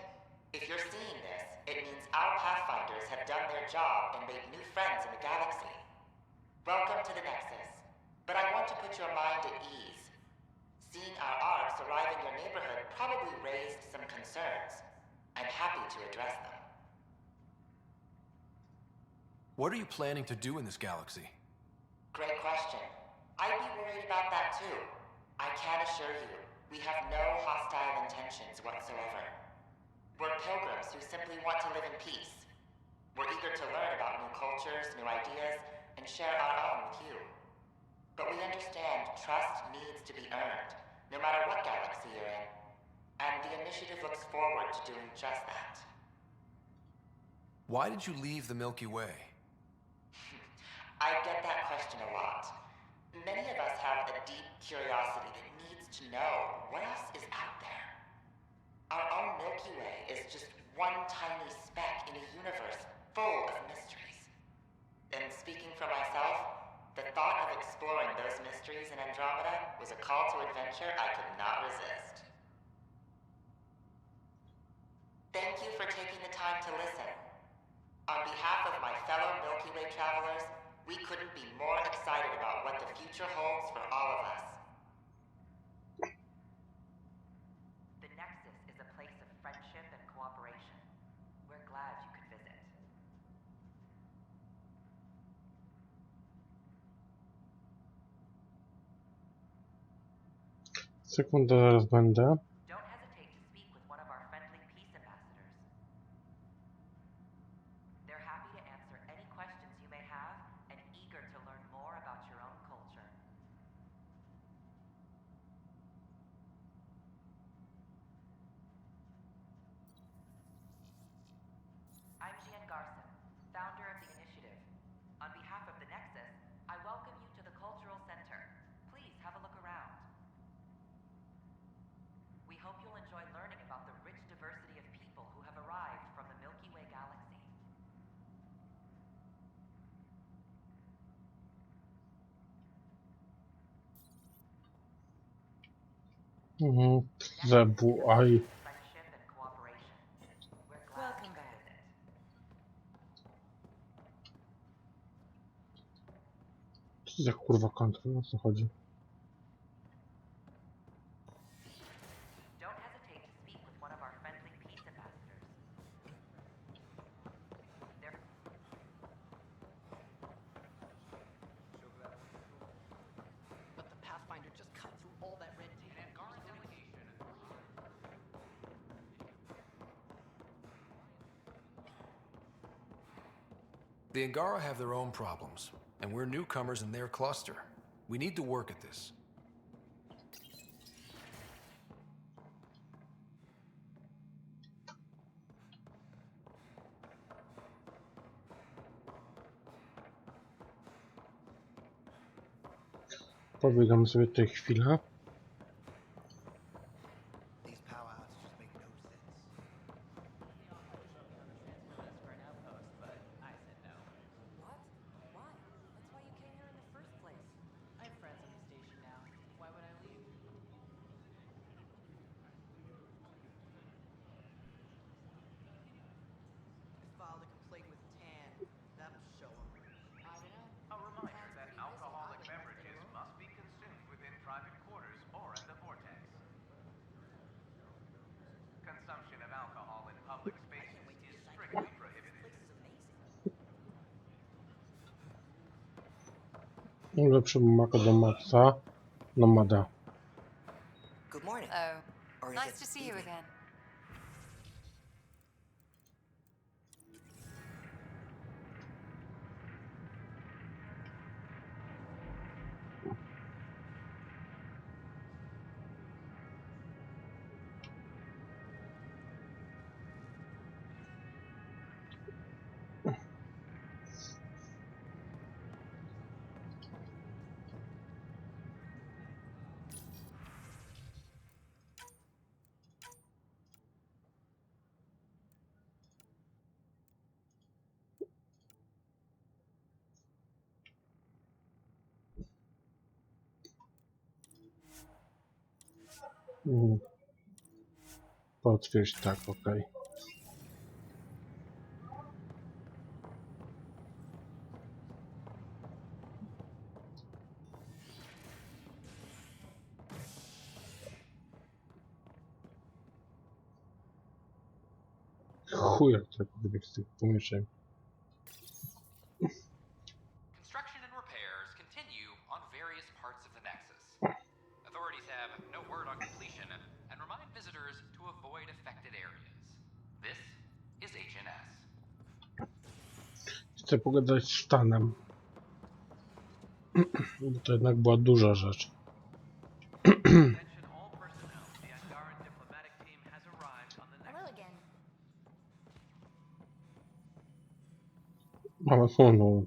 If you're seeing this, it means our Pathfinders have done their job and made new friends in the galaxy. Welcome to the Nexus. But I want to put your mind at ease. Seeing our arcs arrive in your neighborhood probably raised some concerns. I'm happy to address them. What are you planning to do in this galaxy? Great question. I'd be worried about that too. I can assure you, we have no hostile intentions whatsoever. We're pilgrims who simply want to live in peace. We're eager to learn about new cultures, new ideas, and share our own with you. But we understand trust needs to be earned, no matter what galaxy you're in. And the initiative looks forward to doing just that. Why did you leave the Milky Way? I get that question a lot. Many of us have a deep curiosity that needs to know what else is out there. Our own Milky Way is just one tiny speck in a universe full of mysteries. And speaking for myself, the thought of exploring those mysteries in Andromeda was a call to adventure I could not resist. Thank you for taking the time to listen. On behalf of my fellow Milky Way travelers, we couldn't be more excited about what the future holds for all of us. The Nexus is a place of friendship and cooperation. We're glad you could visit. Sekundę, zaraz będę. Don't hesitate to speak with one of our friendly peace ambassadors. They're happy to answer any questions you may have and eager to learn more about your own culture. I'm Gian Garson, founder of the initiative. On behalf of the Nexus, I welcome you to the Cultural Center. Please have a look around. We hope you'll enjoy learning about the rich diversity of people who have arrived from the Milky Way galaxy. Zabuaj. Friendship and cooperation. We're glad Welcome you back. could visit. Co za kurwa kontrol, o co chodzi? Don't hesitate to speak with one of our friendly peace ambassadors. They're But the Pathfinder just cut through all that red tape. The Angara have their own problems, and we're newcomers in their cluster. We need to work at this. Pobiegam sobie tutaj chwilę. These power outages make no sense. For an outpost, but I said no. What? Why? That's why you came here in the first place. I have friends on the station now. Why would I leave? I filed a complaint with Tan. That'll show him. I don't know. A reminder that alcoholic beverages must be consumed within private quarters or at the vortex. Consumption of alcohol in public spaces is strictly prohibited. Lepszy maka do maxa. Nomada. Good morning. Oh, Or is nice it to see you evening? again. Potwierdź, tak, okej. Chuj, jak to wybieg z tych pomieszczeń. Construction and repairs continue on various parts of the Nexus. Authorities have no word on completion and remind visitors to avoid affected areas. This is HNS. Chcę pogadać z Stanem. Bo to jednak była duża rzecz. Ale no.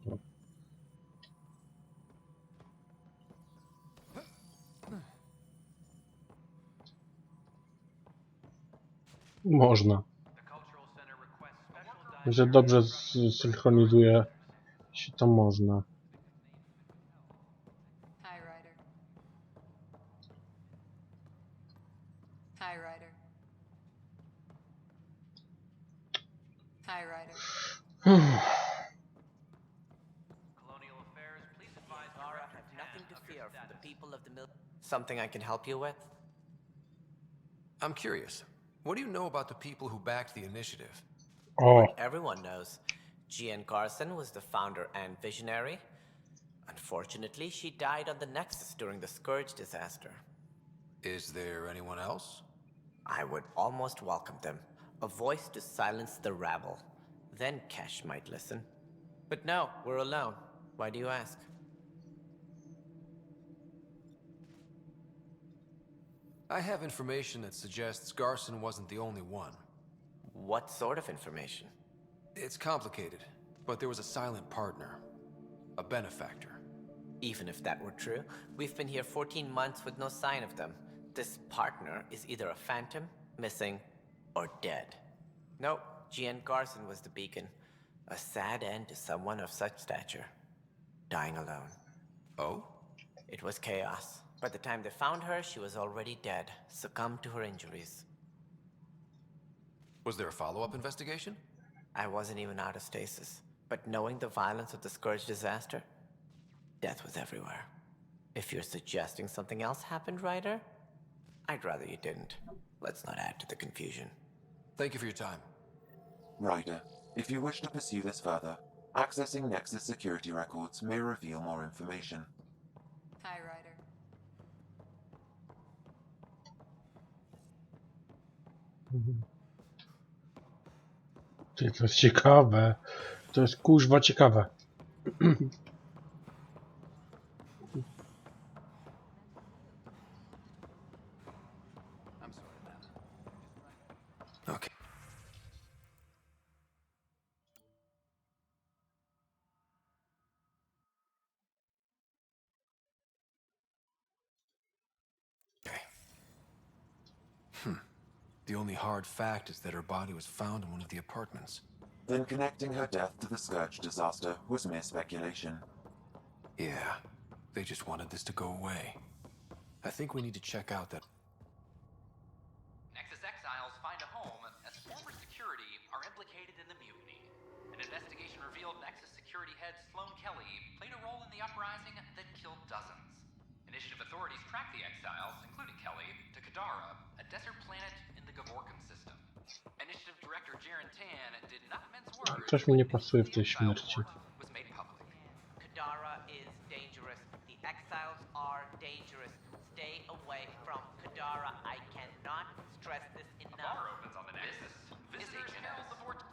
Można. Że dobrze zsynchronizuje się to można. Hi, Ryder. Hi, Ryder. Hi, Ryder. Colonial Affairs, please advise Angara have nothing to fear from the people of the Something I can help you with? I'm curious. What do you know about the people who backed the initiative? What everyone knows. Gian Garson was the founder and visionary. Unfortunately, she died on the Nexus during the Scourge disaster. Is there anyone else? I would almost welcome them. A voice to silence the rabble. Then Kesh might listen. But no, we're alone. Why do you ask? I have information that suggests Garson wasn't the only one. What sort of information? It's complicated, but there was a silent partner. A benefactor. Even if that were true, we've been here 14 months with no sign of them. This partner is either a phantom, missing, or dead. Nope, Gian Garson was the beacon. A sad end to someone of such stature. Dying alone. Oh? It was chaos. By the time they found her, she was already dead, succumbed to her injuries. Was there a follow-up investigation? I wasn't even out of stasis. But knowing the violence of the Scourge disaster, death was everywhere. If you're suggesting something else happened, Ryder, I'd rather you didn't. Let's not add to the confusion. Thank you for your time. Ryder, if you wish to pursue this further, accessing Nexus security records may reveal more information. Hi, Ryder. To jest ciekawe. To jest kuźwa ciekawe. Okay. The only hard fact is that her body was found in one of the apartments. Then connecting her death to the Scourge disaster was mere speculation. Yeah, they just wanted this to go away. I think we need to check out that... Nexus exiles find a home as former security are implicated in the mutiny. An investigation revealed Nexus security head Sloan Kelly played a role in the uprising that killed dozens. Initiative authorities tracked the exiles, including Kelly, to Kadara, a desert planet in the Gavorkan system. Initiative director Jaren Tan did not mince words. Coś mi nie pasuje w tej śmierci. Was made public. Kadara is dangerous. The exiles are dangerous. Stay away from Kadara. I cannot stress this enough. A bar opens on the Nexus. Visitors herald the vortex.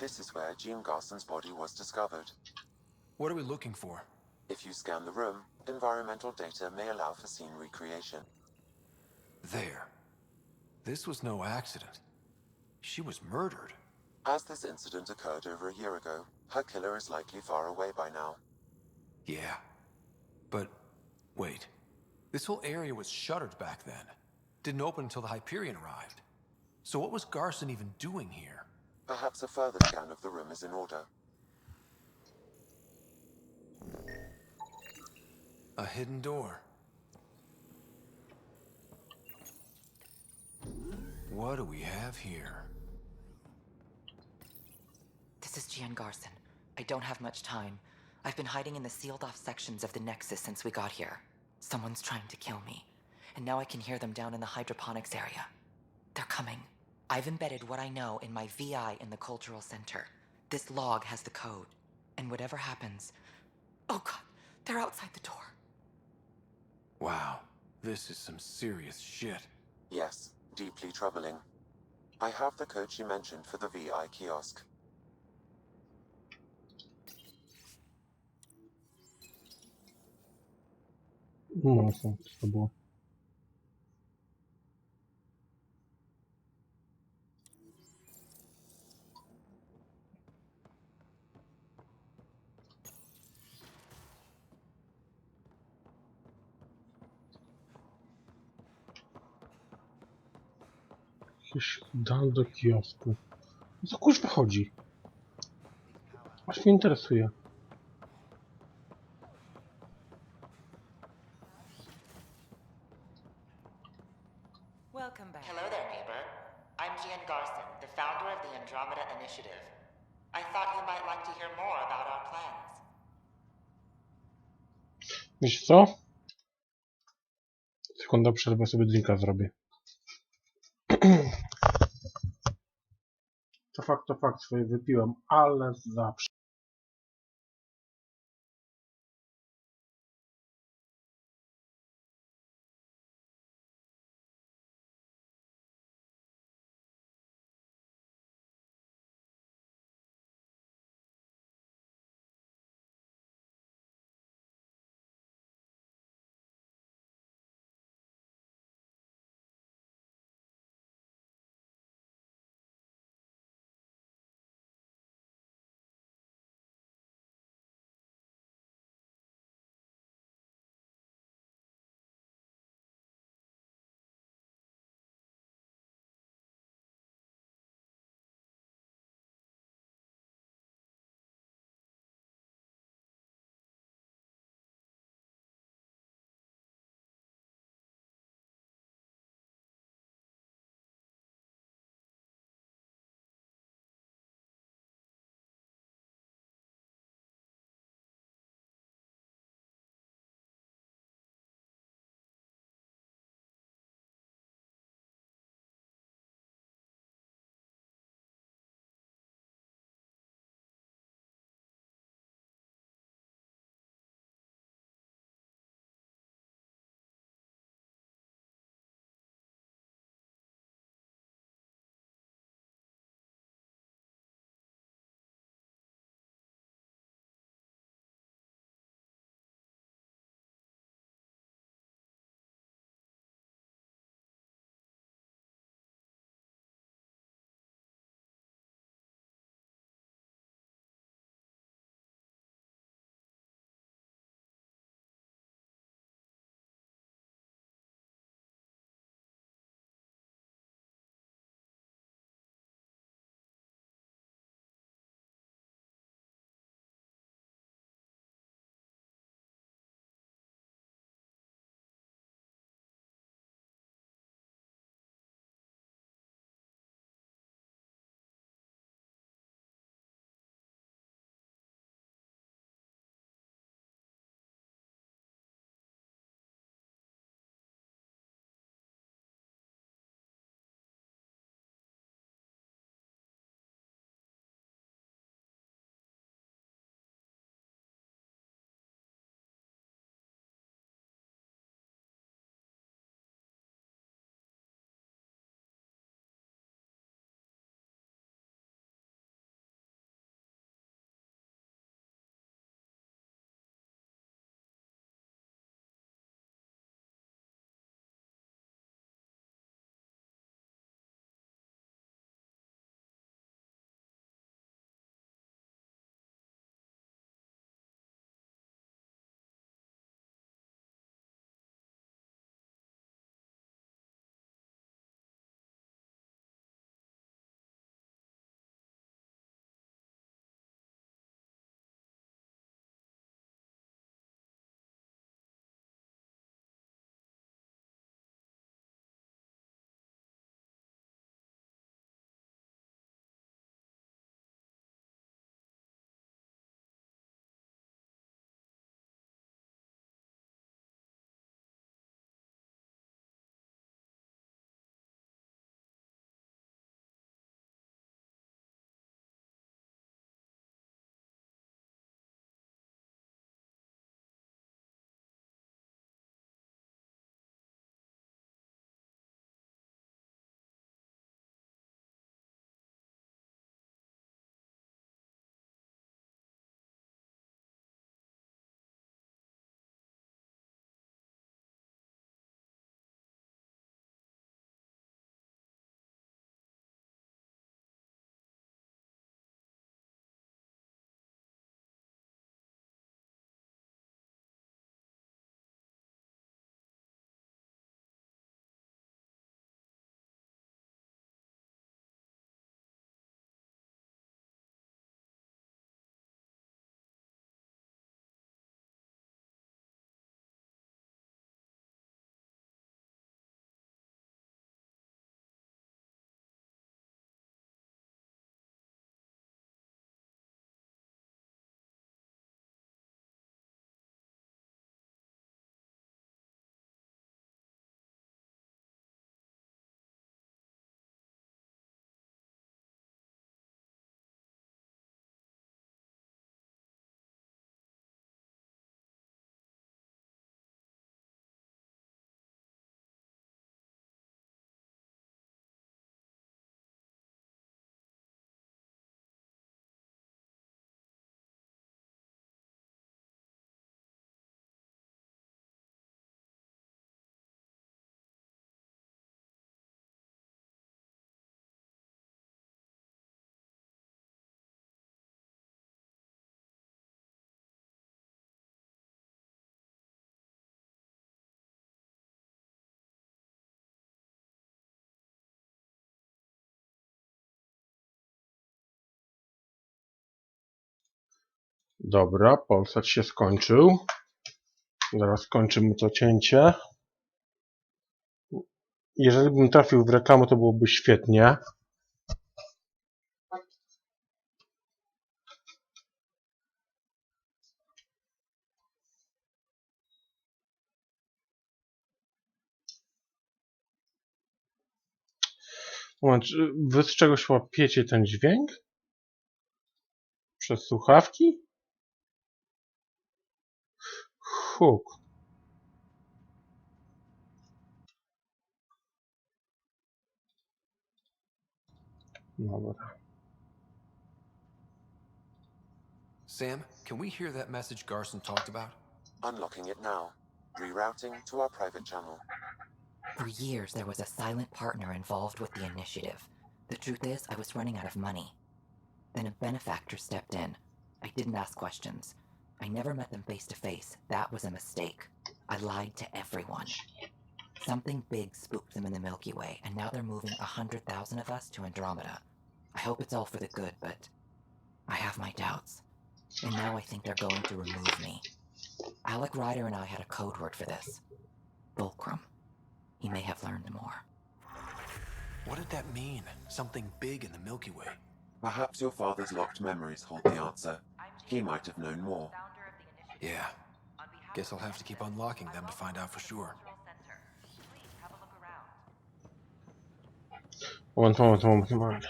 This is where Gian Garson's body was discovered. What are we looking for? If you scan the room, environmental data may allow for scene recreation. There. This was no accident. She was murdered. As this incident occurred over a year ago, her killer is likely far away by now. Yeah. But, wait. This whole area was shuttered back then. Didn't open until the Hyperion arrived. So what was Garson even doing here? Perhaps a further scan of the room is in order. A hidden door. What do we have here? This is Gian Garson. I don't have much time. I've been hiding in the sealed-off sections of the Nexus since we got here. Someone's trying to kill me, and now I can hear them down in the hydroponics area. They're coming. I've embedded what I know in my VI in the Cultural Center. This log has the code, and whatever happens... Oh god, they're outside the door. Wow, this is some serious shit. Yes, deeply troubling. I have the code she mentioned for the VI kiosk. No, co to było? Jakiś dan do kiosku. O co kurwa chodzi? Aż mnie interesuje. Welcome back. Hello there, neighbor. I'm Gian Garson, the founder of the Andromeda Initiative. I thought you might like to hear more about our plans. Wiesz co? Sekunda przerwę, sobie drinka zrobię. To fakt, swoje wypiłem, ale zawsze. Dobra, Polsat się skończył. Zaraz kończymy to cięcie. Jeżeli bym trafił w reklamę, to byłoby świetnie. Moment, wy z czegoś łapiecie ten dźwięk? Przez słuchawki? Huk. Dobra. Sam, can we hear that message Garson talked about? Unlocking it now. Rerouting to our private channel. For years, there was a silent partner involved with the initiative. The truth is, I was running out of money. Then a benefactor stepped in. I didn't ask questions. I never met them face to face. That was a mistake. I lied to everyone. Something big spooked them in the Milky Way, and now they're moving 100,000 of us to Andromeda. I hope it's all for the good, but I have my doubts. And now I think they're going to remove me. Alec Ryder and I had a code word for this. Fulcrum. He may have learned more. What did that mean? Something big in the Milky Way? Perhaps your father's locked memories hold the answer. He might have known more. Yeah. Guess I'll have to keep unlocking them to find out for sure. Moment.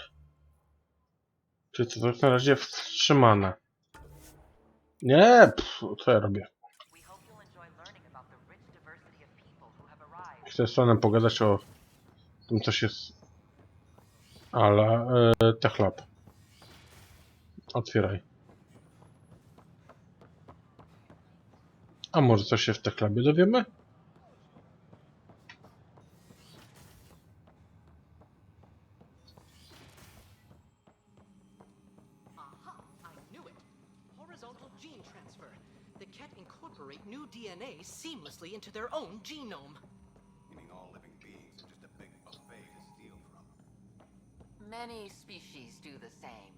Czy to tak na razie wstrzymane? Nie! Co ja robię? Chcę z panem pogadać o tym, co się... Ale... Techlab. Otwieraj. A może coś się w Techlabie dowiemy? Incorporate new DNA seamlessly into their own genome. Meaning all living beings are just a big buffet to steal from. Many species do the same.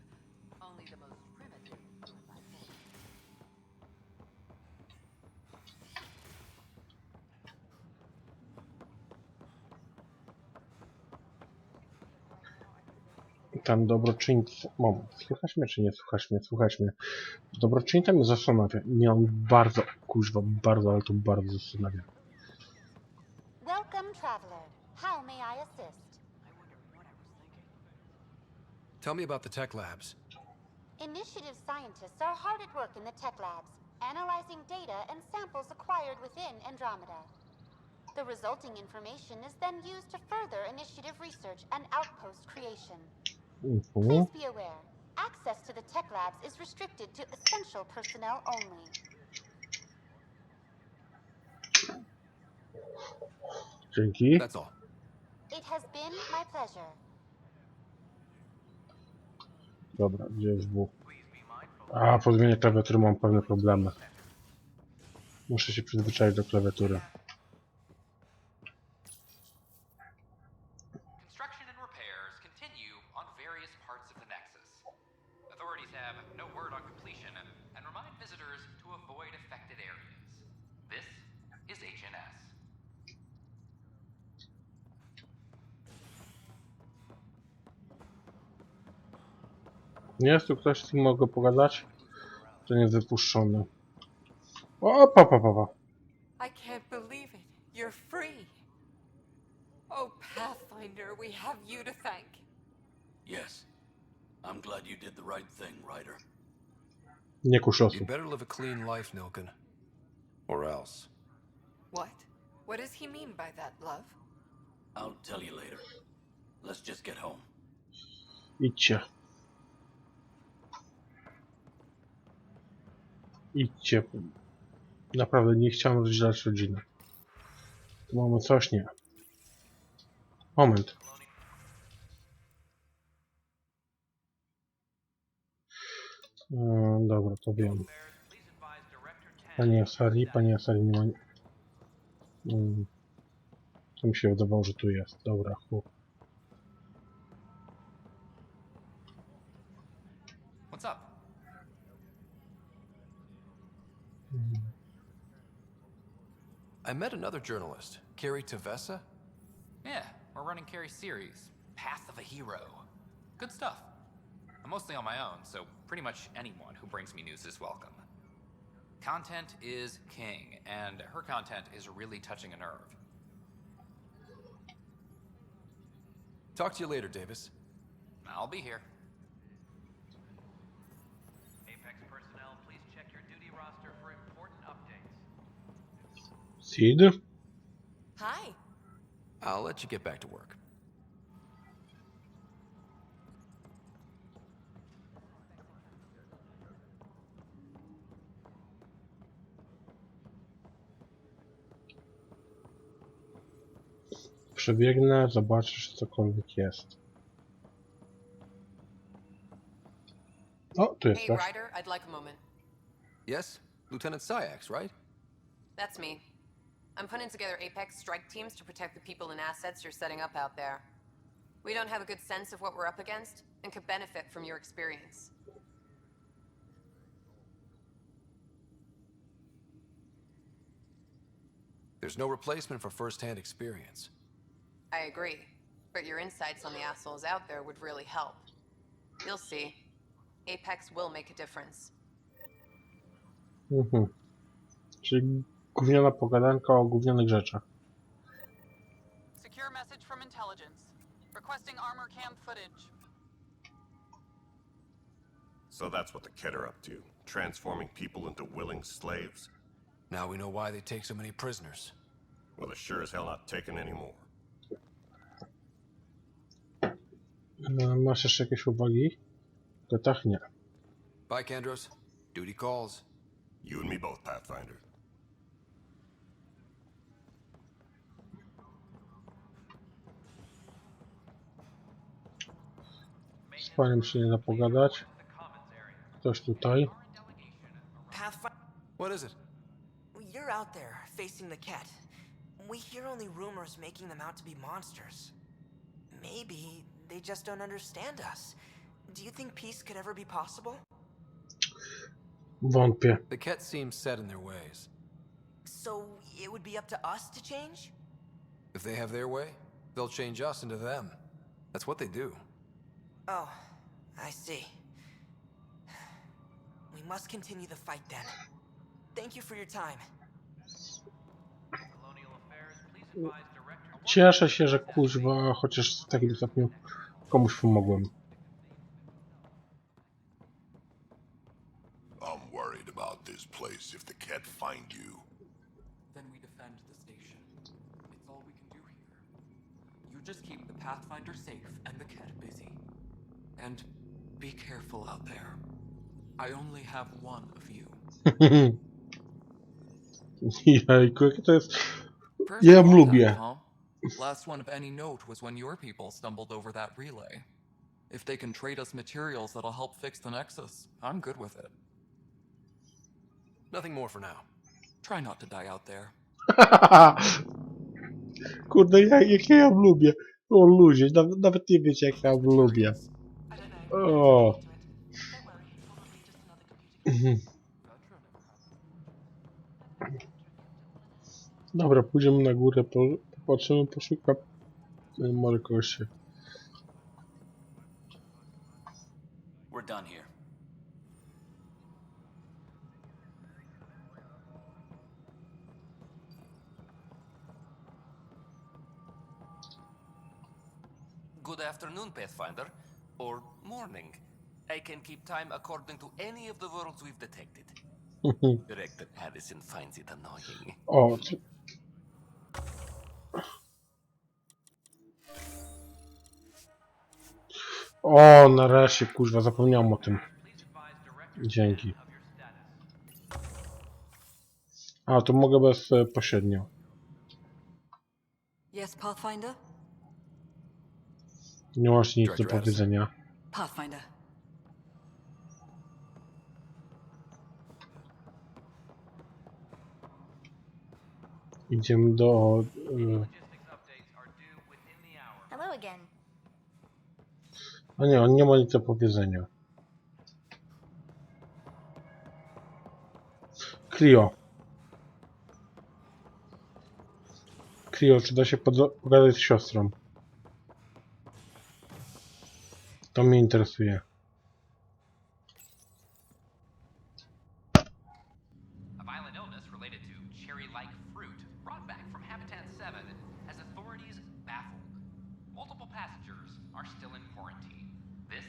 Only the most primitive do it by force. Tam dobroczyńca... Moment, słuchasz mnie czy nie słuchasz mnie? Słuchasz mnie. Dobroczyńca mnie zastanawia. Nie, on bardzo, kuźwa, bardzo, ale to bardzo zastanawia. Welcome, traveler. How may I assist? Tell me about the tech labs. Initiative scientists are hard at work in the tech labs, analyzing data and samples acquired within Andromeda. The resulting information is then used to further initiative research and outpost creation. Please be aware, access to the tech labs is restricted to essential personnel only. Dzięki. That's all. It has been my pleasure. Dobra, gdzie jest W? A, po zmianie klawiatury mam pewne problemy. Muszę się przyzwyczaić do klawiatury. Construction and repairs continue on various parts of the Nexus. Authorities have no word on completion and remind visitors to avoid affected areas. This is HNS. Nie jest tu ktoś, z kim mogę pogadać? To nie jest wypuszczony. O, pa. I can't believe it. You're free. Oh, Pathfinder, we have you to thank. Yes. I'm glad you did the right thing, Ryder. Nie kusz osób. You'd better live a clean life, Nilken. Or else. What? What does he mean by that, love? I'll tell you later. Let's just get home. Idźcie. Idźcie. Naprawdę nie chciałem rozdzielać rodziny. Tu mamy coś, nie. Moment. Dobra, to wiem. Panie Asari nie ma... To mi się wydawało, że tu jest. Dobra, chłop. What's up? I met another journalist, Carrie Tavessa. Yeah, we're running Carrie's series, Path of a Hero. Good stuff. I'm mostly on my own, so pretty much anyone who brings me news is welcome. Content is king, and her content is really touching a nerve. Talk to you later, Davis. I'll be here. Apex personnel, please check your duty roster for important updates. Sid? Hi. I'll let you get back to work. Przebiegnę, zobaczysz, czy cokolwiek jest. O, tu Hey, jesteś. Ryder, I'd like a moment. Yes? Lieutenant Syax, right? That's me. I'm putting together Apex strike teams to protect the people and assets you're setting up out there. We don't have a good sense of what we're up against, and could benefit from your experience. There's no replacement for first-hand experience. I agree, but your insights on the assholes out there would really help. You'll see. Apex will make a difference. Czyli gówniana pogadanka o gównianych rzeczach. Secure message from intelligence. Requesting armor cam footage. So that's what the Kett are up to, transforming people into willing slaves? Now we know why they take so many prisoners. Well, they're sure as hell not taking any more. Masz jeszcze jakieś uwagi? To tak nie. Bye, Kendros. Duty calls. You and me both, Pathfinder. Z panem się nie da pogadać. Ktoś tutaj. Pathfinder. What is it? You're out there, facing the Kett. We hear only rumors making them out to be monsters. Maybe they just don't understand us. Do you think peace could ever be possible? Wątpię. The Kett seem set in their ways. So it would be up to us to change? If they have their way, they'll change us into them. That's what they do. Oh, I see. We must continue the fight then. Thank you for your time. Cieszę się, że kuźwa, chociaż w takim stopniu komuś pomogłem. I'm worried about this place if the Kett find you. Then we defend the station. It's all we can do here. You just keep the Pathfinder safe and the Kett busy. And be careful out there. I only have one of you. Jajku, jakie to jest... Ja ją lubię. Last one of any note was when your people stumbled over that relay. If they can trade us materials that'll help fix the Nexus, I'm good with it. Nothing more for now. Try not to die out there. Kurde, jak ja ją lubię. O ludzie, nawet nie wiecie, jak ja ją lubię. O. Dobra, pójdziemy na górę, popatrzymy, poszukam. Może kogoś się... We're done here. Good afternoon, Pathfinder. Or morning. I can keep time according to any of the worlds we've detected. Director Addison finds it annoying. O, o, nareszcie, kurwa, zapomniałem o tym. Dzięki. A, to mogę bezpośrednio. Yes, Pathfinder? Nie masz nic do powiedzenia. Pathfinder. Idziemy do... Hello again. A nie, on nie ma nic do powiedzenia. Clio. Cleo, czy da się pogadać z siostrą? To mnie interesuje. A violent illness related to cherry-like fruit brought back from Habitat 7 has authorities baffled. Multiple passengers are still in quarantine. This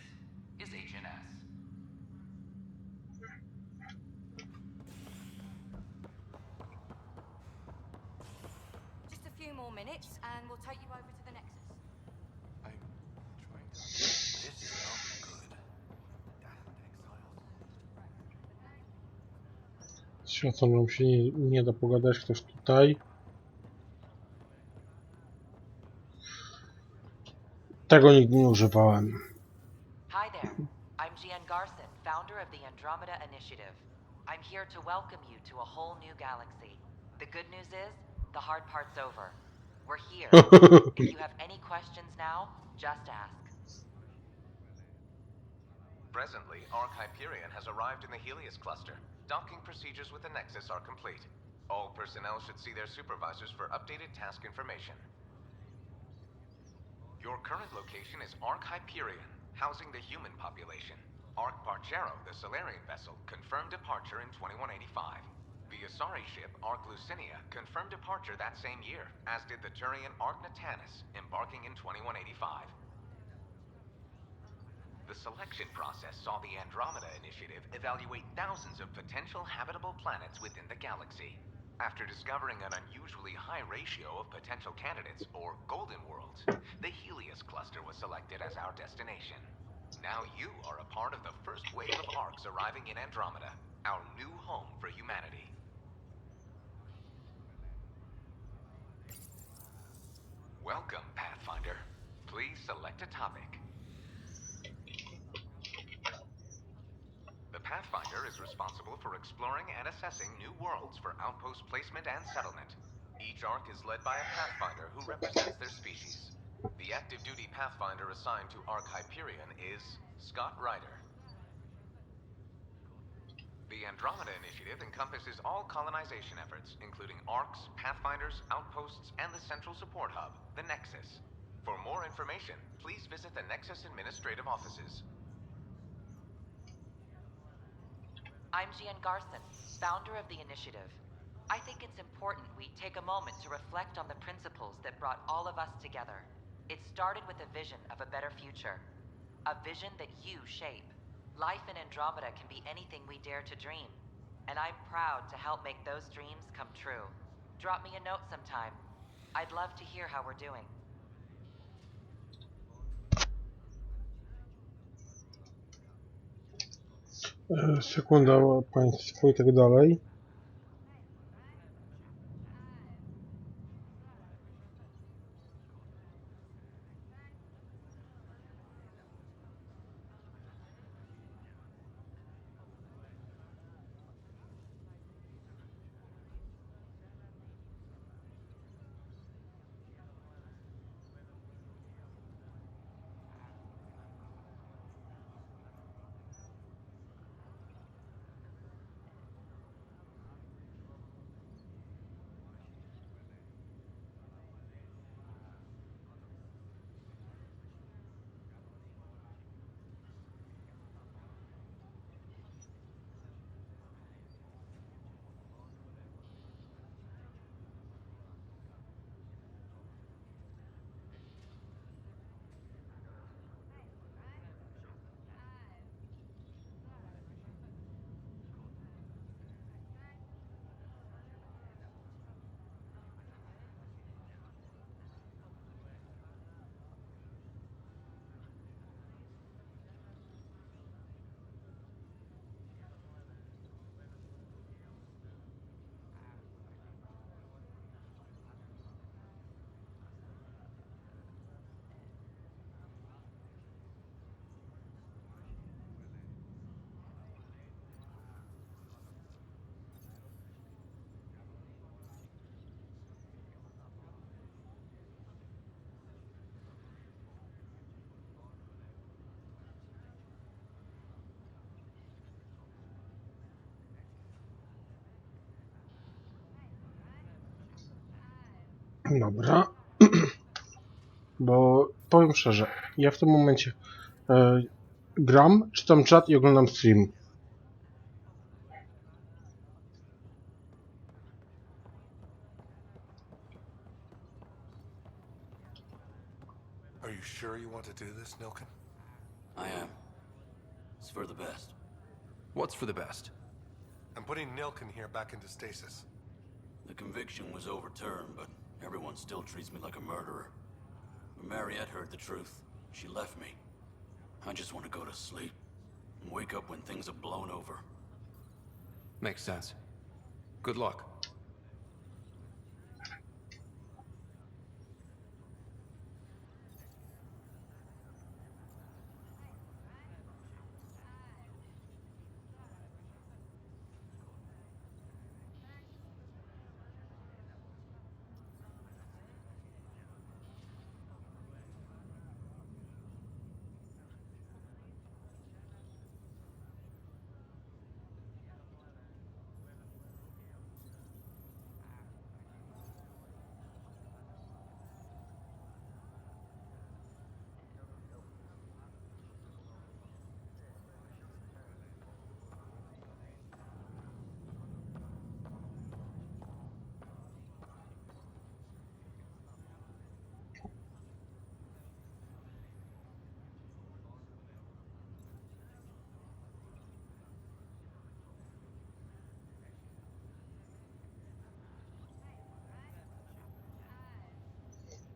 is HNS. Just a few more minutes and we'll take you over to the Nexus. This is not good. Z siostrą nam się nie da pogadać. Ktoś tutaj. Tego nigdy nie używałem. Hi there. I'm Gian Garson, founder of the Andromeda Initiative. I'm here to welcome you to a whole new galaxy. The good news is, the hard part's over. We're here. If you have any questions now, just ask. Presently, Ark Hyperion has arrived in the Helios cluster. Docking procedures with the Nexus are complete. All personnel should see their supervisors for updated task information. Your current location is Ark Hyperion, housing the human population. Ark Parchero, the Solarian vessel, confirmed departure in 2185. The Asari ship, Ark Lucinia, confirmed departure that same year, as did the Turian Ark Natanus, embarking in 2185. The selection process saw the Andromeda Initiative evaluate thousands of potential habitable planets within the galaxy. After discovering an unusually high ratio of potential candidates, or golden worlds, the Helios cluster was selected as our destination. Now you are a part of the first wave of Arks arriving in Andromeda, our new home for humanity. Welcome, Pathfinder. Please select a topic. The Pathfinder is responsible for exploring and assessing new worlds for outpost placement and settlement. Each Ark is led by a Pathfinder who represents their species. The active duty Pathfinder assigned to Ark Hyperion is Scott Ryder. The Andromeda Initiative encompasses all colonization efforts, including Arks, Pathfinders, outposts, and the central support hub, the Nexus. For more information, please visit the Nexus Administrative Offices. I'm Gian Garson, founder of the initiative. I think it's important we take a moment to reflect on the principles that brought all of us together. It started with a vision of a better future. A vision that you shape. Life in Andromeda can be anything we dare to dream. And I'm proud to help make those dreams come true. Drop me a note sometime. I'd love to hear how we're doing. Sekunda, państwo i tak dalej. Dobra. Bo powiem szczerze, ja w tym momencie gram, czytam czat i oglądam stream. Are you sure you want to do this, Nilken? I am. It's for the best. What's for the best? I'm putting Nilken here back into stasis. The conviction was overturned, but everyone still treats me like a murderer. When Mariette heard the truth, she left me. I just want to go to sleep and wake up when things have blown over. Makes sense. Good luck.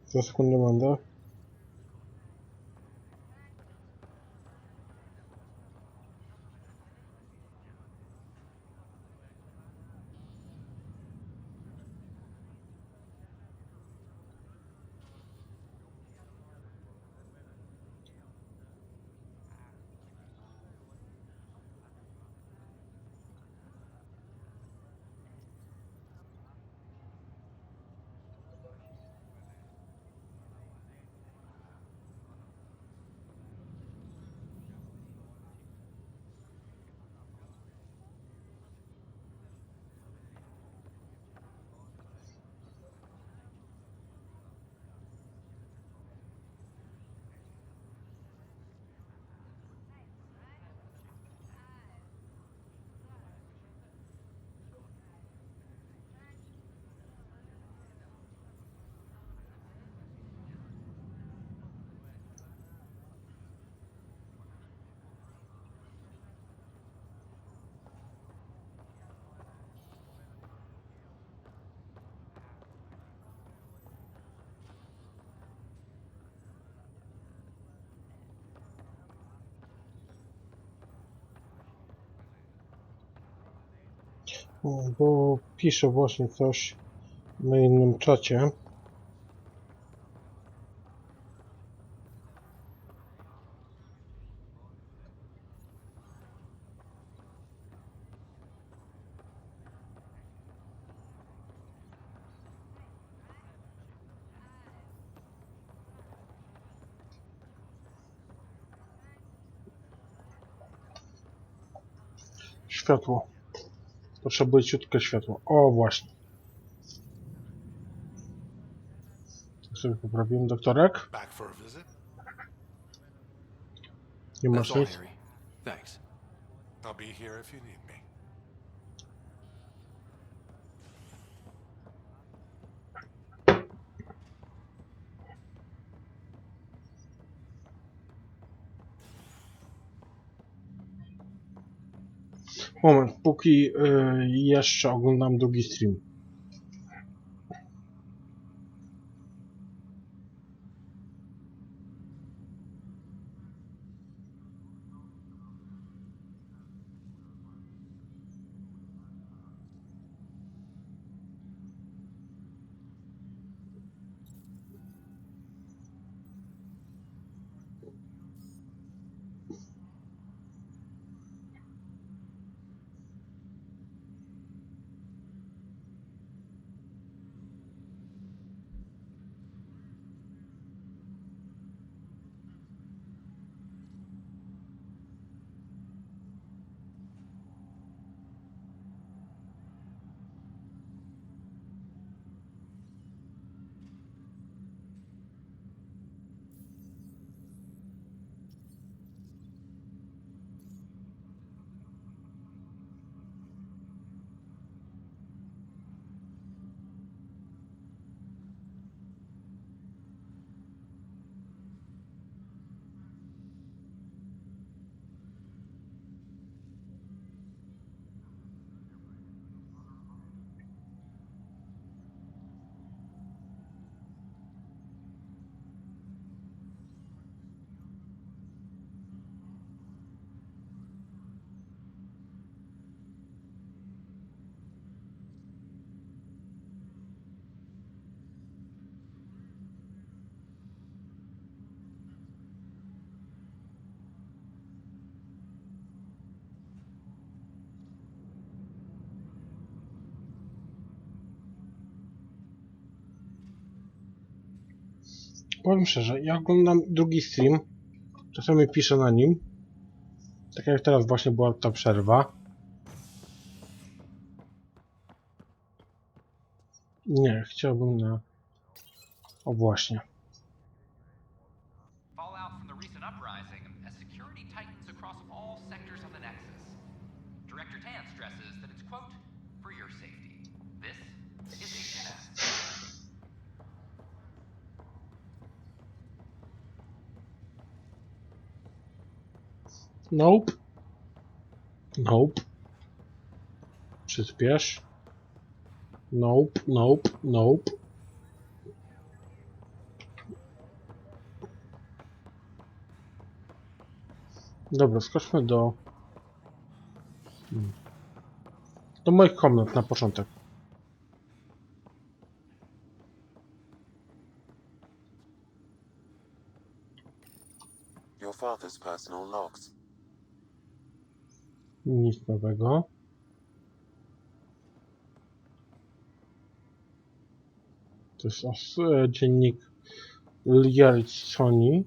Za sekundę będę. Bo piszę właśnie coś na innym czacie. Światło. Potrzebuję ciutkie światło. O, właśnie. Tak sobie poprawiłem, doktorek. Back for a visit? Nie That's masz all, nic? Harry. Thanks. I'll be here if you need me. Moment, póki jeszcze oglądam drugi stream. Powiem szczerze, ja oglądam drugi stream, czasami piszę na nim, tak jak teraz właśnie była ta przerwa. Nie, chciałbym na... O właśnie. Fallout from the recent uprising as security tightens across all sectors of the Nexus. Director Tan stresses that it's, quote, for your safety. This is Agent S. Nope. Nope. Przyspiesz. Nope, nope, nope. Dobra, skoczmy do moich komnat na początek. Your father's personal logs. Nic nowego. To jest dziennik Sony.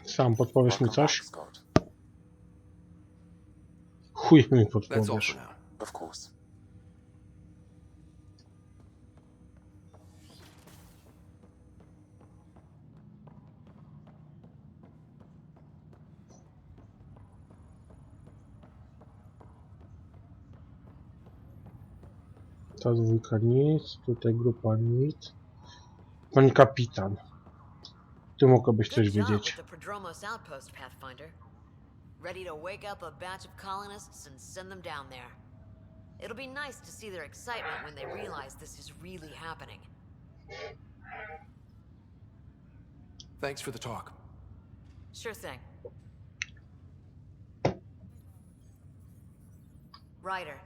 Sam podpowiesz mi coś? Chuj mi podpowiesz. Of course. Ta dwójka nic, tutaj grupa nic. Pani kapitan. Ty mogłabyś coś wiedzieć. With the Prodromos outpost, Pathfinder. Ready to wake up a batch of colonists and send them down there. It'll be nice to see their excitement when they realize this is really happening. Thanks for the talk. Sure thing. Ryder,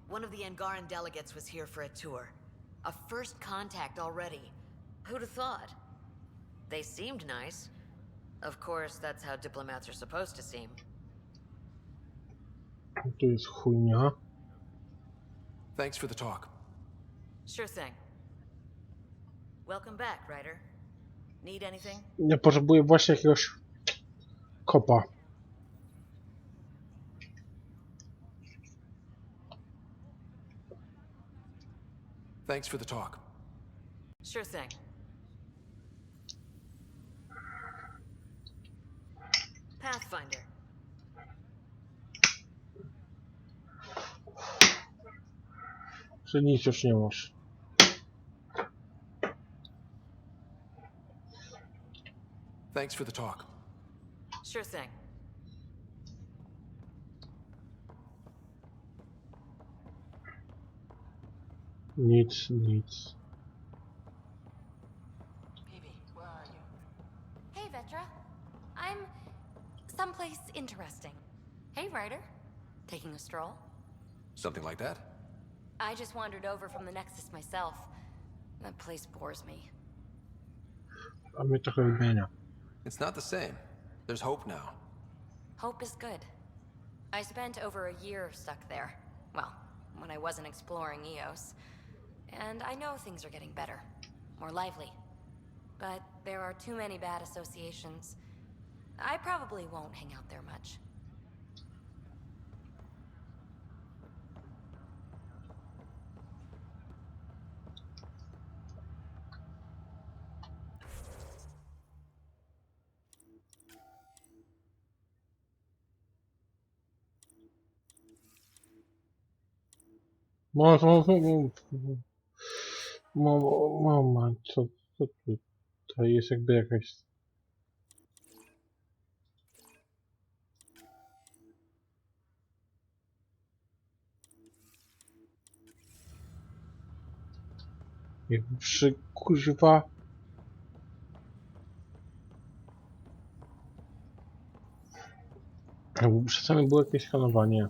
one of the Angaran delegates was here for a tour. A first contact already. Who'd have thought? They seemed nice. Of course, that's how diplomats are supposed to seem. Tu jest chujnia. Thanks for the talk. Sure thing. Welcome back, Ryder. Need anything? Ja potrzebuję właśnie jakiegoś kopa. Thanks for the talk. Sure thing. Pathfinder. Że nic już nie masz. Thanks for the talk. Sure thing. Nic, nic. Hey, Vetra. I'm someplace interesting. Hey, Ryder. Taking a stroll? Something like that? I just wandered over from the Nexus myself. That place bores me. A mnie trochę wymienia. It's not the same. There's hope now. Hope is good. I spent over a year stuck there. Well, when I wasn't exploring Eos. And I know things are getting better. More lively. But there are too many bad associations. I probably won't hang out there much. Moment, co tutaj jest jakby jakaś... Jakby kuźwa... Jakby czasami było jakieś skanowanie.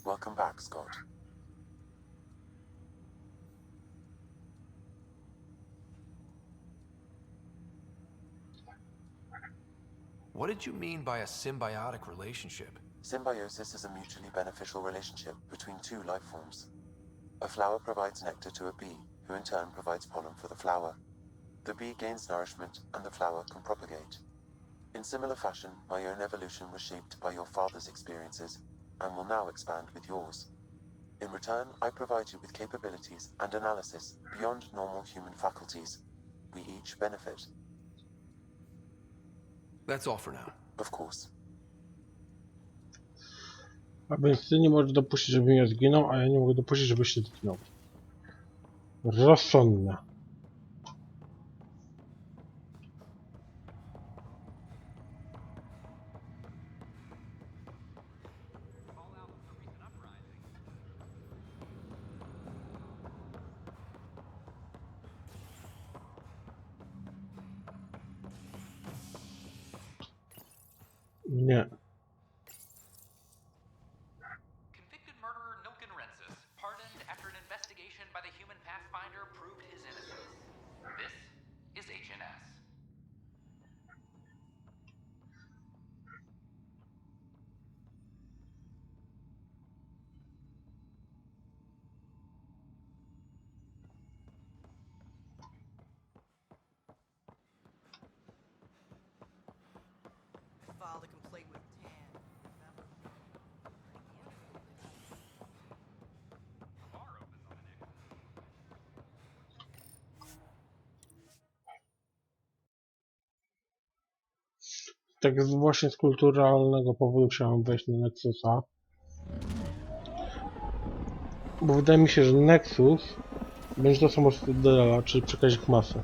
Welcome back, Scott. What did you mean by a symbiotic relationship? Symbiosis is a mutually beneficial relationship between two life forms. A flower provides nectar to a bee, who in turn provides pollen for the flower. The bee gains nourishment, and the flower can propagate. In similar fashion, my own evolution was shaped by your father's experiences, and will now expand with yours. In return, I provide you with capabilities and analysis beyond normal human faculties. We each benefit. That's all for now. Of course. A więc ty nie możesz dopuścić, żebym ja zginął, a ja nie mogę dopuścić, żebyś się zginął. Rozsądne. Nie. Convicted murderer Nilken Rensis, pardoned after an investigation by the human Pathfinder proved his innocence. This is HNS. Filed a complaint with Tan. Tak właśnie z kulturalnego powodu chciałem wejść na Nexusa. Bo wydaje mi się, że Nexus będzie to samo co Dela, czyli przekaźnik masy.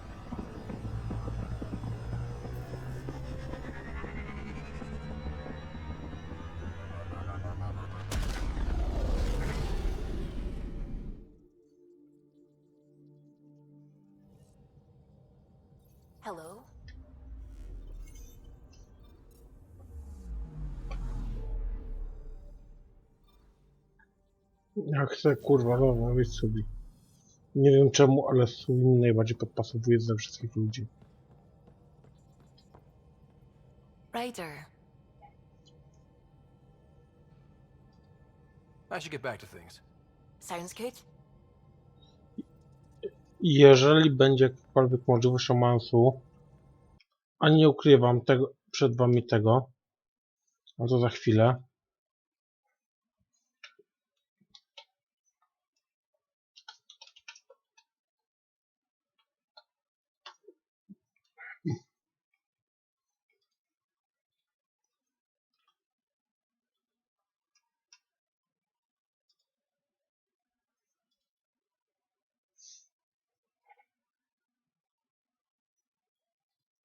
Hello? Ja chcę, kurwa, rozmawiać z Subi. Nie wiem czemu, ale Subi mi najbardziej podpasowuje ze wszystkich ludzi. Ryder. I should get back to things. Sounds good. Jeżeli będzie jakakolwiek możliwość romansu, a nie ukrywam tego, przed wami tego, ale to za chwilę.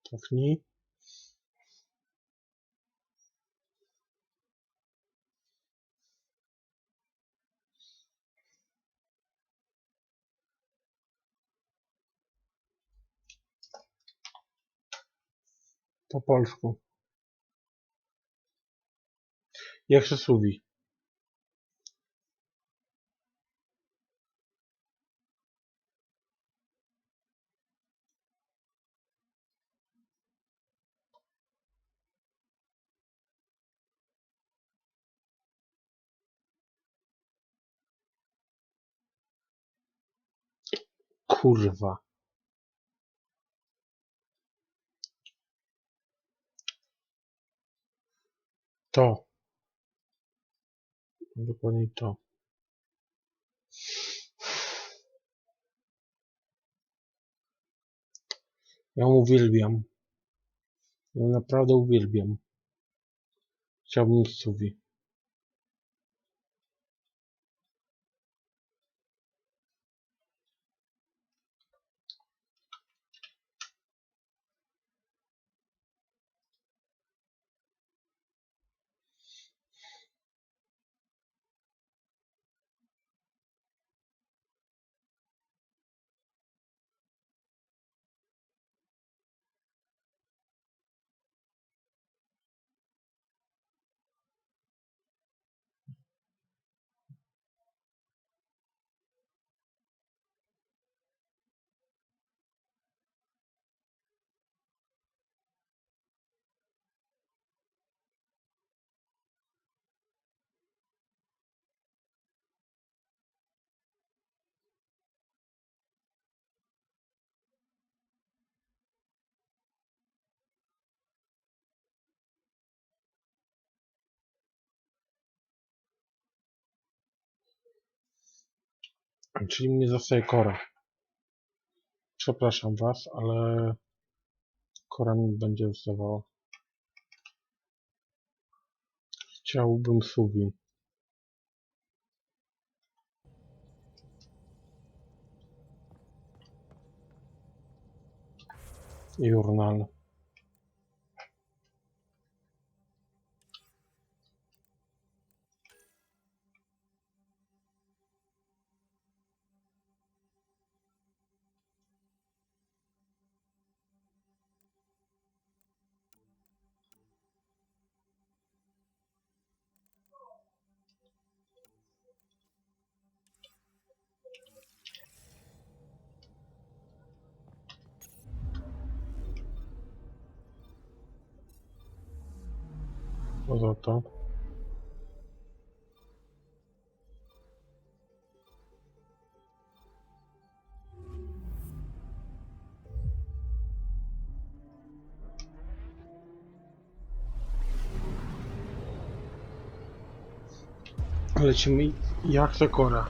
Cofnij. Po polsku. Jak się Subi? Kurwa. To. Dokładnie to. Ja ją uwielbiam. Ja ją naprawdę uwielbiam. Chciałbym mieć Subi. Czyli mnie zostaje Kora. Przepraszam was, ale Kora mi będzie zostawała. Chciałbym Suwi. Jurnal. Poza to. Lecimy jak to Kora.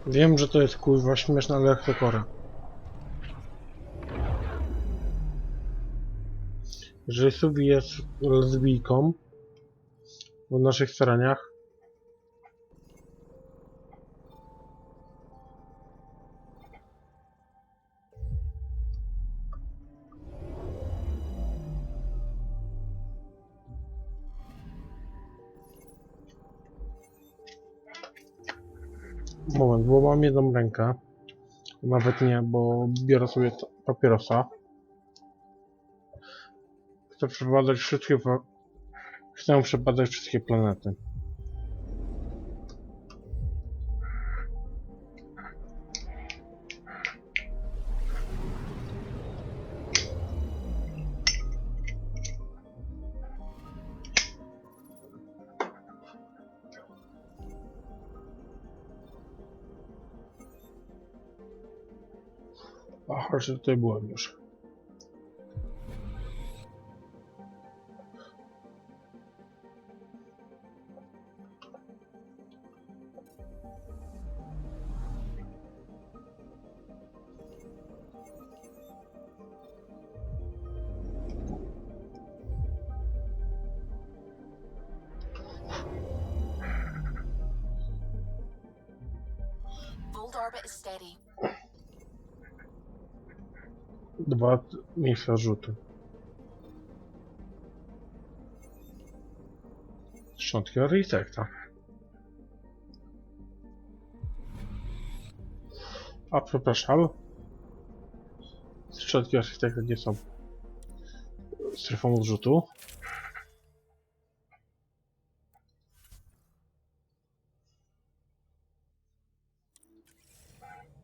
Wiem, że to jest kurwa śmieszne, ale jak to Kora. Jeżeli Subi jest lesbijką w naszych staraniach, moment, bo mam jedną rękę. Nawet nie, bo biorę sobie papierosa. Chcę przebadać wszystkie... Chcę przebadać wszystkie planety. Aha, że tutaj byłem już. Volt orbit is steady. 2 miejsca rzutu. Szczątki architekta. A przepraszam. Szczątki architekta nie są strefą odrzutu.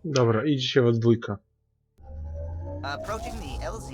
Dobra, idziecie we dwójkę. Approaching the LZ.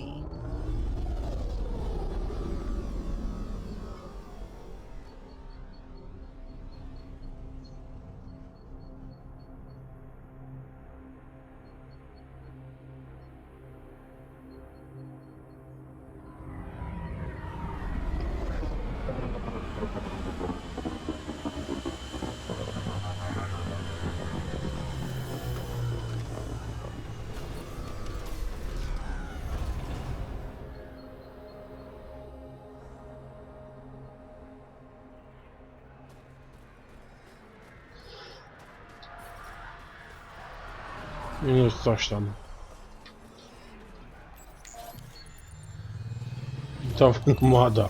Minus coś tam. To młoda.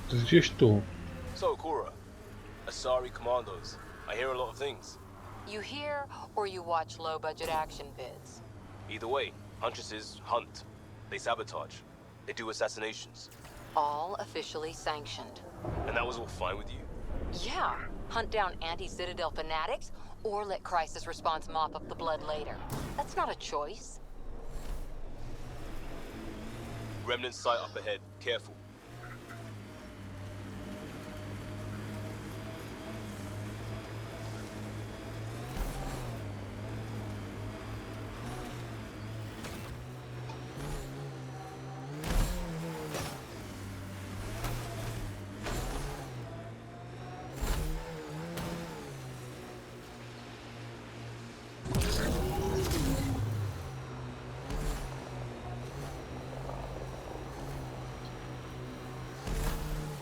To jest gdzieś tu. So, Cora, Asari Commandos. I hear a lot of things. You hear or you watch low-budget action vids? Either way, Huntresses hunt. They sabotage. They do assassinations. All officially sanctioned. And that was all fine with you? Yeah. Hunt down anti-Citadel fanatics, or let crisis response mop up the blood later. That's not a choice. Remnant sight up ahead. Careful.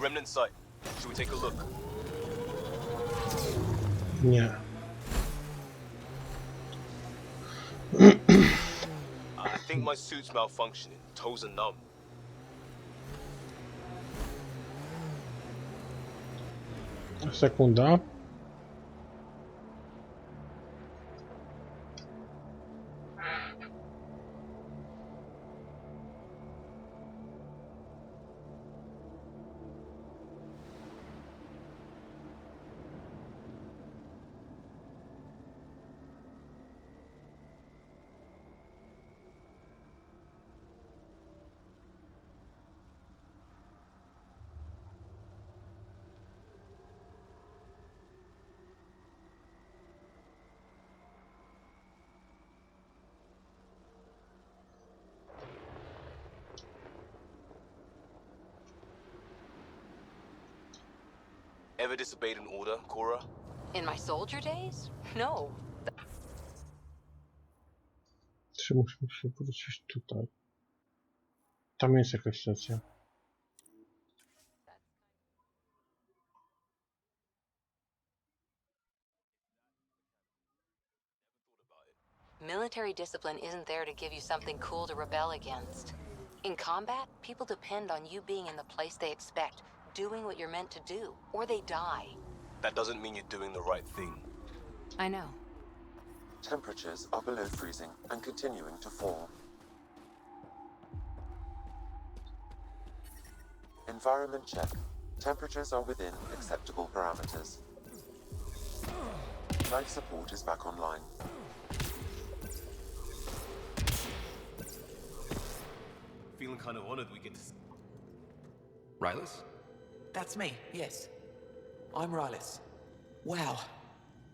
Remnant sight. Should we take a look? Nie. I think my suit's malfunctioning. Toes are numb. Sekunda. Ever disobeyed an order, Cora? In my soldier days? No. Czy musimy się wrócić tutaj? Tam jest jakaś stacja. Military discipline isn't there to give you something cool to rebel against. In combat, people depend on you being in the place they expect, doing what you're meant to do, or they die. That doesn't mean you're doing the right thing. I know. Temperatures are below freezing and continuing to fall. Environment check. Temperatures are within acceptable parameters. Life support is back online. Feeling kind of honored we get to... Rylus? That's me, yes. I'm Rylus. Wow.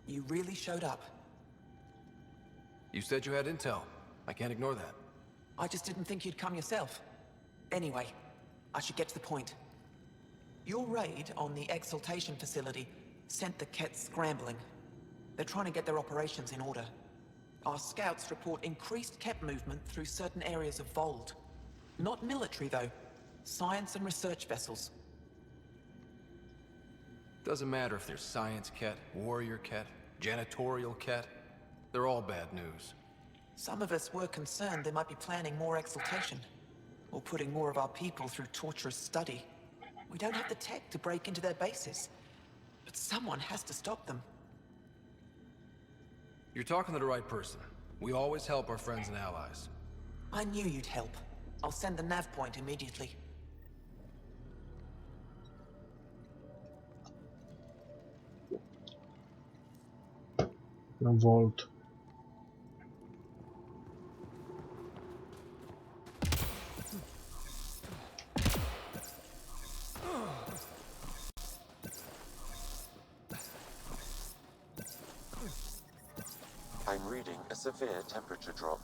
You really showed up. You said you had intel. I can't ignore that. I just didn't think you'd come yourself. Anyway, I should get to the point. Your raid on the exaltation facility sent the Kets scrambling. They're trying to get their operations in order. Our scouts report increased Ket movement through certain areas of Vold. Not military, though. Science and research vessels. Doesn't matter if they're science Ket, warrior Ket, janitorial Ket. They're all bad news. Some of us were concerned they might be planning more exaltation, or putting more of our people through torturous study. We don't have the tech to break into their bases, but someone has to stop them. You're talking to the right person. We always help our friends and allies. I knew you'd help. I'll send the nav point immediately. Volt. I'm reading a severe temperature drop.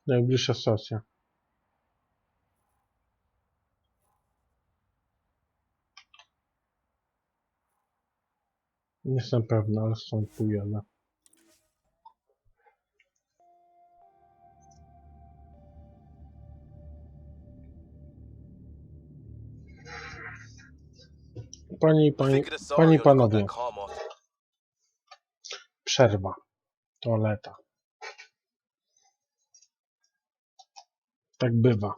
Najbliższa stacja. Nie jestem pewna, ale stąd pójdę. Panie i panowie. Przerwa. Toaleta. Tak bywa.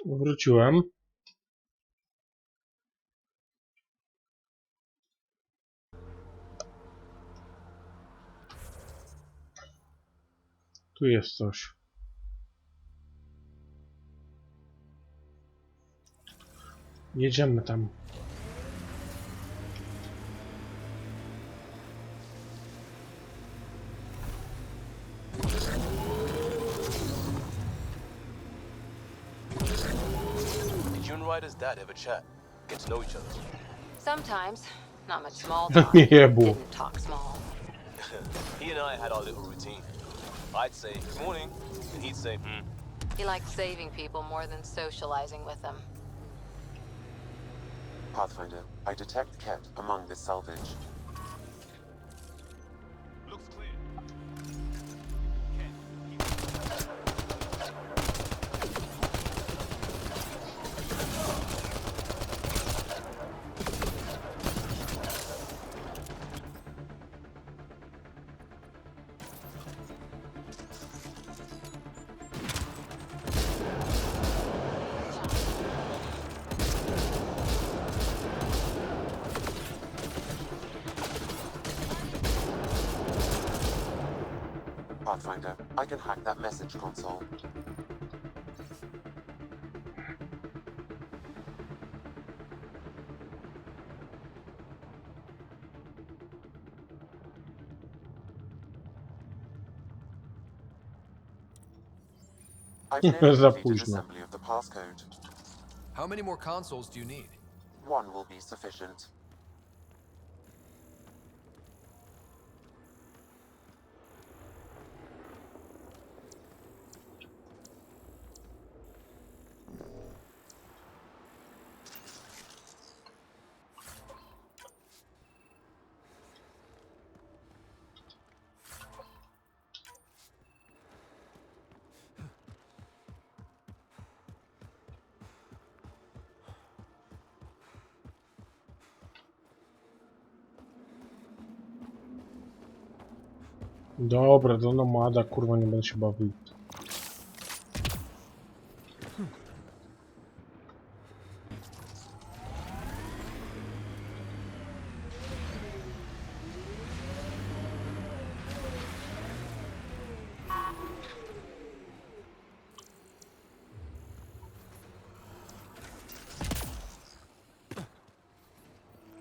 Wróciłem. Tu jest coś. Jedziemy tam. Did you and Ryder's dad ever chat? Get to know each other? Sometimes. Not much small talk. Nie było. Didn't talk small. He and I had our little routine. I'd say, good morning, and he'd say, hmm. He liked saving people more than socializing with them. Pathfinder, I detect Ket among this salvage. Looks clear. Pathfinder, I can hack that message console. I've nearly Za completed późno. assembly of the passcode. How many more consoles do you need? One will be sufficient. Dobra, do nomada, kurwa, nie będę się bawił.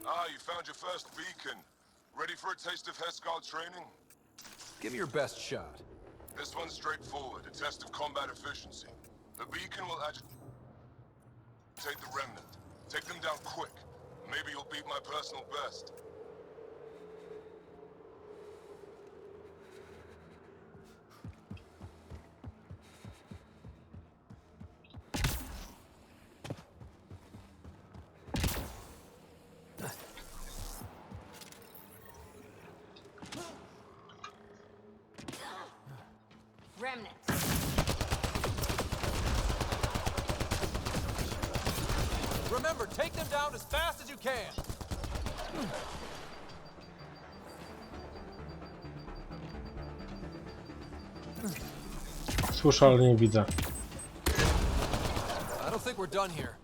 Ah, you found your first beacon. Ready for a taste of Heskard training? Give me your best shot. This one's straightforward, a test of combat efficiency. The beacon will agitate the remnant. Take them down quick. Maybe you'll beat my personal best. Remnants. Remember, take them down as fast as you can. Słyszę, ale nie widzę. I don't think we're done here.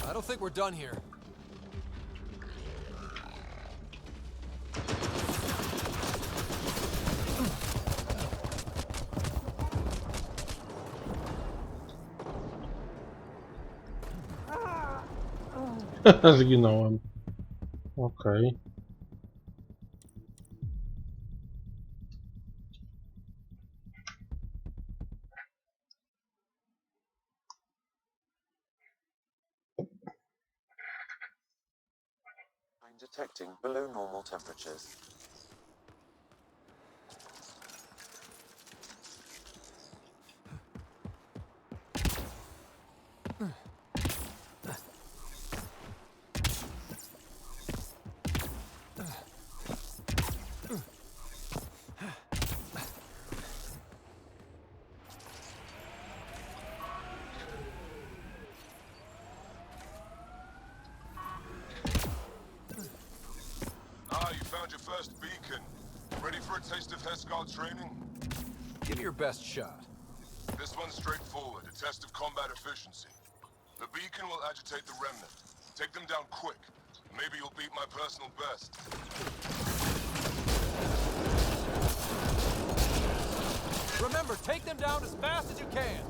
I don't think we're done here. Zginąłem. Okej. I'm detecting below normal temperatures. for a taste of Heskar training? Give me your best shot. This one's straightforward, a test of combat efficiency. The beacon will agitate the remnant. Take them down quick. Maybe you'll beat my personal best. Remember, take them down as fast as you can.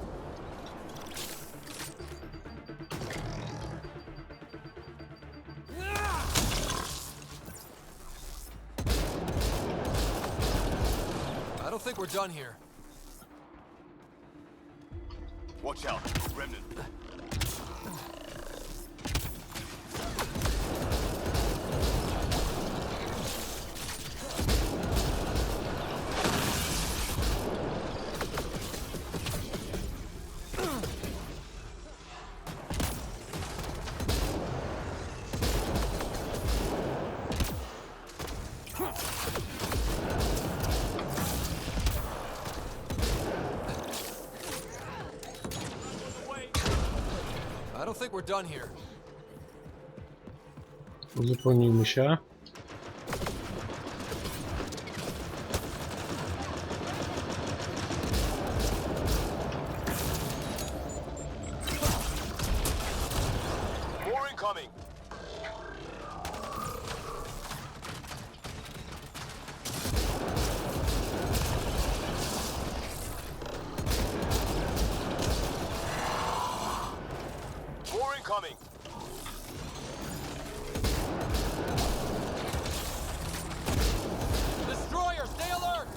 I don't think we're done here. Watch out, remnant. I don't think we're done here. Uzupełnijmy się. More incoming. More incoming. Destroyer, stay alert!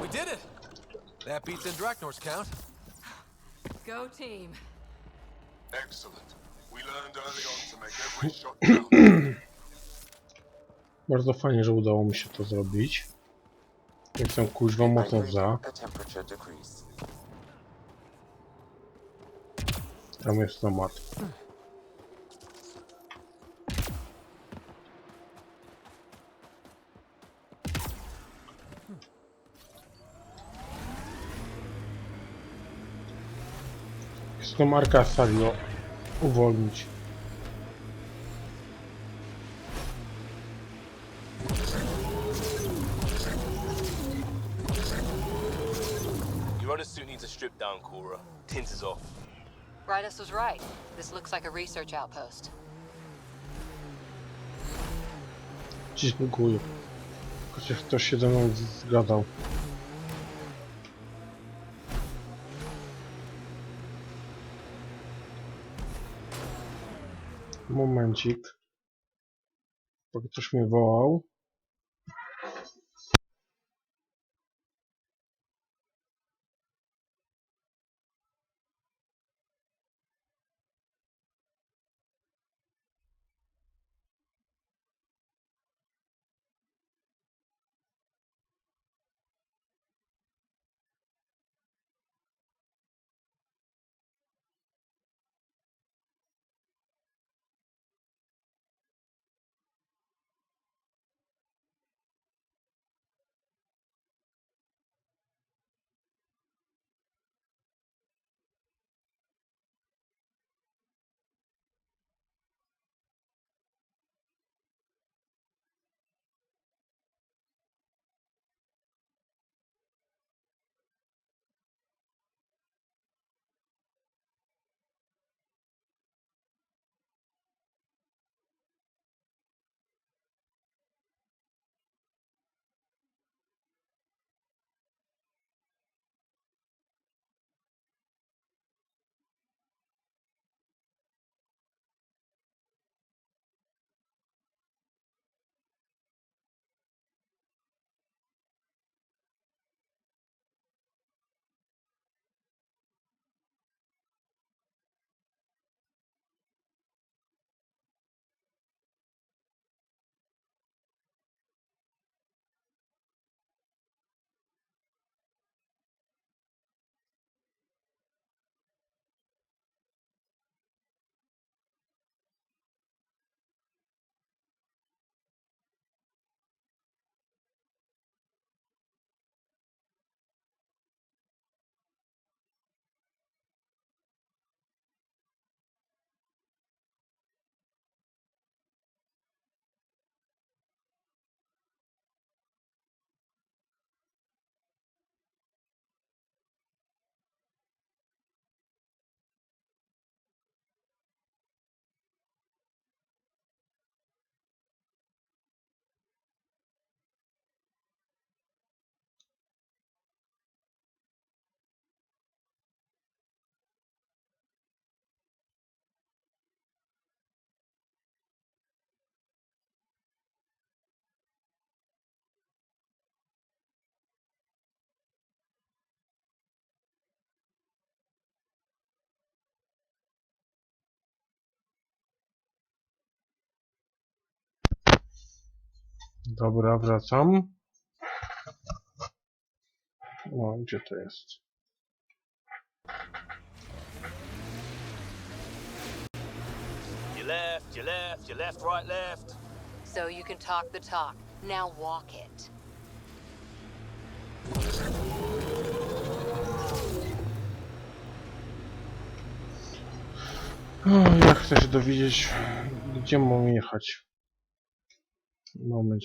We did it! That beats Andraknor's count. Go team. Excellent. We learned early on to make every shot count. Bardzo fajnie, że udało mi się to zrobić. Jestem kuźwa mocno za. Tam jest temat. Chcę Marka Salio uwolnić. Your runner suit needs a strip down, Cora. Tint is off. Rydas was right. This looks like a research outpost. Dziękuję. Chociaż ktoś się ze mną zgadał. Momencik. Bo ktoś mnie wołał. Dobra, wracam. O, gdzie to jest? You left, you left, you left, right, left. So you can talk the talk. Now walk it. O, ja chcę się dowiedzieć, gdzie mam jechać. Moment.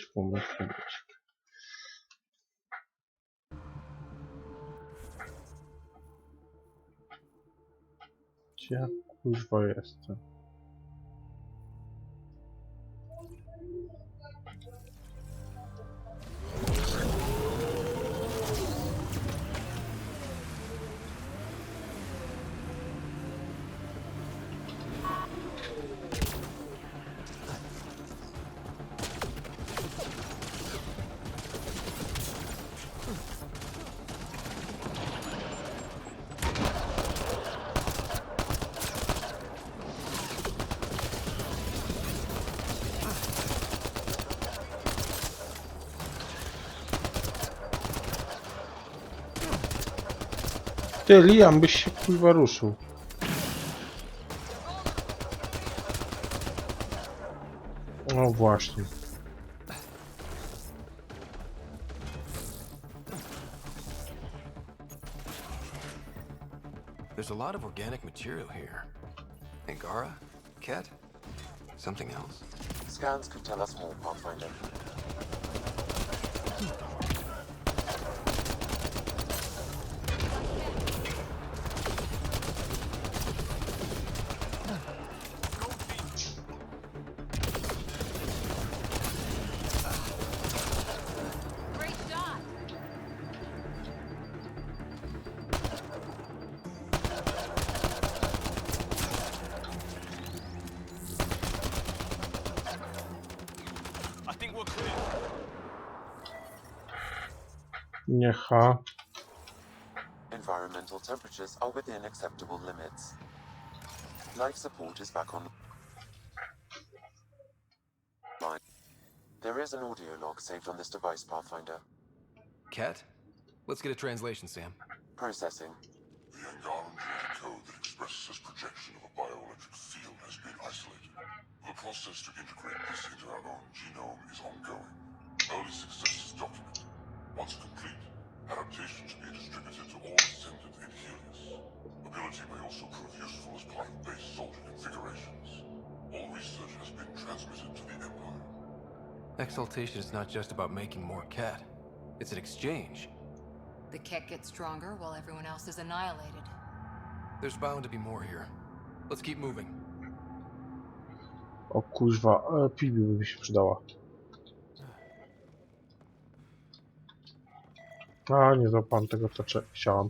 Gdzie ja kuźwa jestem? Ty, Liam, byś się kurwa ruszył. No właśnie. There's a lot of organic material here. Angara? Ket? Something else? Scans could tell us more, Pathfinder. I think we're clear. Niecha. Environmental temperatures are within acceptable limits. Life support is back online. There is an audio log saved on this device, Pathfinder. Ket? Let's get a translation, Sam. Processing. The Angaran genetic code that expresses this projection of a bioelectric field has been isolated. The process to integrate this into our own genome is ongoing. Early success is documented. Once complete, adaptation should be distributed to all ascendant in Helios. Ability may also prove useful as part of base soldier configurations. All research has been transmitted to the Empire. Exaltation is not just about making more Ket. It's an exchange. The Ket gets stronger while everyone else is annihilated. There's bound to be more here. Let's keep moving. O kuźwa, piłka by się przydała. A, nie złapałem tego, co chciałam.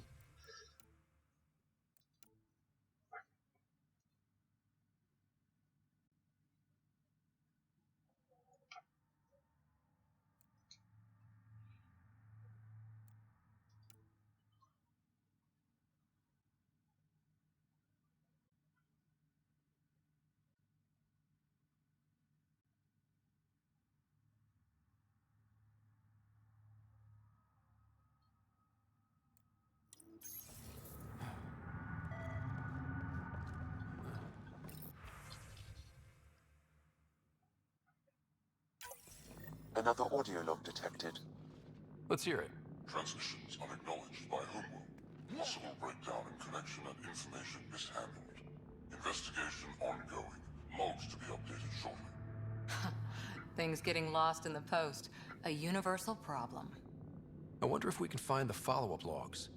Another audio log detected. Let's hear it. Transmissions unacknowledged by homeworld. Possible breakdown in connection and information mishandled. Investigation ongoing. Logs to be updated shortly. Things getting lost in the post. A universal problem. I wonder if we can find the follow-up logs.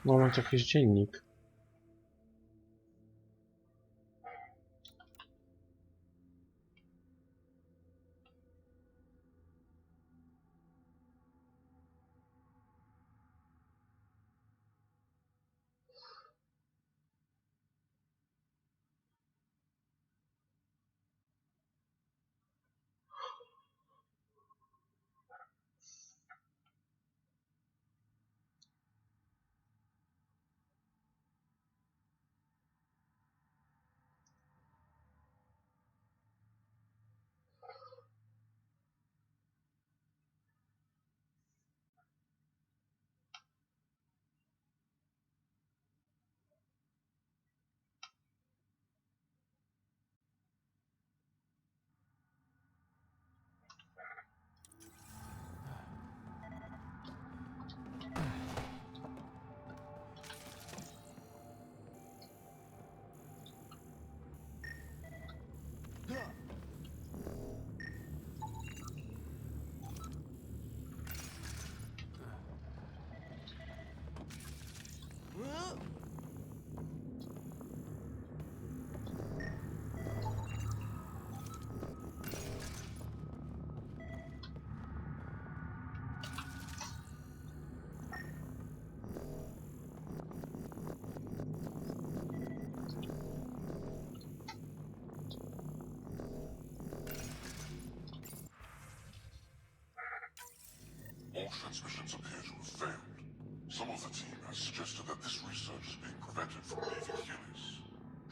Moment, jakiś dziennik. transmissions appear to have failed. Some of the team has suggested that this research is being prevented from leaving Helios.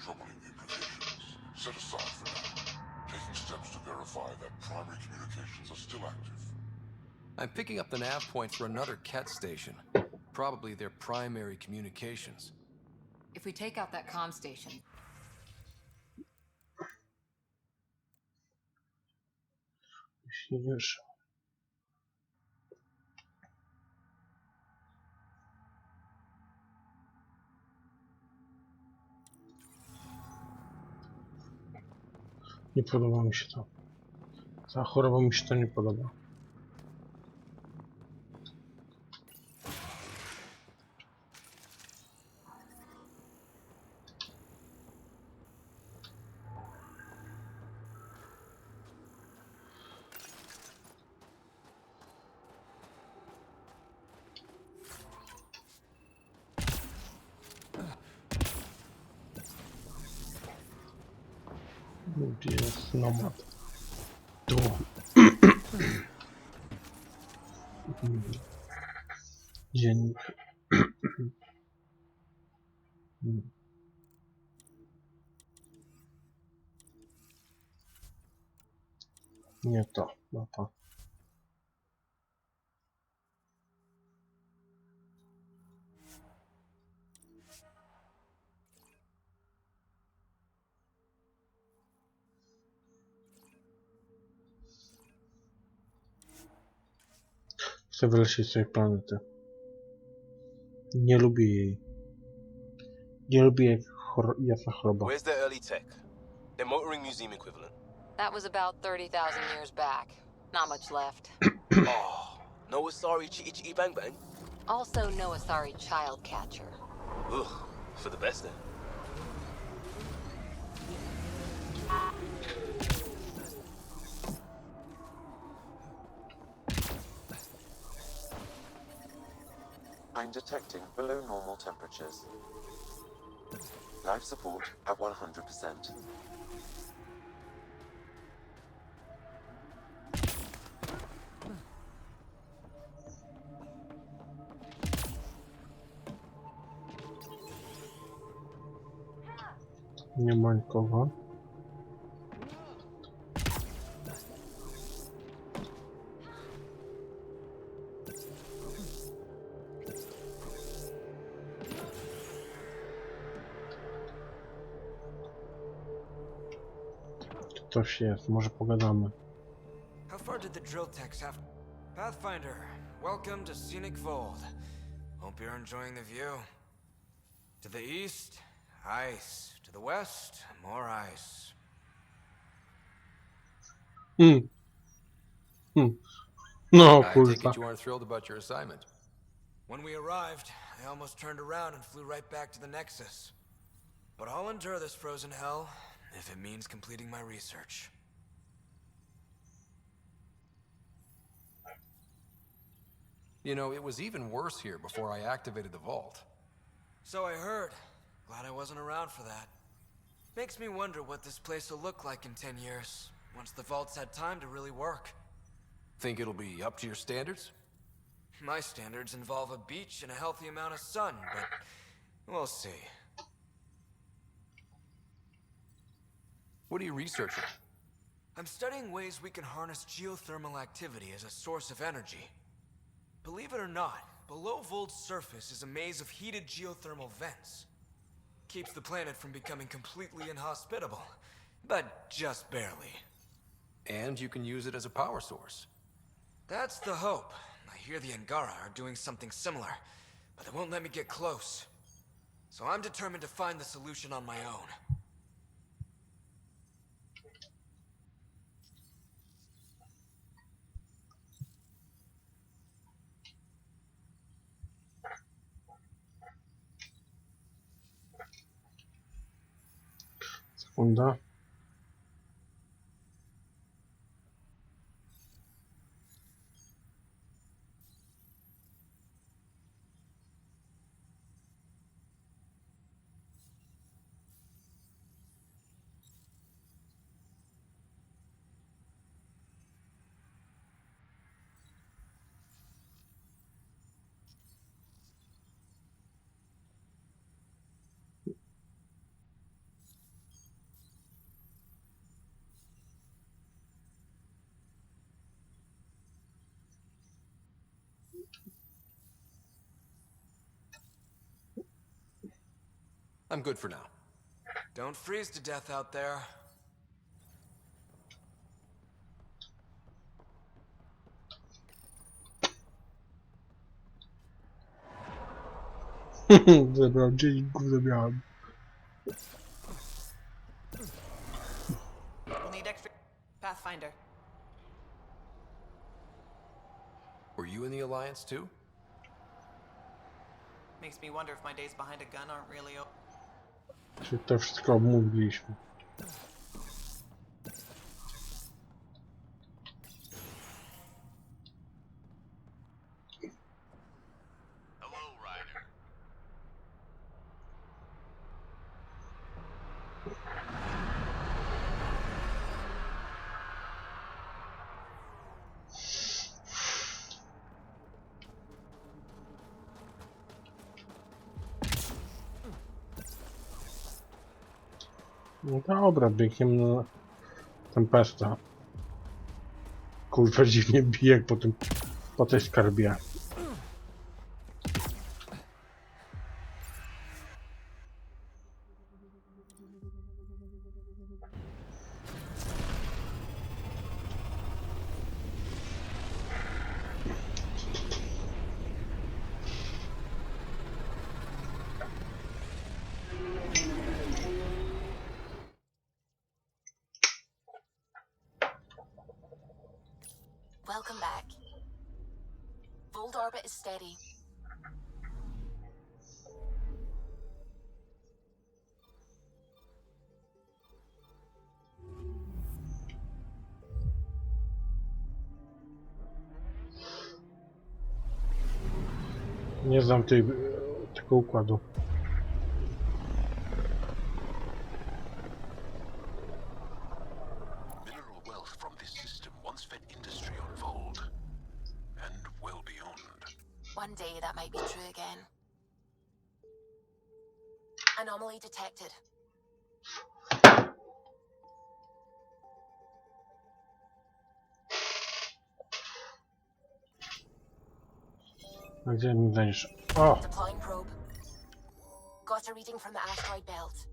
Troubling implications. Set aside for now. Taking steps to verify that primary communications are still active. I'm picking up the nav point for another Ket station. Probably their primary communications. If we take out that comm station, Jeśli wiesz. Nie podoba mi się to. Ta choroba mi się to nie podoba. Gdzie jest nomad? Tu. Dziennik. Nie to. Mapa. Chcę wylecieć z tej planety. Nie lubię jej. Nie lubię jak jasna choroba. Where's the early tech? The motoring museum equivalent. That was about 30,000 years back. Not much left. Oh, no Asari Chitty Chitty Bang Bang? Also, no Asari child catcher. Ugh, for the best then. I'm detecting below normal temperatures. Life support at 100%. Nie ma nikogo. Ktoś jest, może pogadamy. How far did the drill techs have? Pathfinder, welcome to Scenic Vold. Hope you're enjoying the view. To the east, ice. To the west, more ice. No, I take kurwa. it you aren't thrilled about your assignment. When we arrived, I almost turned around and flew right back to the Nexus. But I'll endure this frozen hell if it means completing my research. You know, it was even worse here before I activated the vault. So I heard. Glad I wasn't around for that. Makes me wonder what this place will look like in 10 years, once the vault's had time to really work. Think it'll be up to your standards? My standards involve a beach and a healthy amount of sun, but we'll see. What are you researching? I'm studying ways we can harness geothermal activity as a source of energy. Believe it or not, below Vold's surface is a maze of heated geothermal vents. Keeps the planet from becoming completely inhospitable, but just barely. And you can use it as a power source. That's the hope. I hear the Angara are doing something similar, but they won't let me get close. So I'm determined to find the solution on my own. Sekunda. I'm good for now. Don't freeze to death out there. Zebrał, gdzieś go zebrałem. We'll need extra Pathfinder. Were you in the Alliance too? Makes me wonder if my days behind a gun aren't really over. Czy to wszystko omówiliśmy? Hello, Ryder. No dobra, biegniemy na Tempesta. Kurwa, dziwnie bije jak po tej skarbie. Welcome back. Fold orbit is steady. Nie znam tego układu. Mineral wealth from this system once fed industry on Vold, and well beyond. One day that might be true again. Anomaly detected. A gdzie mi zajdziesz? O! Deploying probe. Got a reading from the asteroid belt.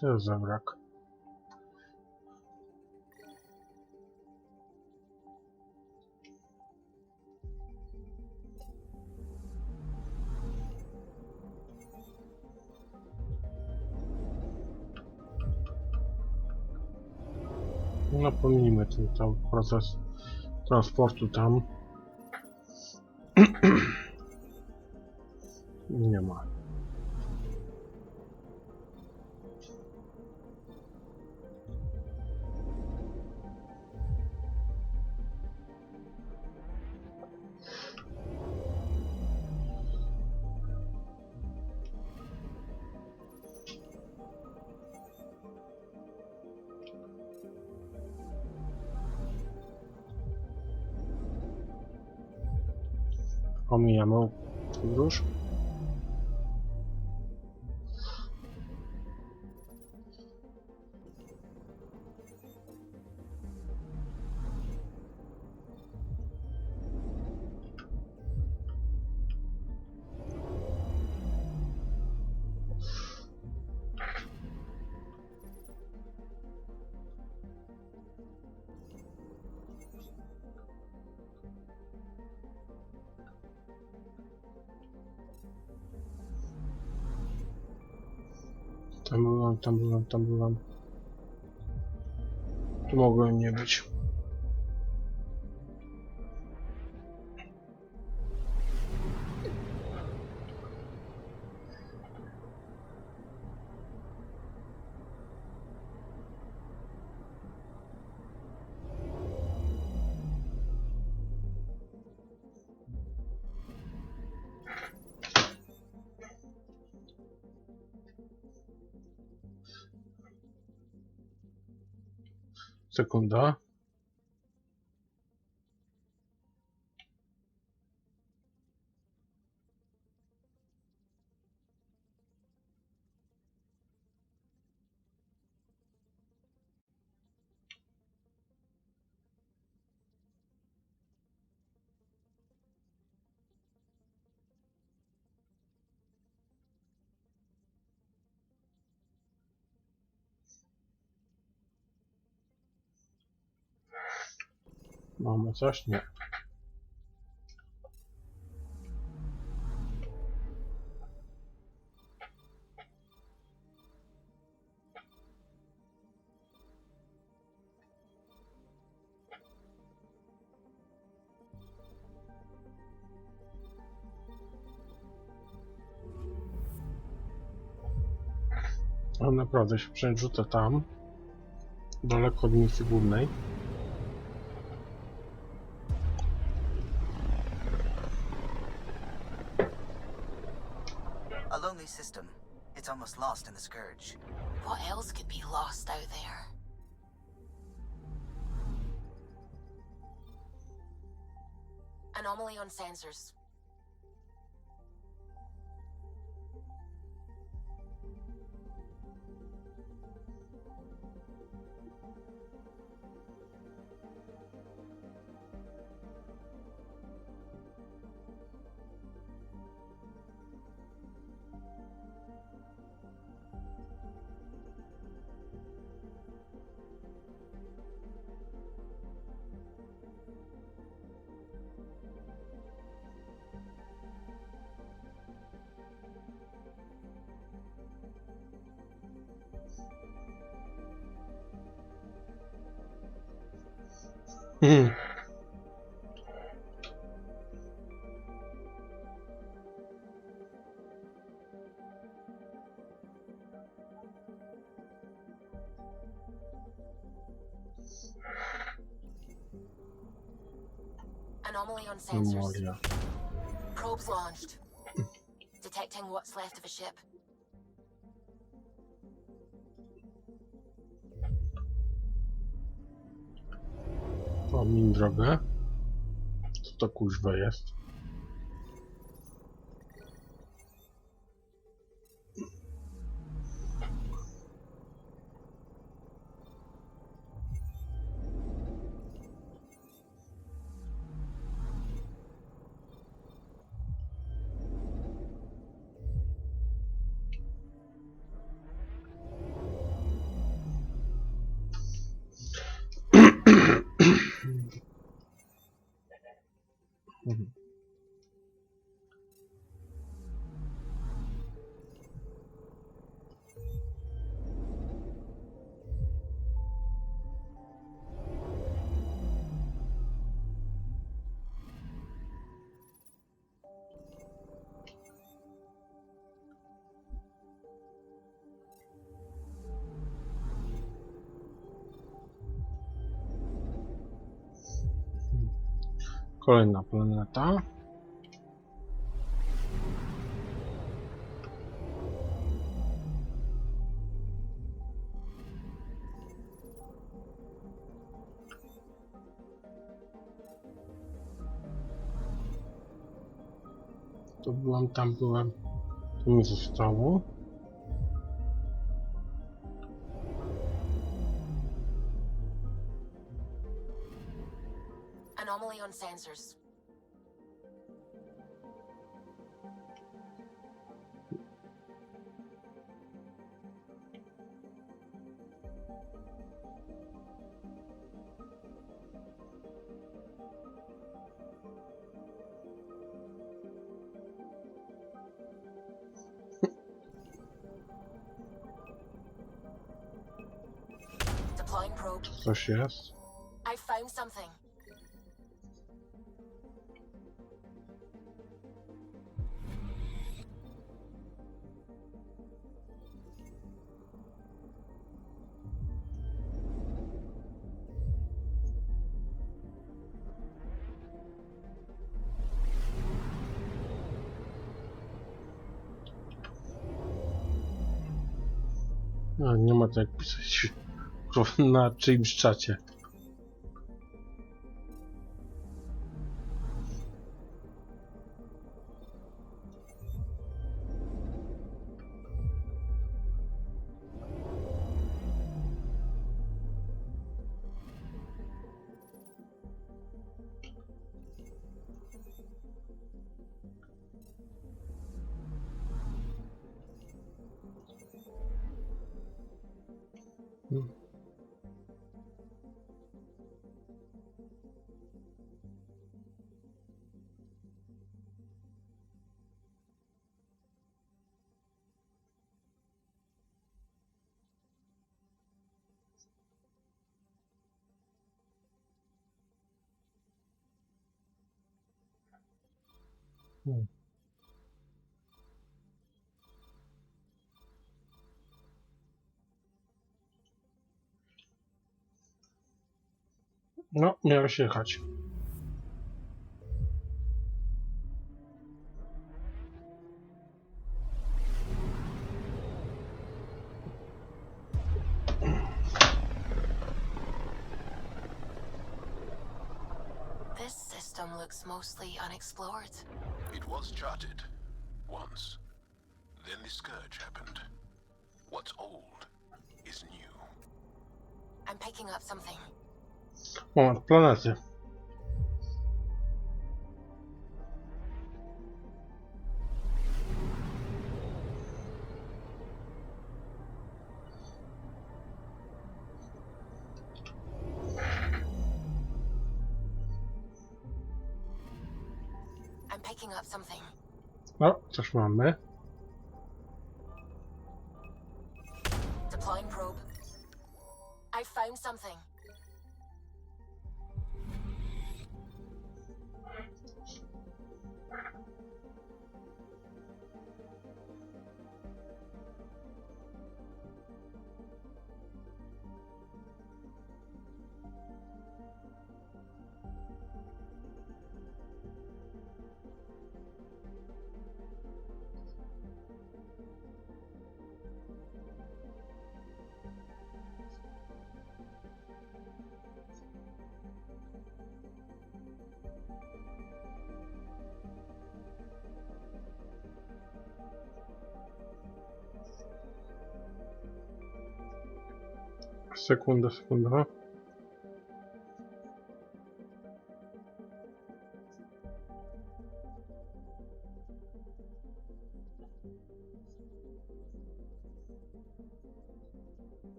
Co za brak? No pomijmy ten cały proces transportu tam. Nie ma. Pomijamy podróż. Tam byłam. Tu mogłem nie być. Sekunda. Mamy coś? Nie. A naprawdę się przerzucę tam, daleko od misji głównej. A lonely system. It's almost lost in the Scourge. What else could be lost out there? Anomaly on sensors. Anomaly on sensors. Anomalia. Probes launched. Detecting what's left of a ship. Pomin drogę. Co to kuźwa jest? Kolejna planeta. Tu byłem, tam byłem. Tu mi zostało. Anomaly on sensors. Deploying probe. Coś jest. I found something. No, nie ma to jak pisać na czyimś czacie. No, miałeś jechać. This system looks mostly unexplored. It was charted. Once. Then the Scourge happened. What's old is new. I'm picking up something. Moment, planety. I'm picking up something. O, coś mamy. Deploying probe. I found something. Sekunda, sekunda.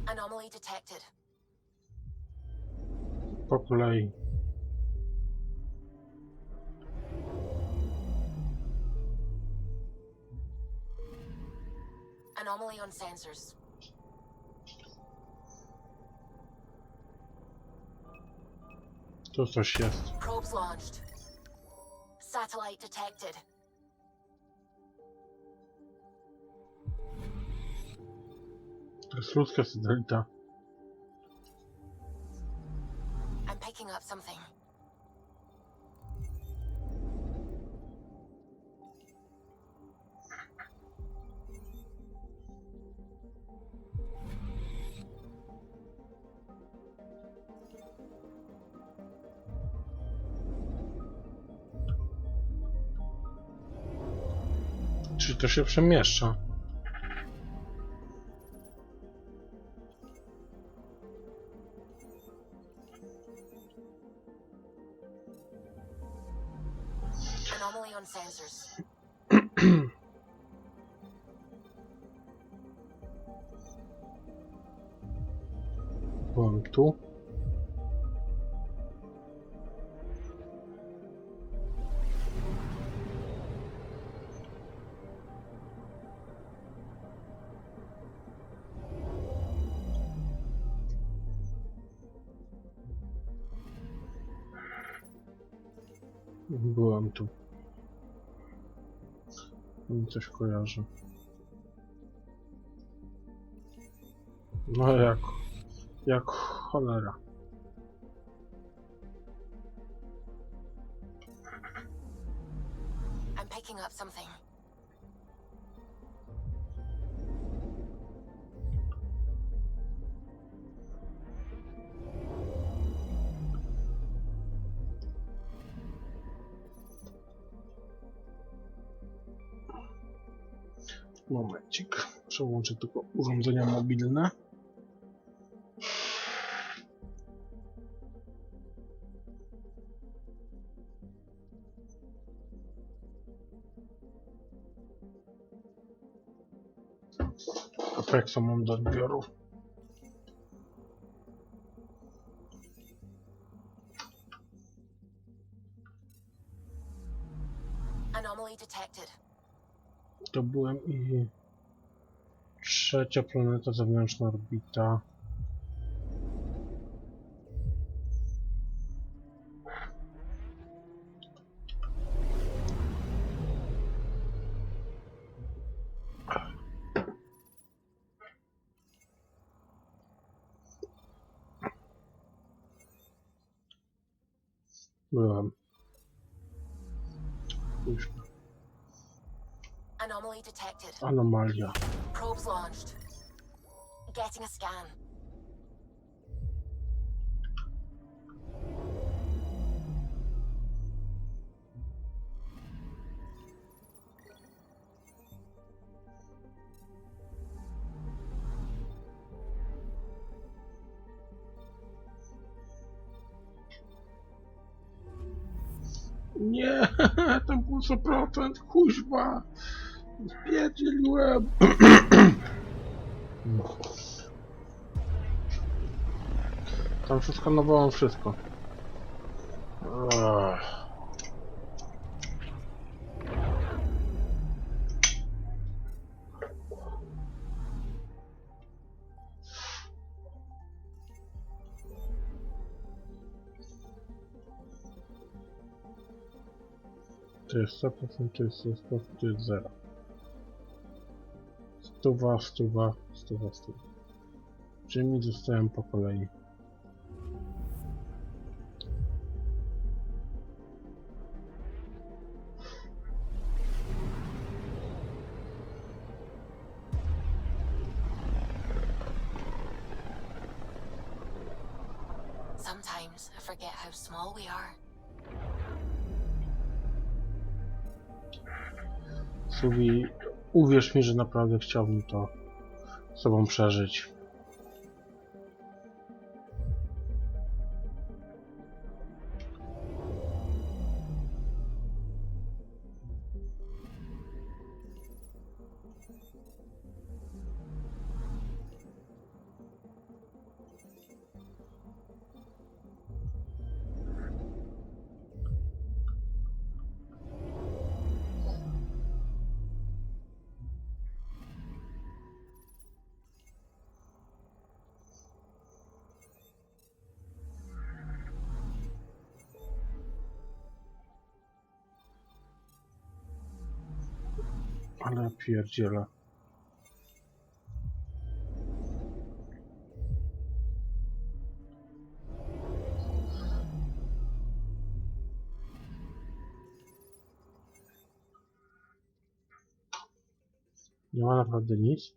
Anomaly detected. Po kolei. Anomaly on sensors. Tu coś jest. Probes launched. Satellite detected. To jest ludzka satelita. I'm picking up something. Czyli to się przemieszcza. Anomaly on sensors. Byłem tu. Byłem tu. Mi coś kojarzy. No jak cholera. I'm picking up something. Momencik. Przełączę tylko urządzenia mobilne. Afeksa mam do odbioru. Anomaly detected. To byłem i... Trzecia planeta, zewnętrzna orbita. Byłem. Już. Anomaly detected. Anomalia. Probes launched. Getting a scan. Nie, to był 100%, kuźwa. Spierdzieliłem. Tam przeskanowałem wszystko. To jest 100%, to jest 100%, to jest 0. Stuwa. Czyli mi zostałem po kolei. Sometimes I forget how small we are. Subi, uwierz mi, że naprawdę chciałbym to z sobą przeżyć. Ale pierdzielę. Nie ma naprawdę nic.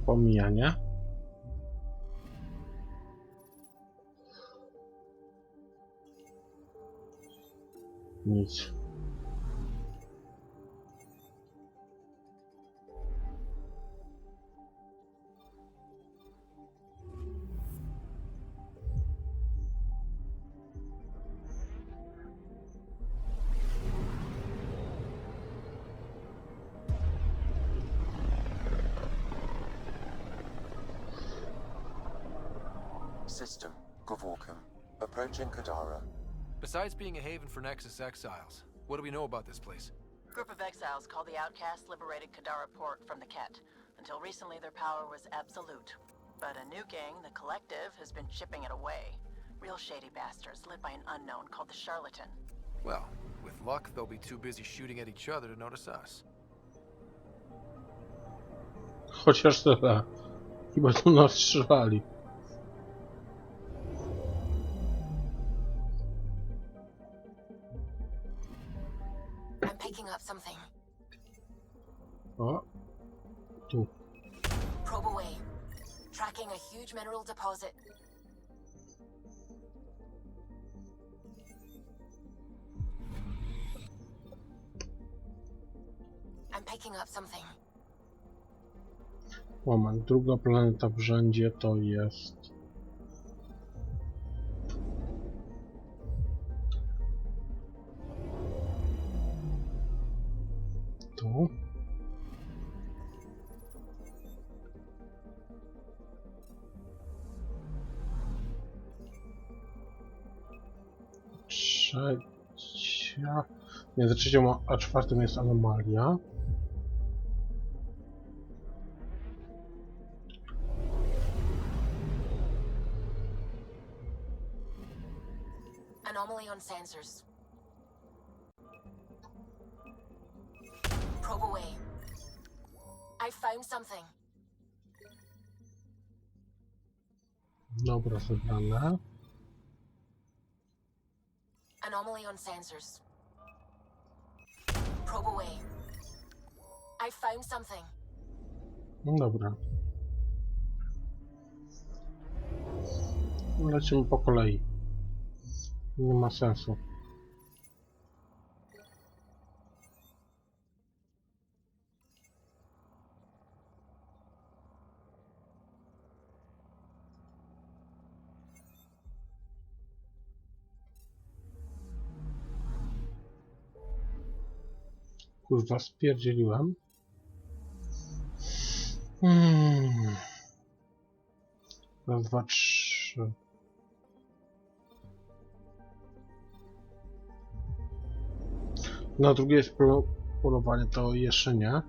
Pomijanie. Nic. System, Gavorkum. Approaching Kadara. Besides being a haven for Nexus exiles, what do we know about this place? Group of exiles called the Outcasts liberated Kadara Port from the Ket. Until recently, their power was absolute. But a new gang, the Collective, has been chipping it away. Real shady bastards led by an unknown called the Charlatan. Well, with luck, they'll be too busy shooting at each other to notice us. Chociaż tyle. Chyba tu nas strzelali. I'm picking up something. O. Tu. Probe away. Tracking a huge mineral deposit. I'm picking up something. Moment, druga planeta w rzędzie to jest... Tu. Trzecia... Między trzecią a czwartą jest anomalia. Anomaly on sensors. Probe away. I found something. Dobra, zebrane. Anomaly on sensors. Probe away. I found something. Dobra. Lecimy po kolei. Nie ma sensu. Kurwa, spierdzieliłem. Raz, dwa, trzy. Na drugie jest polowanie, to jeszcze nie.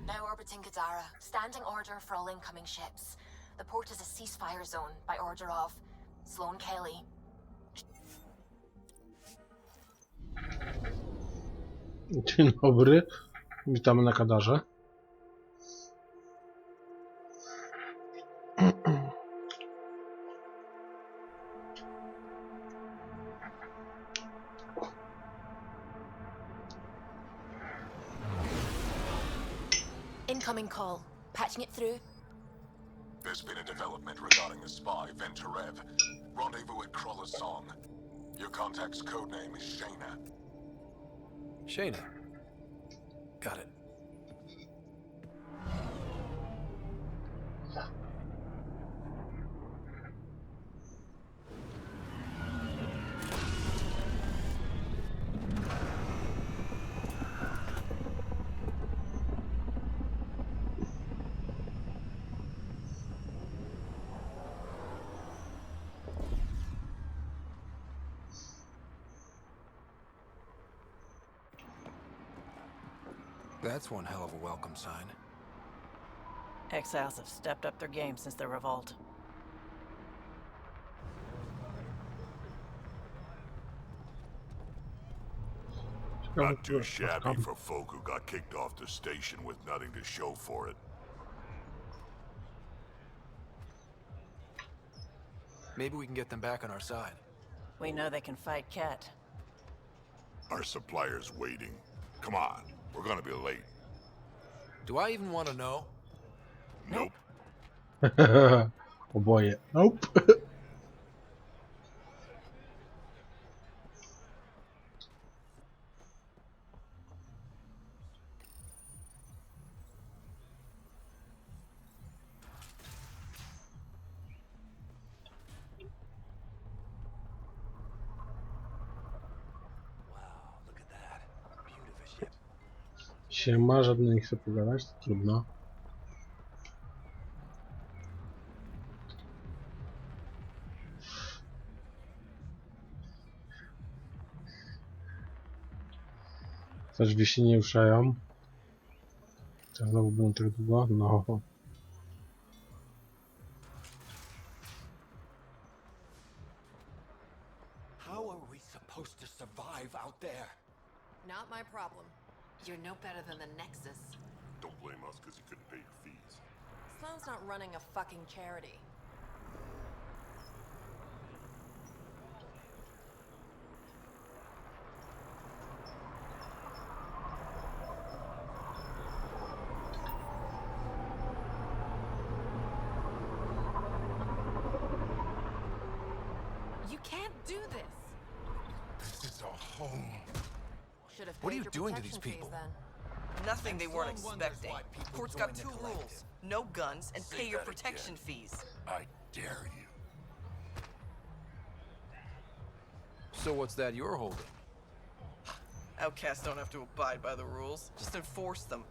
Now orbiting Gadara. Standing order for all incoming ships. The port is a ceasefire zone by order of Sloan Kelly. Dzień dobry. Witamy na Kadarze. Incoming call. Patching it through. There's been a development regarding the spy, Venturev. Rendezvous at Crawler's Song. Your contact's codename is Shayna. Shayna. Got it. That's one hell of a welcome sign. Exiles have stepped up their game since the revolt. Not too shabby for folk who got kicked off the station with nothing to show for it. Maybe we can get them back on our side. We know they can fight Ket. Our supplier's waiting. Come on, we're gonna be late. Do I even want to know? Nope. Oboje. Nope. Siema, żadny nie chce pogadać, to trudno. Też drzwi się nie ruszają. To znowu będą tak długo? No. How are we supposed to survive out there? Not my problem. You're no better than the Nexus. Don't blame us because you couldn't pay your fees. Sloan's not running a fucking charity. home. Should have What are paid you your doing to these protection fees people? then. Nothing they weren't Sloan wonders expecting. why people Court's join got the two collective. rules: no guns and Say pay your that protection again. fees. I dare you. So what's that you're holding? Outcasts don't have to abide by the rules, just enforce them.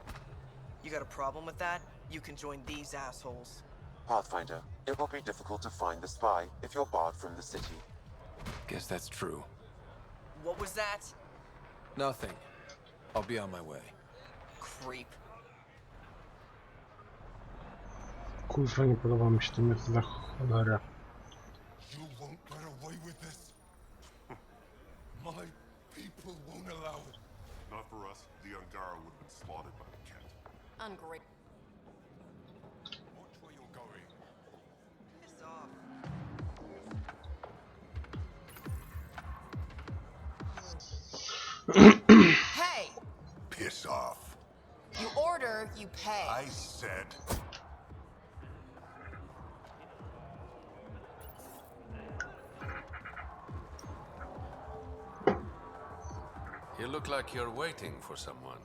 You got a problem with that? You can join these assholes. Pathfinder, it will be difficult to find the spy if you're barred from the city. Guess that's true. What was that? Nothing. I'll be on my way. Creep. Kurwa, nie podoba mi się to miejsce za cholerę. You won't get away with this. My people won't allow it. Not for us. The Angara would have been slaughtered by the Kett. Ungrateful. Watch where you're going. Piss off. Hey! Piss off. You order, you pay. I said. You look like you're waiting for someone.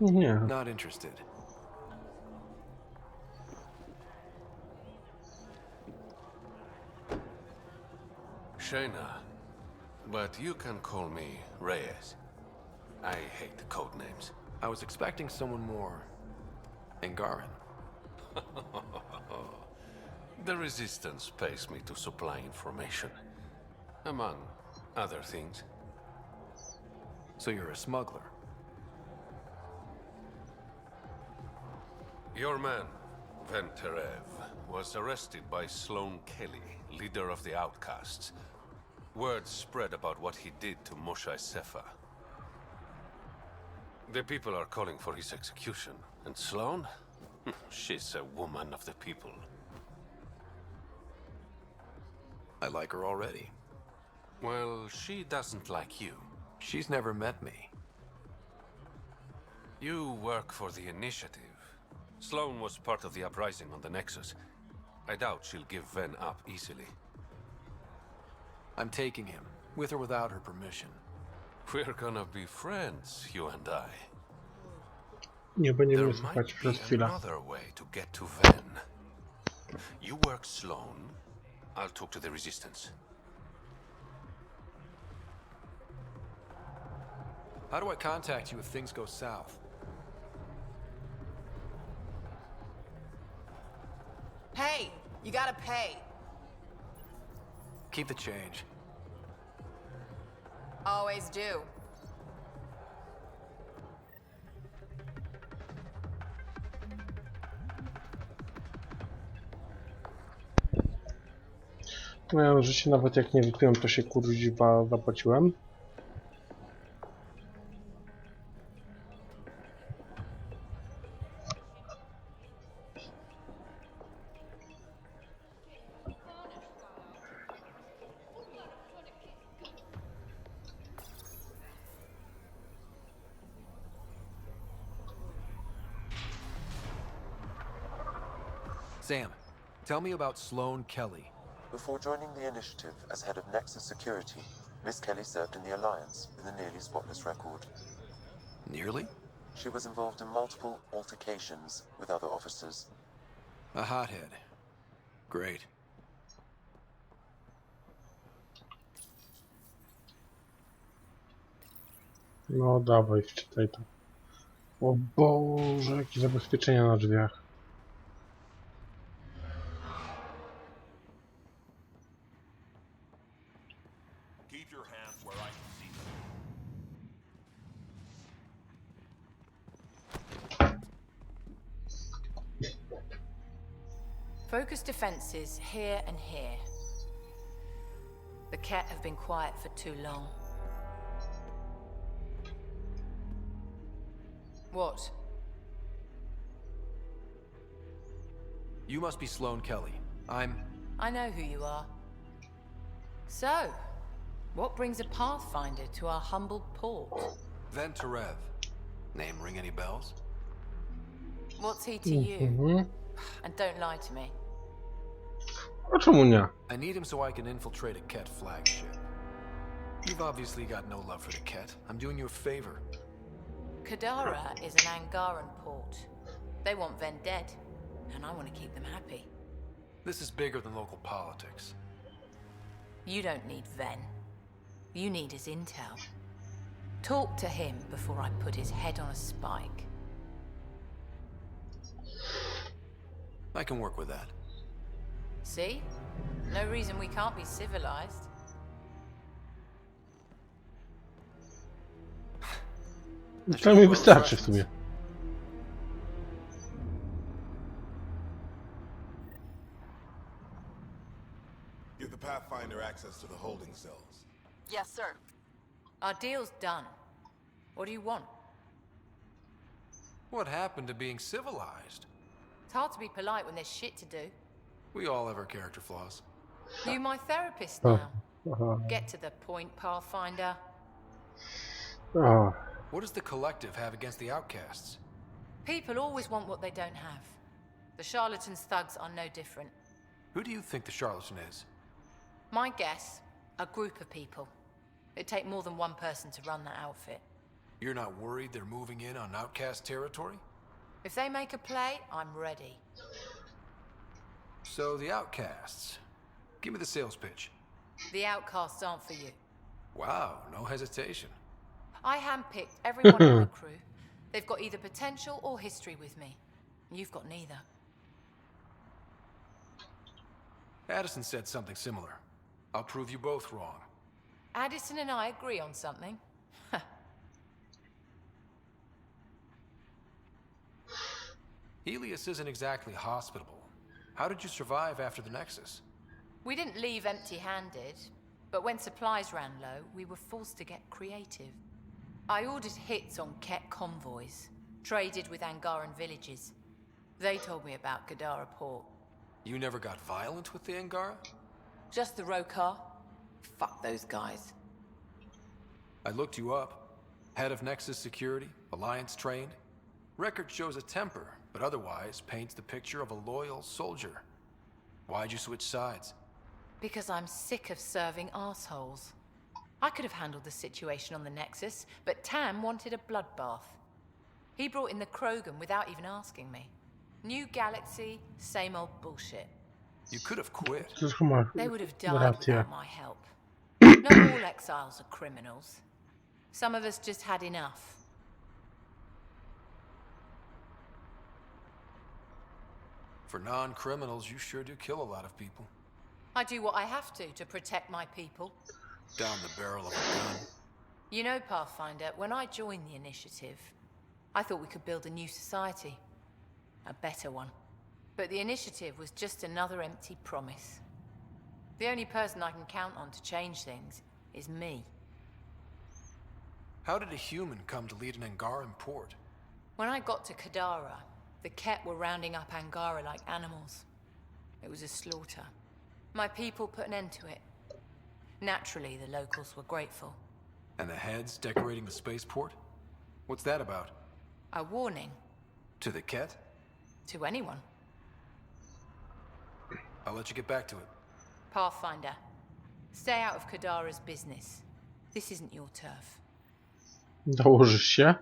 Nie. Not interested. Shayna, but you can call me Reyes. I hate the code names. I was expecting someone more Angaran. The Resistance pays me to supply information, among other things. So you're a smuggler? Your man, Venterev, was arrested by Sloan Kelly, leader of the Outcasts. Word spread about what he did to Moshae Sefa. The people are calling for his execution. And Sloan? She's a woman of the people. I like her already. Well, she doesn't like you. She's never met me. You work for the Initiative. Sloan was part of the uprising on the Nexus. I doubt she'll give Ven up easily. I'm taking him, with or without her permission. We're gonna be friends, you and I. Nie będziemy There słuchać might przez be chwilę. another way to get to Ven. You work Sloan. I'll talk to the Resistance. How do I contact you if things go south? Hey! You gotta pay. Keep the change. Always do. Miałem życie, nawet jak nie wypiłem, to się kurwa zapłaciłem. Sam, tell me about Sloan Kelly. Before joining the Initiative as head of Nexus Security, Miss Kelly served in the Alliance with a nearly spotless record. Nearly? She was involved in multiple altercations with other officers. A hothead. Great. No dawaj, wczytaj to. O Boże, jakie zabezpieczenia na drzwiach. Keep your hands where I can see them. Focus defenses here and here. The Kett have been quiet for too long. What? You must be Sloan Kelly. I know who you are. So, what brings a Pathfinder to our humble port? Venterev. Name ring any bells? What's he to you? And don't lie to me. A czemu nie? I need him so I can infiltrate a Ket flagship. You've obviously got no love for the Ket. I'm doing you a favor. Kadara is an Angaran port. They want Ven dead, and I want to keep them happy. This is bigger than local politics. You don't need Ven. You need his intel. Talk to him before I put his head on a spike. I can work with that. See? No reason we can't be civilized. To mi wystarczy w sumie. Give the Pathfinder access to the holding cells. Yes, sir. Our deal's done. What do you want? What happened to being civilized? It's hard to be polite when there's shit to do. We all have our character flaws. You my therapist now. Get to the point, Pathfinder. What does the Collective have against the outcasts? People always want what they don't have. The charlatans' thugs are no different. Who do you think the charlatan is? My guess, a group of people. It'd take more than one person to run that outfit. You're not worried they're moving in on outcast territory? If they make a play, I'm ready. So the outcasts. Give me the sales pitch. The outcasts aren't for you. Wow, no hesitation. I handpicked everyone on my crew. They've got either potential or history with me. You've got neither. Addison said something similar. I'll prove you both wrong. Addison and I agree on something. Helios isn't exactly hospitable. How did you survive after the Nexus? We didn't leave empty-handed, but when supplies ran low, we were forced to get creative. I ordered hits on Ket convoys, traded with Angaran villages. They told me about Kadara Port. You never got violent with the Angara? Just the Rokar. Fuck those guys. I looked you up. Head of Nexus Security, Alliance trained. Record shows a temper, but otherwise paints the picture of a loyal soldier. Why'd you switch sides? Because I'm sick of serving assholes. I could have handled the situation on the Nexus, but Tam wanted a bloodbath. He brought in the Krogan without even asking me. New galaxy, same old bullshit. You could have quit. They would have died without my help. Not all exiles are criminals. Some of us just had enough. For non-criminals, you sure do kill a lot of people. I do what I have to protect my people. Down the barrel of a gun. You know, Pathfinder, when I joined the Initiative, I thought we could build a new society. A better one. But the Initiative was just another empty promise. The only person I can count on to change things is me. How did a human come to lead an Angaran port? When I got to Kadara, the Ket were rounding up Angara like animals. It was a slaughter. My people put an end to it. Naturally, the locals were grateful. And the heads decorating the spaceport? What's that about? A warning. To the Ket? To anyone. I'll let you get back to it. Pathfinder, stay out of Kadara's business. This isn't your turf. Dołożysz się?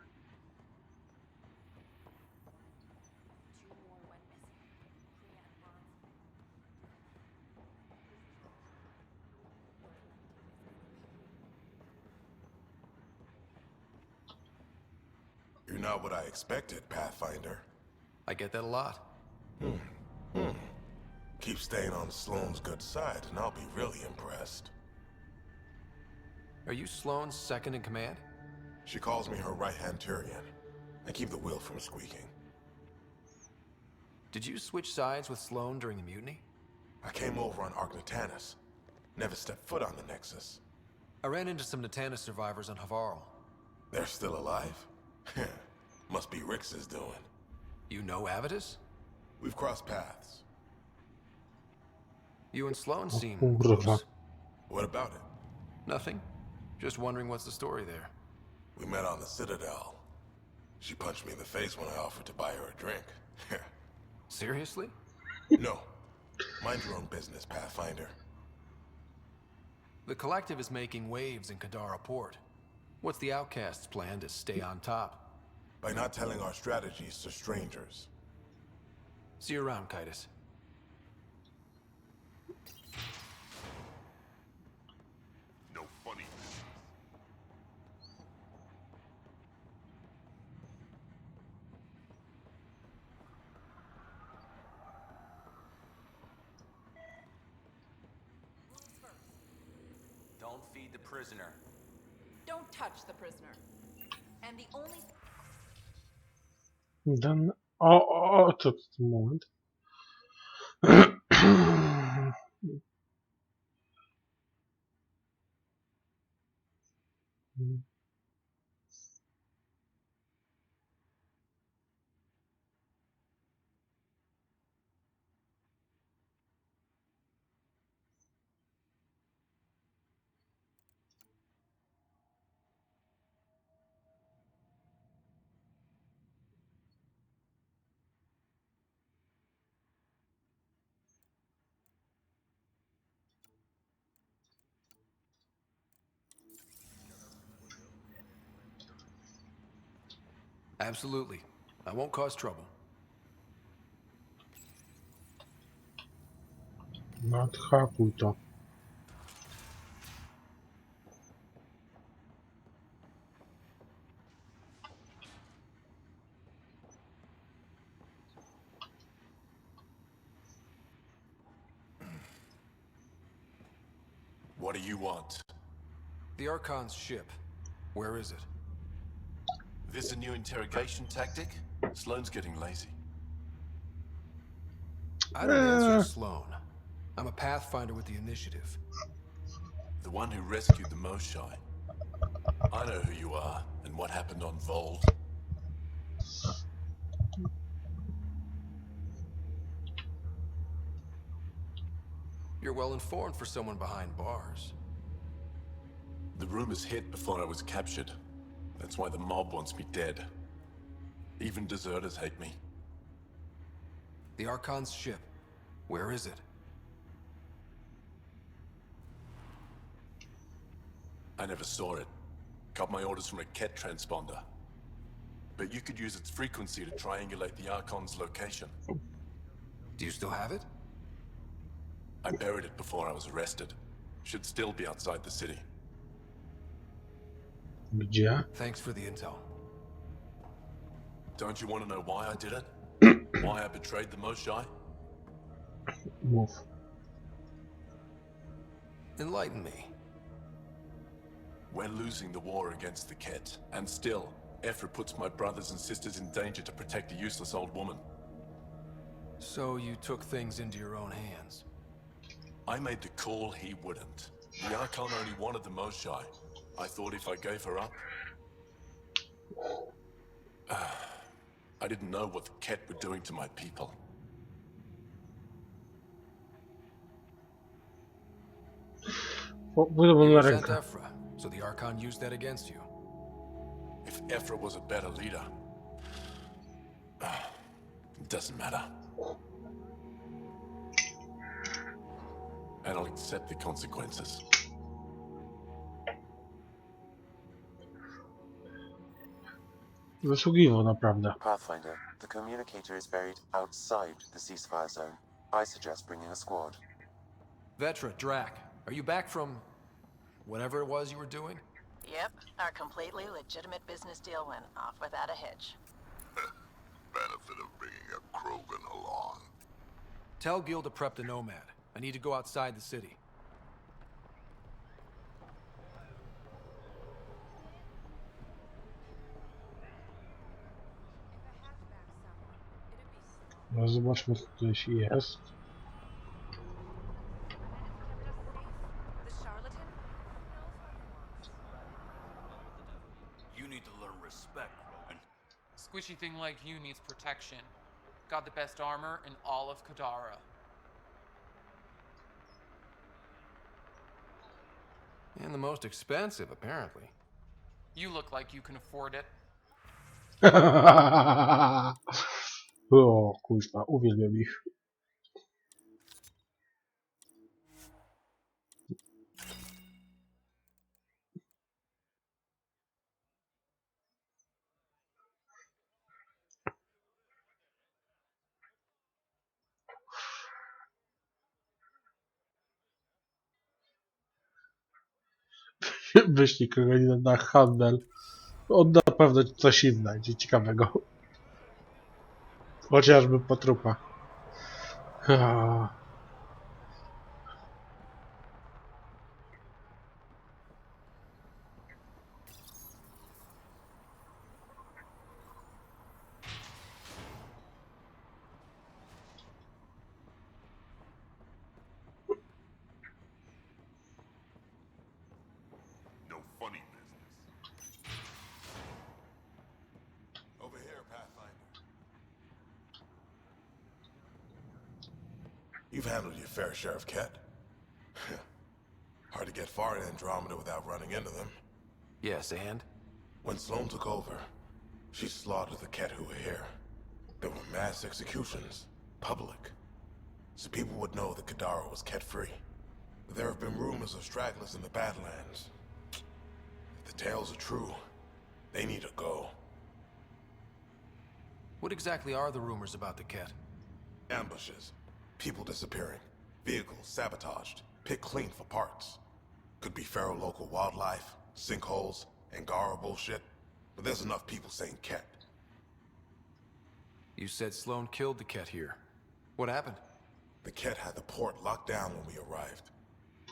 You're not what I expected, Pathfinder. I get that a lot. Keep staying on Sloane's good side, and I'll be really impressed. Are you Sloane's second in command? She calls me her right-hand Turian. I keep the wheel from squeaking. Did you switch sides with Sloane during the mutiny? I came over on Arcnatanus. Never stepped foot on the Nexus. I ran into some Natanus survivors on Havarl. They're still alive? Must be Rix's doing. You know Avitus? We've crossed paths. You and Sloane seem kurwa. close. What about it? Nothing. Just wondering what's the story there. We met on the Citadel. She punched me in the face when I offered to buy her a drink. Seriously? No. Mind your own business, Pathfinder. The Collective is making waves in Kadara Port. What's the Outcast's plan to stay on top? By not telling our strategies to strangers. See you around, Kitus. No funny. Don't feed the prisoner. Don't touch the prisoner. And the only Then... O, co w tym moment? Absolutely. I won't cause trouble. Nadhakuj to. What do you want? The Archon's ship. Where is it? This a new interrogation tactic? Sloane's getting lazy. I don't answer to Sloane. I'm a Pathfinder with the initiative. The one who rescued the Moshae. I know who you are, and what happened on Vold. You're well informed for someone behind bars. The rumors hit before I was captured. That's why the mob wants me dead. Even deserters hate me. The Archon's ship. Where is it? I never saw it. Got my orders from a Ket transponder. But you could use its frequency to triangulate the Archon's location. Do you still have it? I buried it before I was arrested. Should still be outside the city. Gdzie? Thanks for the intel. Don't you want to know why I did it? Why I betrayed the Moshae? Mów. Enlighten me. We're losing the war against the Ket, and still, Ephra puts my brothers and sisters in danger to protect a useless old woman. So you took things into your own hands. I made the call he wouldn't. The Archon only wanted the Moshae. I thought if I gave her up... I didn't know what the Ket were doing to my people. Budową You na resent rękę. Ephra, so the Archon used that against you. If Ephra was a better leader... it doesn't matter. And I'll accept the consequences. Zasługiwał naprawdę. Pathfinder, the communicator is buried outside the ceasefire zone. I suggest bringing a squad. Vetra, Drac, are you back from... whatever it was you were doing? Yep, our completely legitimate business deal went off without a hitch. Benefit of bringing a Krogan along. Tell Gil to prep the Nomad. I need to go outside the city. No, zobaczmy, co tutaj jest. You need to learn respect, Roman. Squishy thing like you needs protection. Got the best armor in all of Kadara. And the most expensive, apparently. You look like you can afford it. O, kuźwa, uwielbiam ich. Wyślij kogoś na handel. On na pewno coś znajdzie ciekawego. Chociażby po trupach. No funny business. Over here, Pathfinder. You've handled your fair share of Ket. Hard to get far in Andromeda without running into them. Yes, and? When Sloane took over, she slaughtered the Ket who were here. There were mass executions, public. So people would know that Kadara was Ket-free. But there have been rumors of stragglers in the Badlands. If the tales are true, they need to go. What exactly are the rumors about the Ket? Ambushes, people disappearing, vehicles sabotaged, picked clean for parts. Could be feral local wildlife, sinkholes, Angara bullshit. But there's enough people saying Ket. You said Sloane killed the Ket here. What happened? The Ket had the port locked down when we arrived.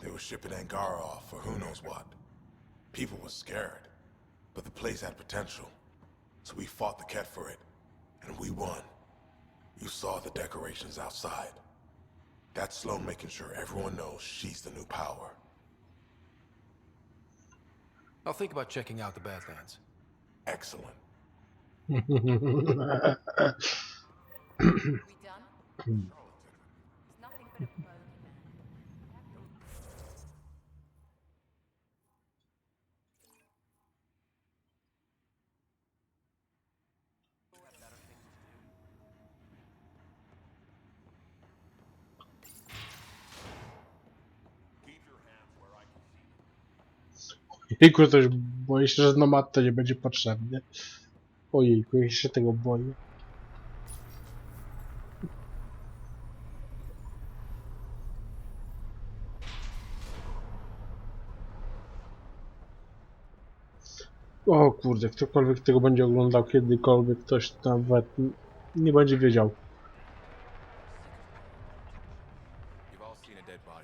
They were shipping Angara off for who knows what. People were scared, but the place had potential. So we fought the Ket for it, and we won. You saw the decorations outside. That's Sloane making sure everyone knows she's the new power. I'll think about checking out the Badlands. Excellent. Jejku, też boję się, że nomad to nie będzie potrzebny. Ojejku, ja się tego boję. O kurde, ktokolwiek tego będzie oglądał kiedykolwiek, ktoś nawet nie będzie wiedział.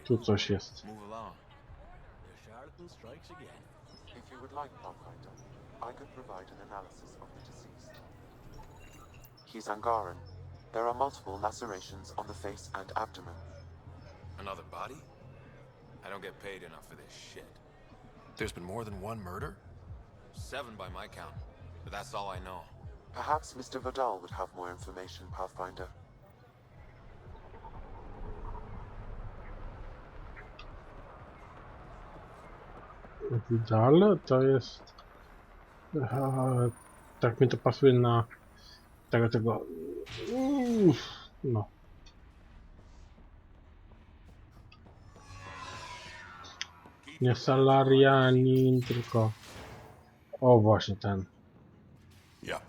Tu coś jest. If you would like, Pathfinder, I could provide an analysis of the deceased. He's Angaran. There are multiple lacerations on the face and abdomen. Another body? I don't get paid enough for this shit. There's been more than one murder? 7 by my count, but that's all I know. Perhaps Mr. Vidal would have more information, Pathfinder. Vidal to jest... tak mi to pasuje na tego... no. Nie Salarianin, tylko... O, właśnie ten. Yeah.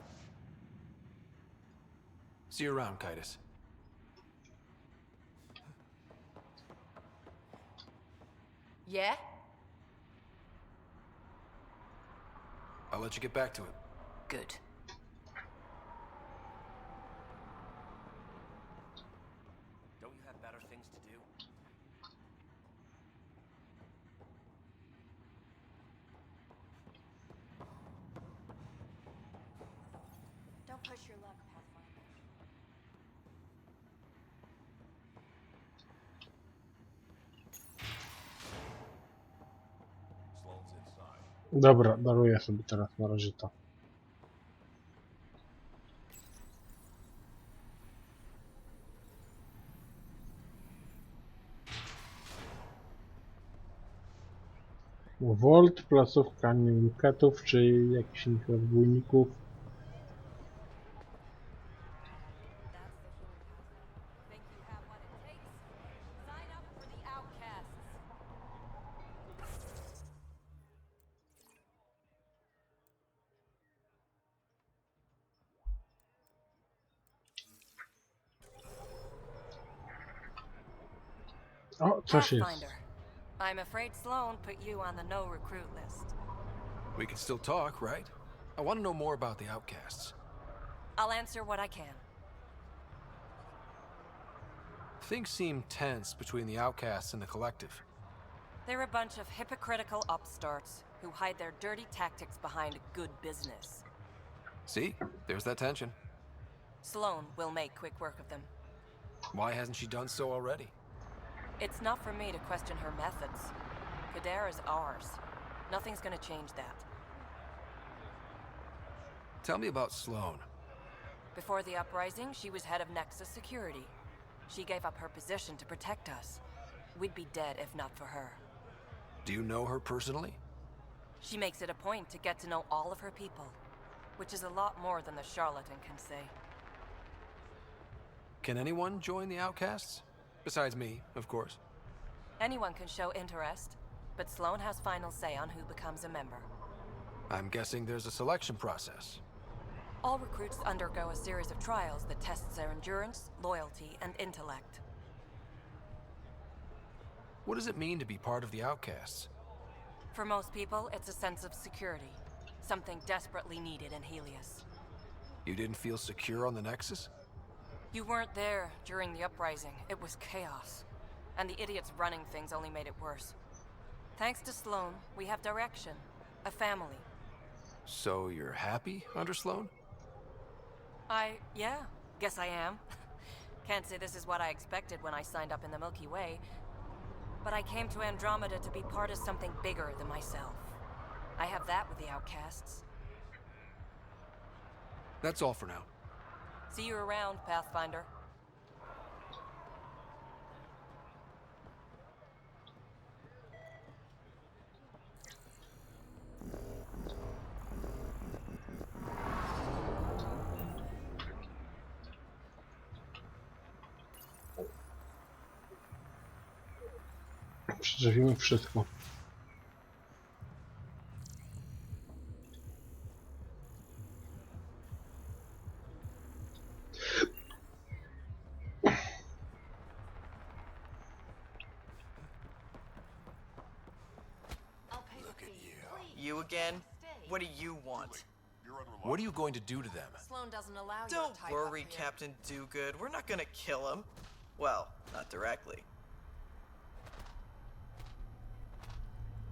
See you around, Kitus. Yeah? I'll let you get back to it. Good. Don't you have better things to do? Don't push your luck, Pathfinder. Dobra, daruję sobie teraz na razie to. Volt, placówka, nie wiem, ketów, czy jakichś innych rozbójników. O, coś jest. Pathfinder. I'm afraid Sloan put you on the no recruit list. We can still talk, right? I want to know more about the outcasts. I'll answer what I can. Things seem tense between the outcasts and the collective. They're a bunch of hypocritical upstarts who hide their dirty tactics behind good business. See? There's that tension. Sloan will make quick work of them. Why hasn't she done so already? It's not for me to question her methods. Kadar is ours. Nothing's gonna change that. Tell me about Sloan. Before the uprising, she was head of Nexus Security. She gave up her position to protect us. We'd be dead if not for her. Do you know her personally? She makes it a point to get to know all of her people, which is a lot more than the charlatan can say. Can anyone join the outcasts? Besides me, of course. Anyone can show interest, but Sloan has final say on who becomes a member. I'm guessing there's a selection process. All recruits undergo a series of trials that tests their endurance, loyalty, and intellect. What does it mean to be part of the outcasts? For most people, it's a sense of security. Something desperately needed in Helios. You didn't feel secure on the Nexus? You weren't there during the uprising. It was chaos. And the idiots running things only made it worse. Thanks to Sloan, we have direction. A family. So you're happy under Sloan? Yeah, guess I am. Can't say this is what I expected when I signed up in the Milky Way, but I came to Andromeda to be part of something bigger than myself. I have that with the outcasts. That's all for now. See you around, Pathfinder. Przedrzewimy wszystko. You again? What do you want? What are you going to do to them? Sloan doesn't allow you Don't to type worry, up here. Captain Do-Good. We're not gonna kill him. Well, not directly.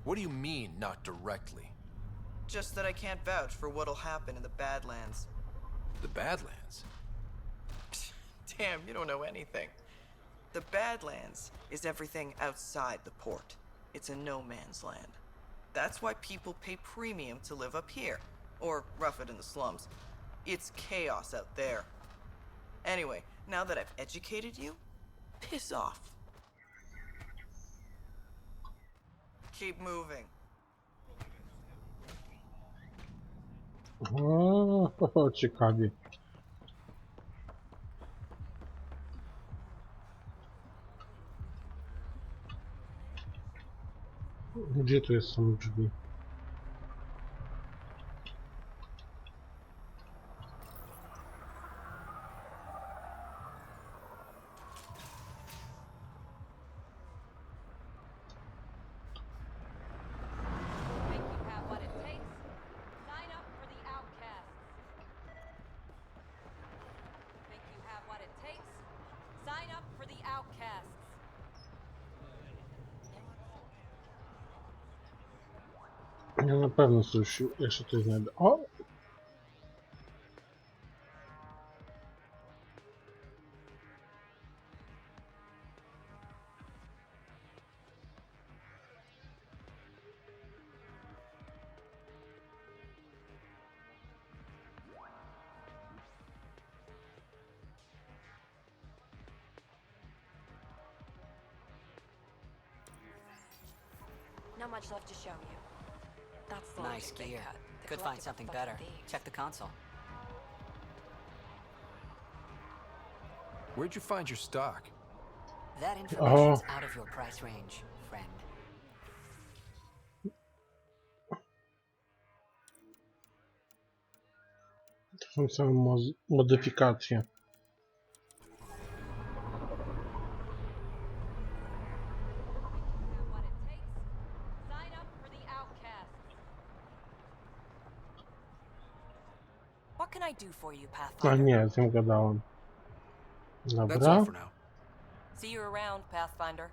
What do you mean, not directly? Just that I can't vouch for what'll happen in the Badlands. The Badlands? Damn, you don't know anything. The Badlands is everything outside the port. It's a no man's land. That's why people pay premium to live up here. Or rough it in the slums. It's chaos out there. Anyway, now that I've educated you, piss off. Keep moving. O, ciekawie. Gdzie tu są drzwi? Think you have what it takes? Sign up for the outcasts. Think you have what it takes? Sign up for the outcasts. Ja na pewno coś jeszcze coś znajdę. O! Not much left to show you. That's the Nice logic they gear. cut. The Could find collective something of better. fucking thieves. Check the console. Where'd you find your stock? That information's Oh. out of your price range, friend. To są same modyfikacje. can I do for you, A Pathfinder? nie, z nią gadałem. That's all Dobra. for now. See you around, Pathfinder.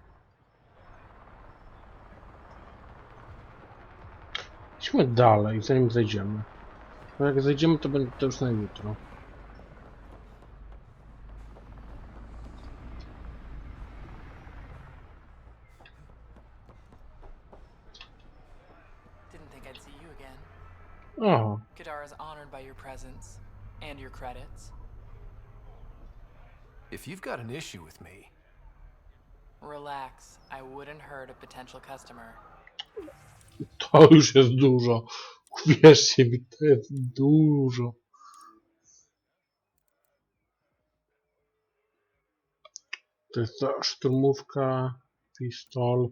Idźmy dalej, zanim zejdziemy. Bo jak zejdziemy, to będzie to już na jutro. Didn't think I'd see you again. Aha. Kadara's honored by your presence and your credits. If you've got an issue with me, Relax. I wouldn't hurt a potential customer. To już jest dużo. Uwierzcie mi, to jest dużo. To jest to szturmówka, pistol,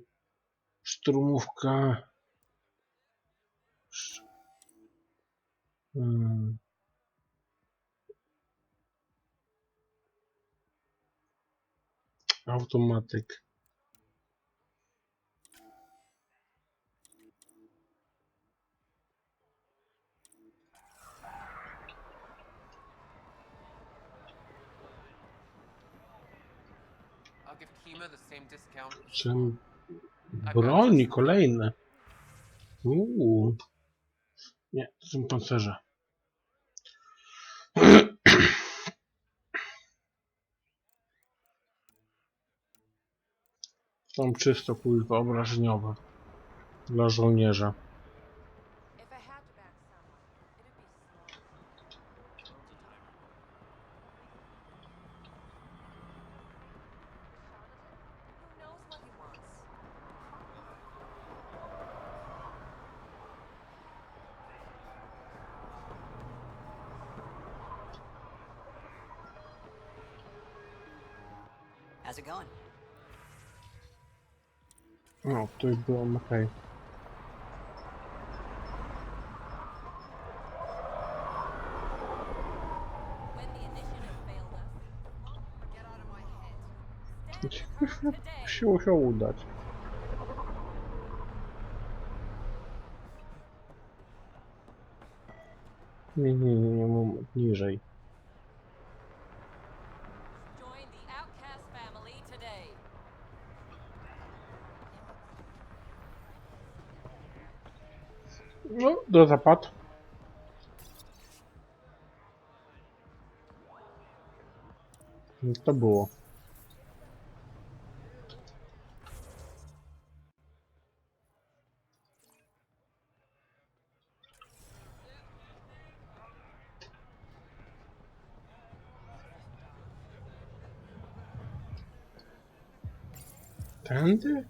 szturmówka. Hmm. Automatyk. I'll give Kima the same discount. Czym broni kolejne. Nie, to są pancerze. Są czysto kuźwa obrażeniowe dla żołnierza. How's it going? No, tutaj byłem okej. Się musiało udać. Nie, moment, niżej. Join the Outcast family today. No, do zapad. To było. Tędy?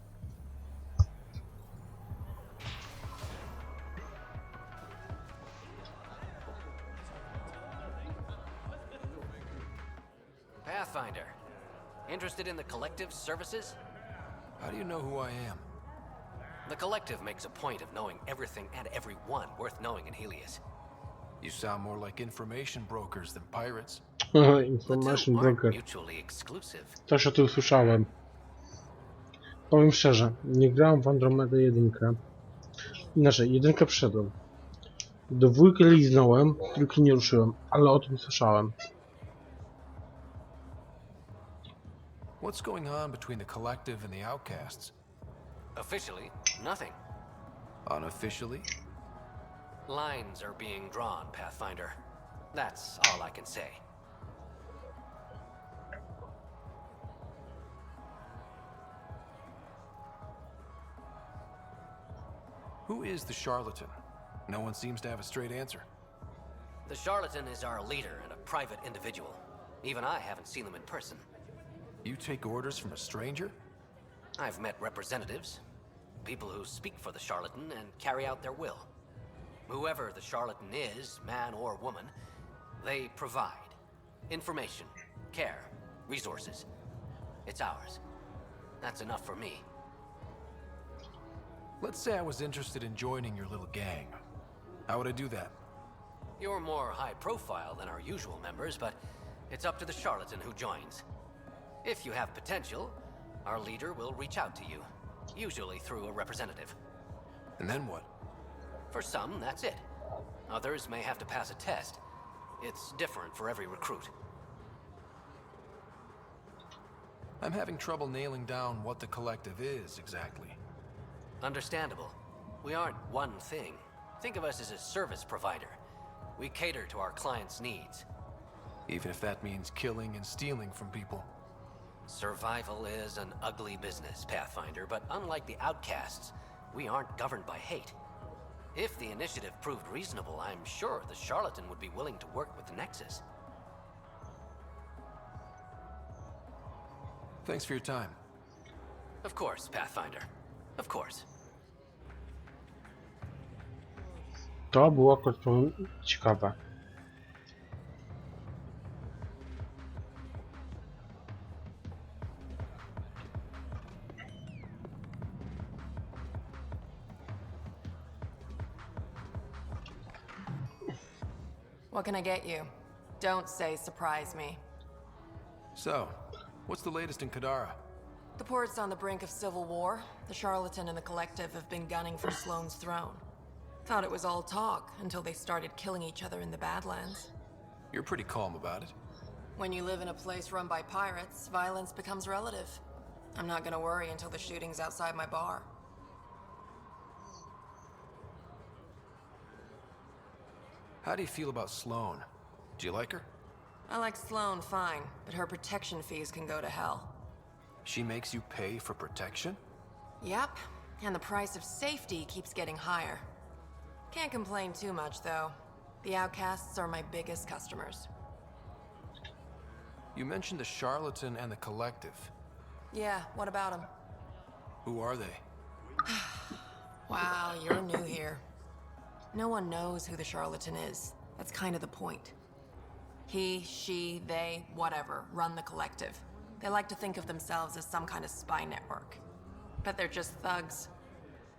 Pathfinder. Interested in the Collective's services? how do you know who I am? The Collective makes a point of knowing everything and everyone worth knowing in Helios. You sound more like information brokers than pirates. Information broker. Mutually exclusive. Też o tym słyszałem. Powiem szczerze, nie grałem w Andromedę 1. Inaczej, 1 przyszedłem. Do 2 liznąłem, 3 nie ruszyłem, ale o tym słyszałem. What's going on between the Collective and the Outcasts? Officially, nothing. Unofficially? Lines are being drawn, Pathfinder. That's all I can say. Who is the charlatan? No one seems to have a straight answer. The charlatan is our leader and a private individual. Even I haven't seen them in person. You take orders from a stranger? I've met representatives, people who speak for the charlatan and carry out their will. Whoever the charlatan is, man or woman, they provide information, care, resources. It's ours. That's enough for me. Let's say I was interested in joining your little gang. How would I do that? You're more high profile than our usual members, but it's up to the charlatan who joins. If you have potential, our leader will reach out to you, usually through a representative. And then what? For some, that's it. Others may have to pass a test. It's different for every recruit. I'm having trouble nailing down what the collective is exactly. Understandable. We aren't one thing. Think of us as a service provider. We cater to our clients' needs. Even if that means killing and stealing from people. Survival is an ugly business, Pathfinder, but unlike the outcasts, we aren't governed by hate. If the initiative proved reasonable, I'm sure the charlatan would be willing to work with the Nexus. Thanks for your time. Of course, Pathfinder. Of course. To było akurat ciekawe. What can I get you? Don't say surprise me. So, what's the latest in Kadara? The port's on the brink of civil war. The Charlatan and the Collective have been gunning for Sloane's throne. Thought it was all talk until they started killing each other in the Badlands. You're pretty calm about it. When you live in a place run by pirates, violence becomes relative. I'm not gonna worry until the shooting's outside my bar. How do you feel about Sloane? Do you like her? I like Sloane fine, but her protection fees can go to hell. She makes you pay for protection? Yep, and the price of safety keeps getting higher. Can't complain too much, though. The outcasts are my biggest customers. You mentioned the Charlatan and the Collective. Yeah, what about them? Who are they? Wow, you're new here. No one knows who the Charlatan is. That's kind of the point. He, she, they, whatever, run the Collective. They like to think of themselves as some kind of spy network. But they're just thugs.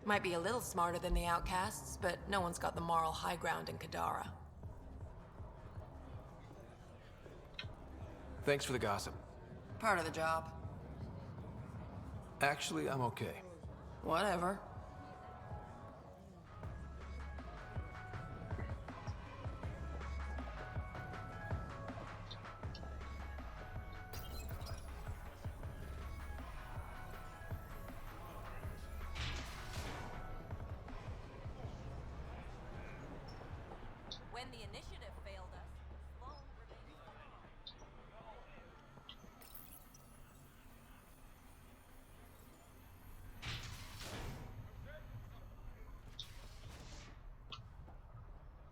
Might be a little smarter than the outcasts, but no one's got the moral high ground in Kadara. Thanks for the gossip. Part of the job. Actually, I'm okay. Whatever. When the initiative failed us, Sloane remained.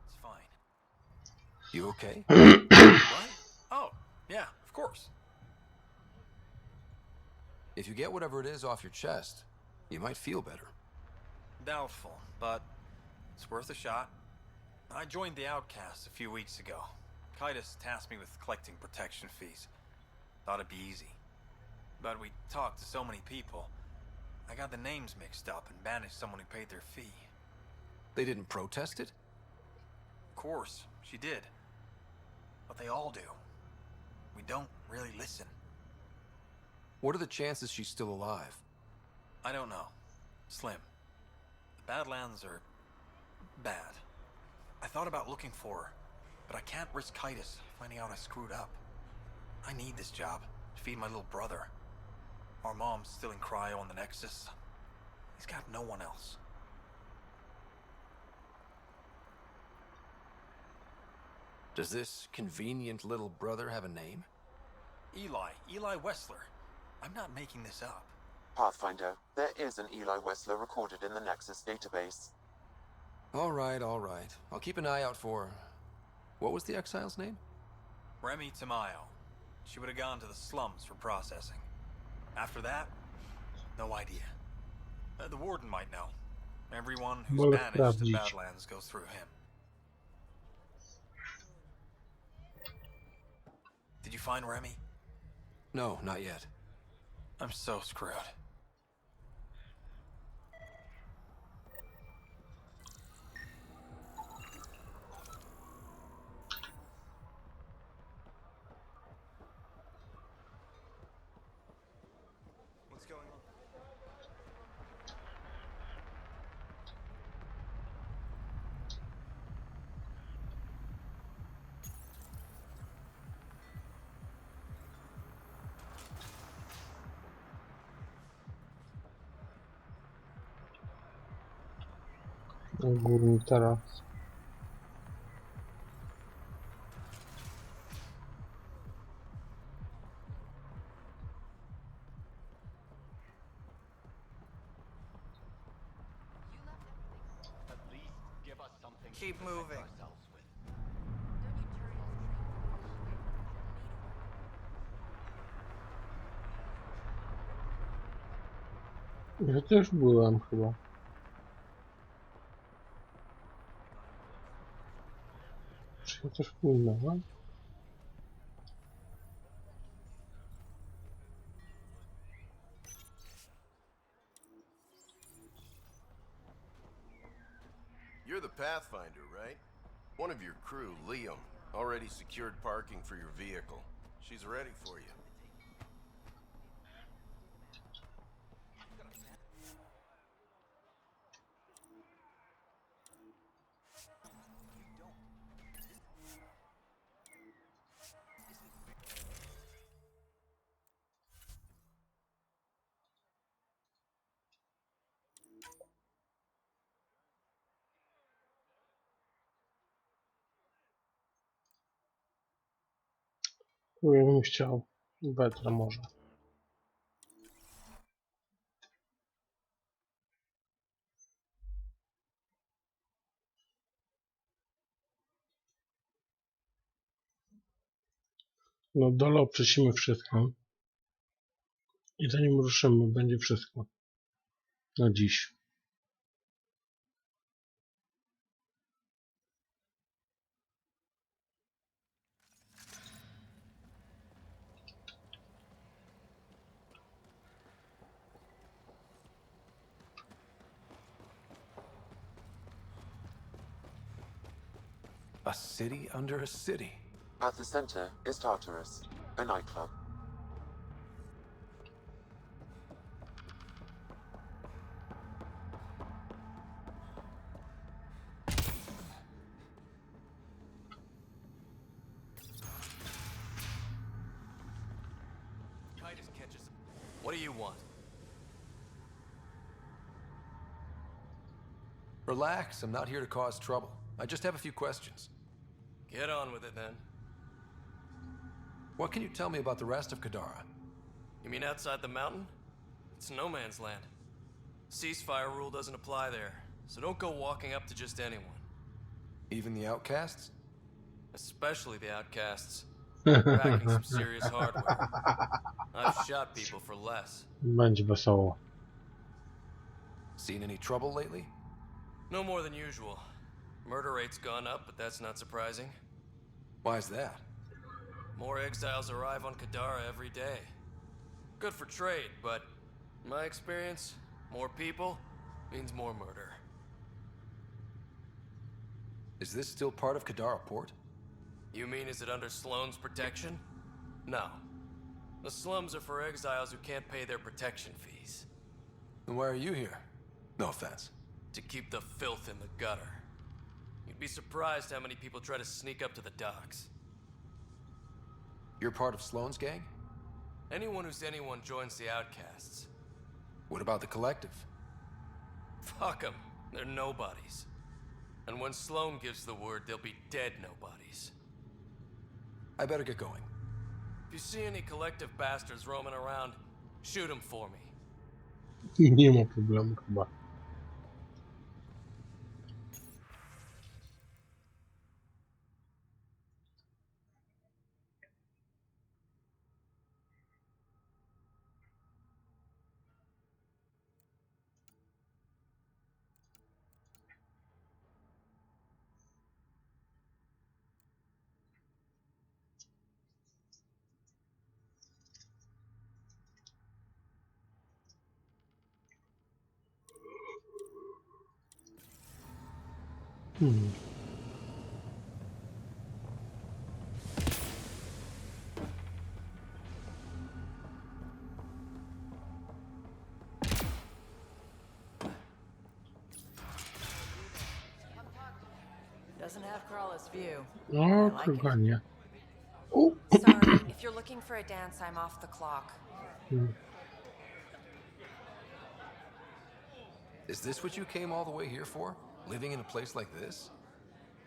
It's fine. You okay? What? Oh, yeah, of course. If you get whatever it is off your chest, you might feel better. Doubtful, but it's worth a shot. I joined the Outcasts a few weeks ago. Kitus tasked me with collecting protection fees. Thought it'd be easy. But we talked to so many people, I got the names mixed up and banished someone who paid their fee. They didn't protest it? Of course, she did. But they all do. We don't really listen. What are the chances she's still alive? I don't know. Slim. The Badlands are bad. I thought about looking for her, but I can't risk Kitus finding out I screwed up. I need this job to feed my little brother. Our mom's still in cryo on the Nexus. He's got no one else. Does this convenient little brother have a name? Eli Wessler. I'm not making this up. Pathfinder, there is an Eli Wessler recorded in the Nexus database. All right. I'll keep an eye out for... What was the exile's name? Remy Tamayo. She would have gone to the slums for processing. After that, no idea. The warden might know. Everyone who's banished to Badlands goes through him. Did you find Remy? No, not yet. I'm so screwed. What's going on? Górny teraz. Keep moving. Ja też byłem chyba. Czy ja też płynąłem? You're the Pathfinder, right? One of your crew, Liam, already secured parking for your vehicle. She's ready for you. Ja bym chciał. Wetra może. No dole oczyścimy wszystko. I zanim ruszymy, będzie wszystko. Na dziś. A city under a city. At the center is Tartarus, a nightclub. Titus catches. What do you want? Relax, I'm not here to cause trouble. I just have a few questions. Get on with it then. What can you tell me about the rest of Kadara? You mean outside the mountain? It's no man's land. Ceasefire rule doesn't apply there, so don't go walking up to just anyone. Even the outcasts? Especially the outcasts. Packing some serious hardware. I've shot people for less. Będzie wesoło. Seen any trouble lately? No more than usual. Murder rate's gone up, but that's not surprising. Why's that? More exiles arrive on Kadara every day. Good for trade, but in my experience, more people means more murder. Is this still part of Kadara Port? You mean is it under Sloane's protection? No. The slums are for exiles who can't pay their protection fees. Then why are you here? No offense. To keep the filth in the gutter. You'd be surprised how many people try to sneak up to the docks. You're part of Sloane's gang? Anyone who's anyone joins the outcasts. What about the collective? Fuck them. They're nobodies. And when Sloane gives the word, they'll be dead nobodies. I better get going. If you see any collective bastards roaming around, shoot them for me. Nie ma problemu chyba. Doesn't have Crawler's view. No, chyba nie. Sorry, if you're looking for a dance, I'm off the clock. Is this what you came all the way here for? living in a place like this?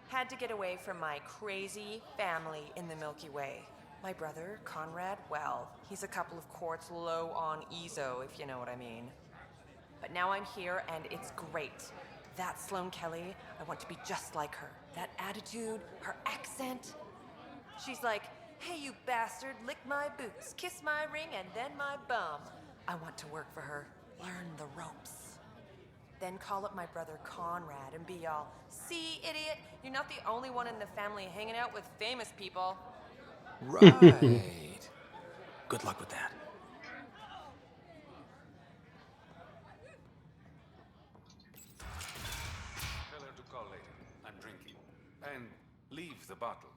Had to get away from my crazy family in the Milky Way. My brother, Conrad, well, he's a couple of quarts low on Ezo, if you know what I mean. But now I'm here, and it's great. That Sloane Kelly, I want to be just like her. That attitude, her accent. She's like, hey, you bastard, lick my boots, kiss my ring, and then my bum. I want to work for her, learn the ropes. Then call up my brother Conrad and be all, see, idiot, you're not the only one in the family hanging out with famous people. Right. Good luck with that. Tell her to call later. I'm drinking. And leave the bottle.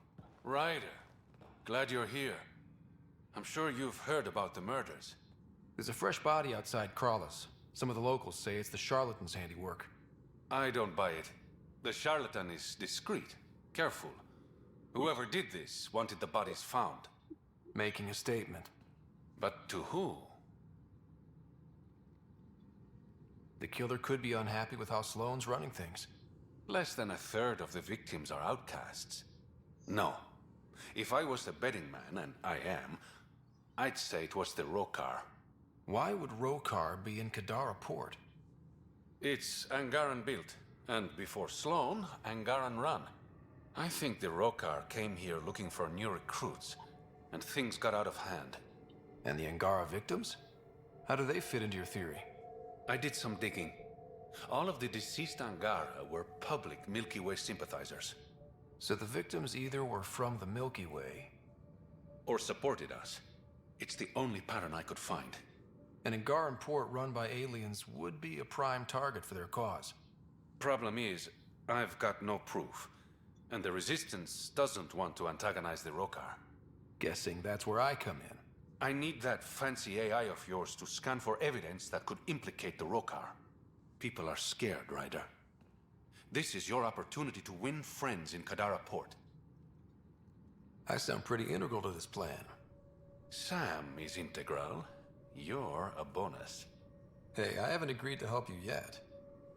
Ryder, glad you're here. I'm sure you've heard about the murders. There's a fresh body outside Crawlers. Some of the locals say it's the charlatan's handiwork. I don't buy it. The charlatan is discreet, careful. Whoever did this wanted the bodies found. Making a statement. But to who? The killer could be unhappy with how Sloane's running things. Less than a third of the victims are outcasts. No. If I was the betting man, and I am, I'd say it was the Rokar. Why would Rokar be in Kadara port? It's Angaran built, and before Sloane, Angaran run. I think the Rokar came here looking for new recruits, and things got out of hand. And the Angara victims? How do they fit into your theory? I did some digging. All of the deceased Angara were public Milky Way sympathizers. So the victims either were from the Milky Way... or supported us. It's the only pattern I could find. An Angaran port run by aliens would be a prime target for their cause. Problem is, I've got no proof. And the Resistance doesn't want to antagonize the Rokar. Guessing that's where I come in. I need that fancy AI of yours to scan for evidence that could implicate the Rokar. People are scared, Ryder. This is your opportunity to win friends in Kadara Port. I sound pretty integral to this plan. Sam is integral. You're a bonus. Hey, I haven't agreed to help you yet.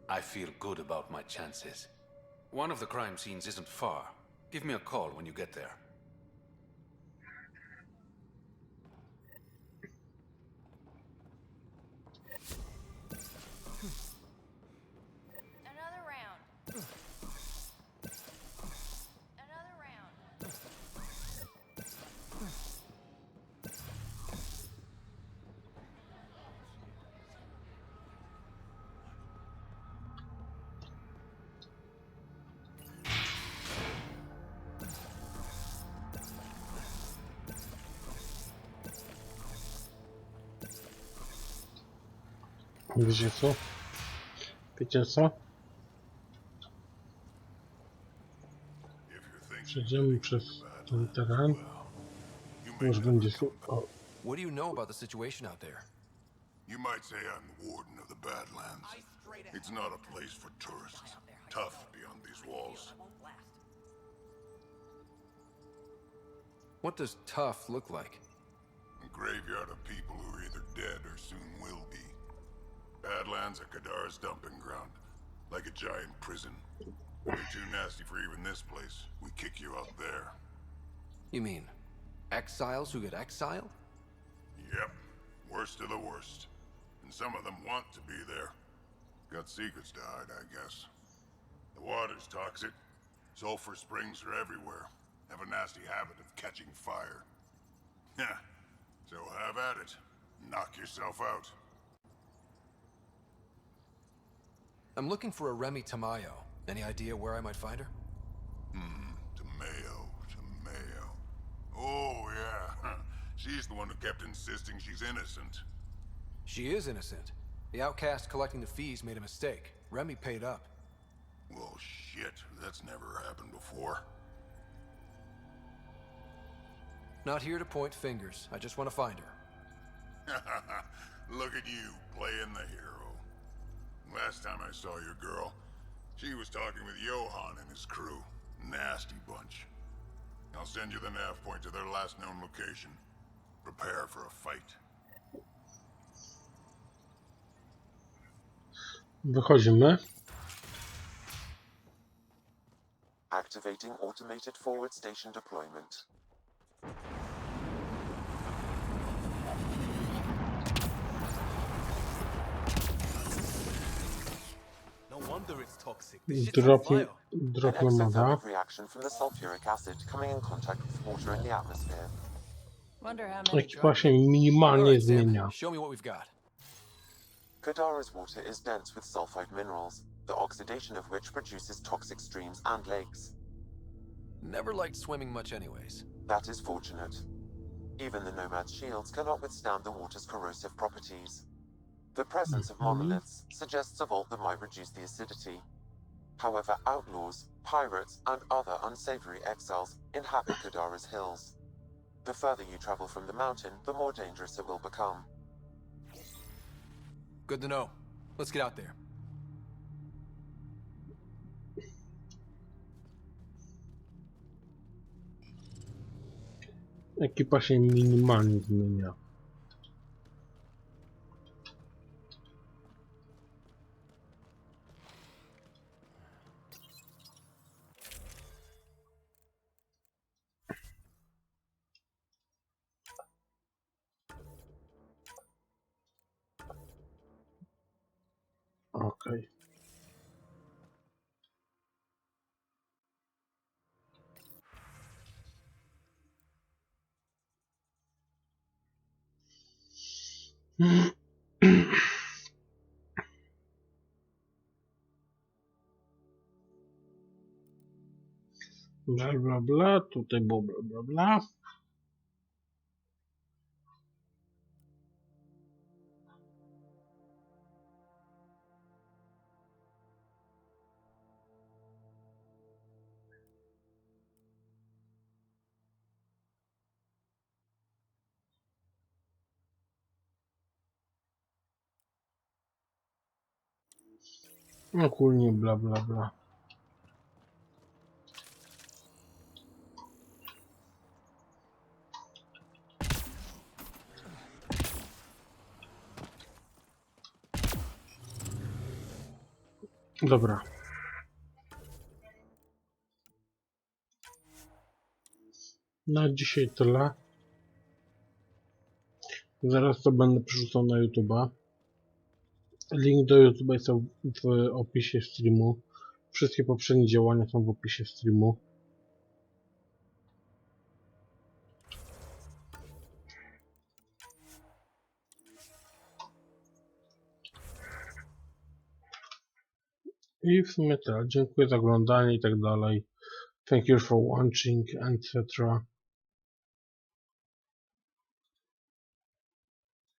I feel good about my chances. One of the crime scenes isn't far. Give me a call when you get there. Another round. Another round. Wiecie co? Wiecie co? Przejdziemy przez ten teren. Już będzie o. What do you know about the situation out there? You might say I'm the warden of the Badlands. It's not a place for tourists. Tough beyond these walls. What does tough look like? A graveyard of people who are either dead or soon will be. Badlands are Kadara's dumping ground, like a giant prison. If you're too nasty for even this place, we kick you out there. You mean exiles who get exiled? Yep, worst of the worst. And some of them want to be there. Got secrets to hide, I guess. The water's toxic. Sulfur springs are everywhere. Have a nasty habit of catching fire. Yeah, so have at it. Knock yourself out. I'm looking for a Remy Tamayo. Any idea where I might find her? Tamayo. Oh, yeah. She's the one who kept insisting she's innocent. She is innocent. The outcast collecting the fees made a mistake. Remy paid up. Well, shit. That's never happened before. Not here to point fingers. I just want to find her. Look at you, playing the hero. Last time I saw your girl, she was talking with Johan and his crew. Nasty bunch. I'll send you the nav point to their last known location. Prepare for a fight. Wychodzimy. Activating automated forward station deployment. No wonder it's toxic. An exothermic reaction from the sulfuric acid coming in contact with water in the atmosphere. Wonder how many Ekipa się drunk minimalnie zmienia. Show me what we've got. Kadara's water is dense with sulfide minerals, the oxidation of which produces toxic streams and lakes. Never liked swimming much anyways. That is fortunate. Even the Nomad's shields cannot withstand the water's corrosive properties. The presence of monoliths suggests a vault that might reduce the acidity. However, outlaws, pirates, and other unsavory exiles inhabit Kadara's hills. The further you travel from the mountain, the more dangerous it will become. Good to know. Let's get out there. Ekipa się minimalnie zmienia. Okej. Bla bla bla, tutaj było bla bla bla. Ogólnie bla bla bla. Dobra. Na dzisiaj tyle. Zaraz to będę przerzucał na YouTube'a. Link do YouTube'a jest w opisie streamu. Wszystkie poprzednie działania są w opisie streamu. I w sumie tyle. Dziękuję za oglądanie i tak dalej. Thank you for watching, etc.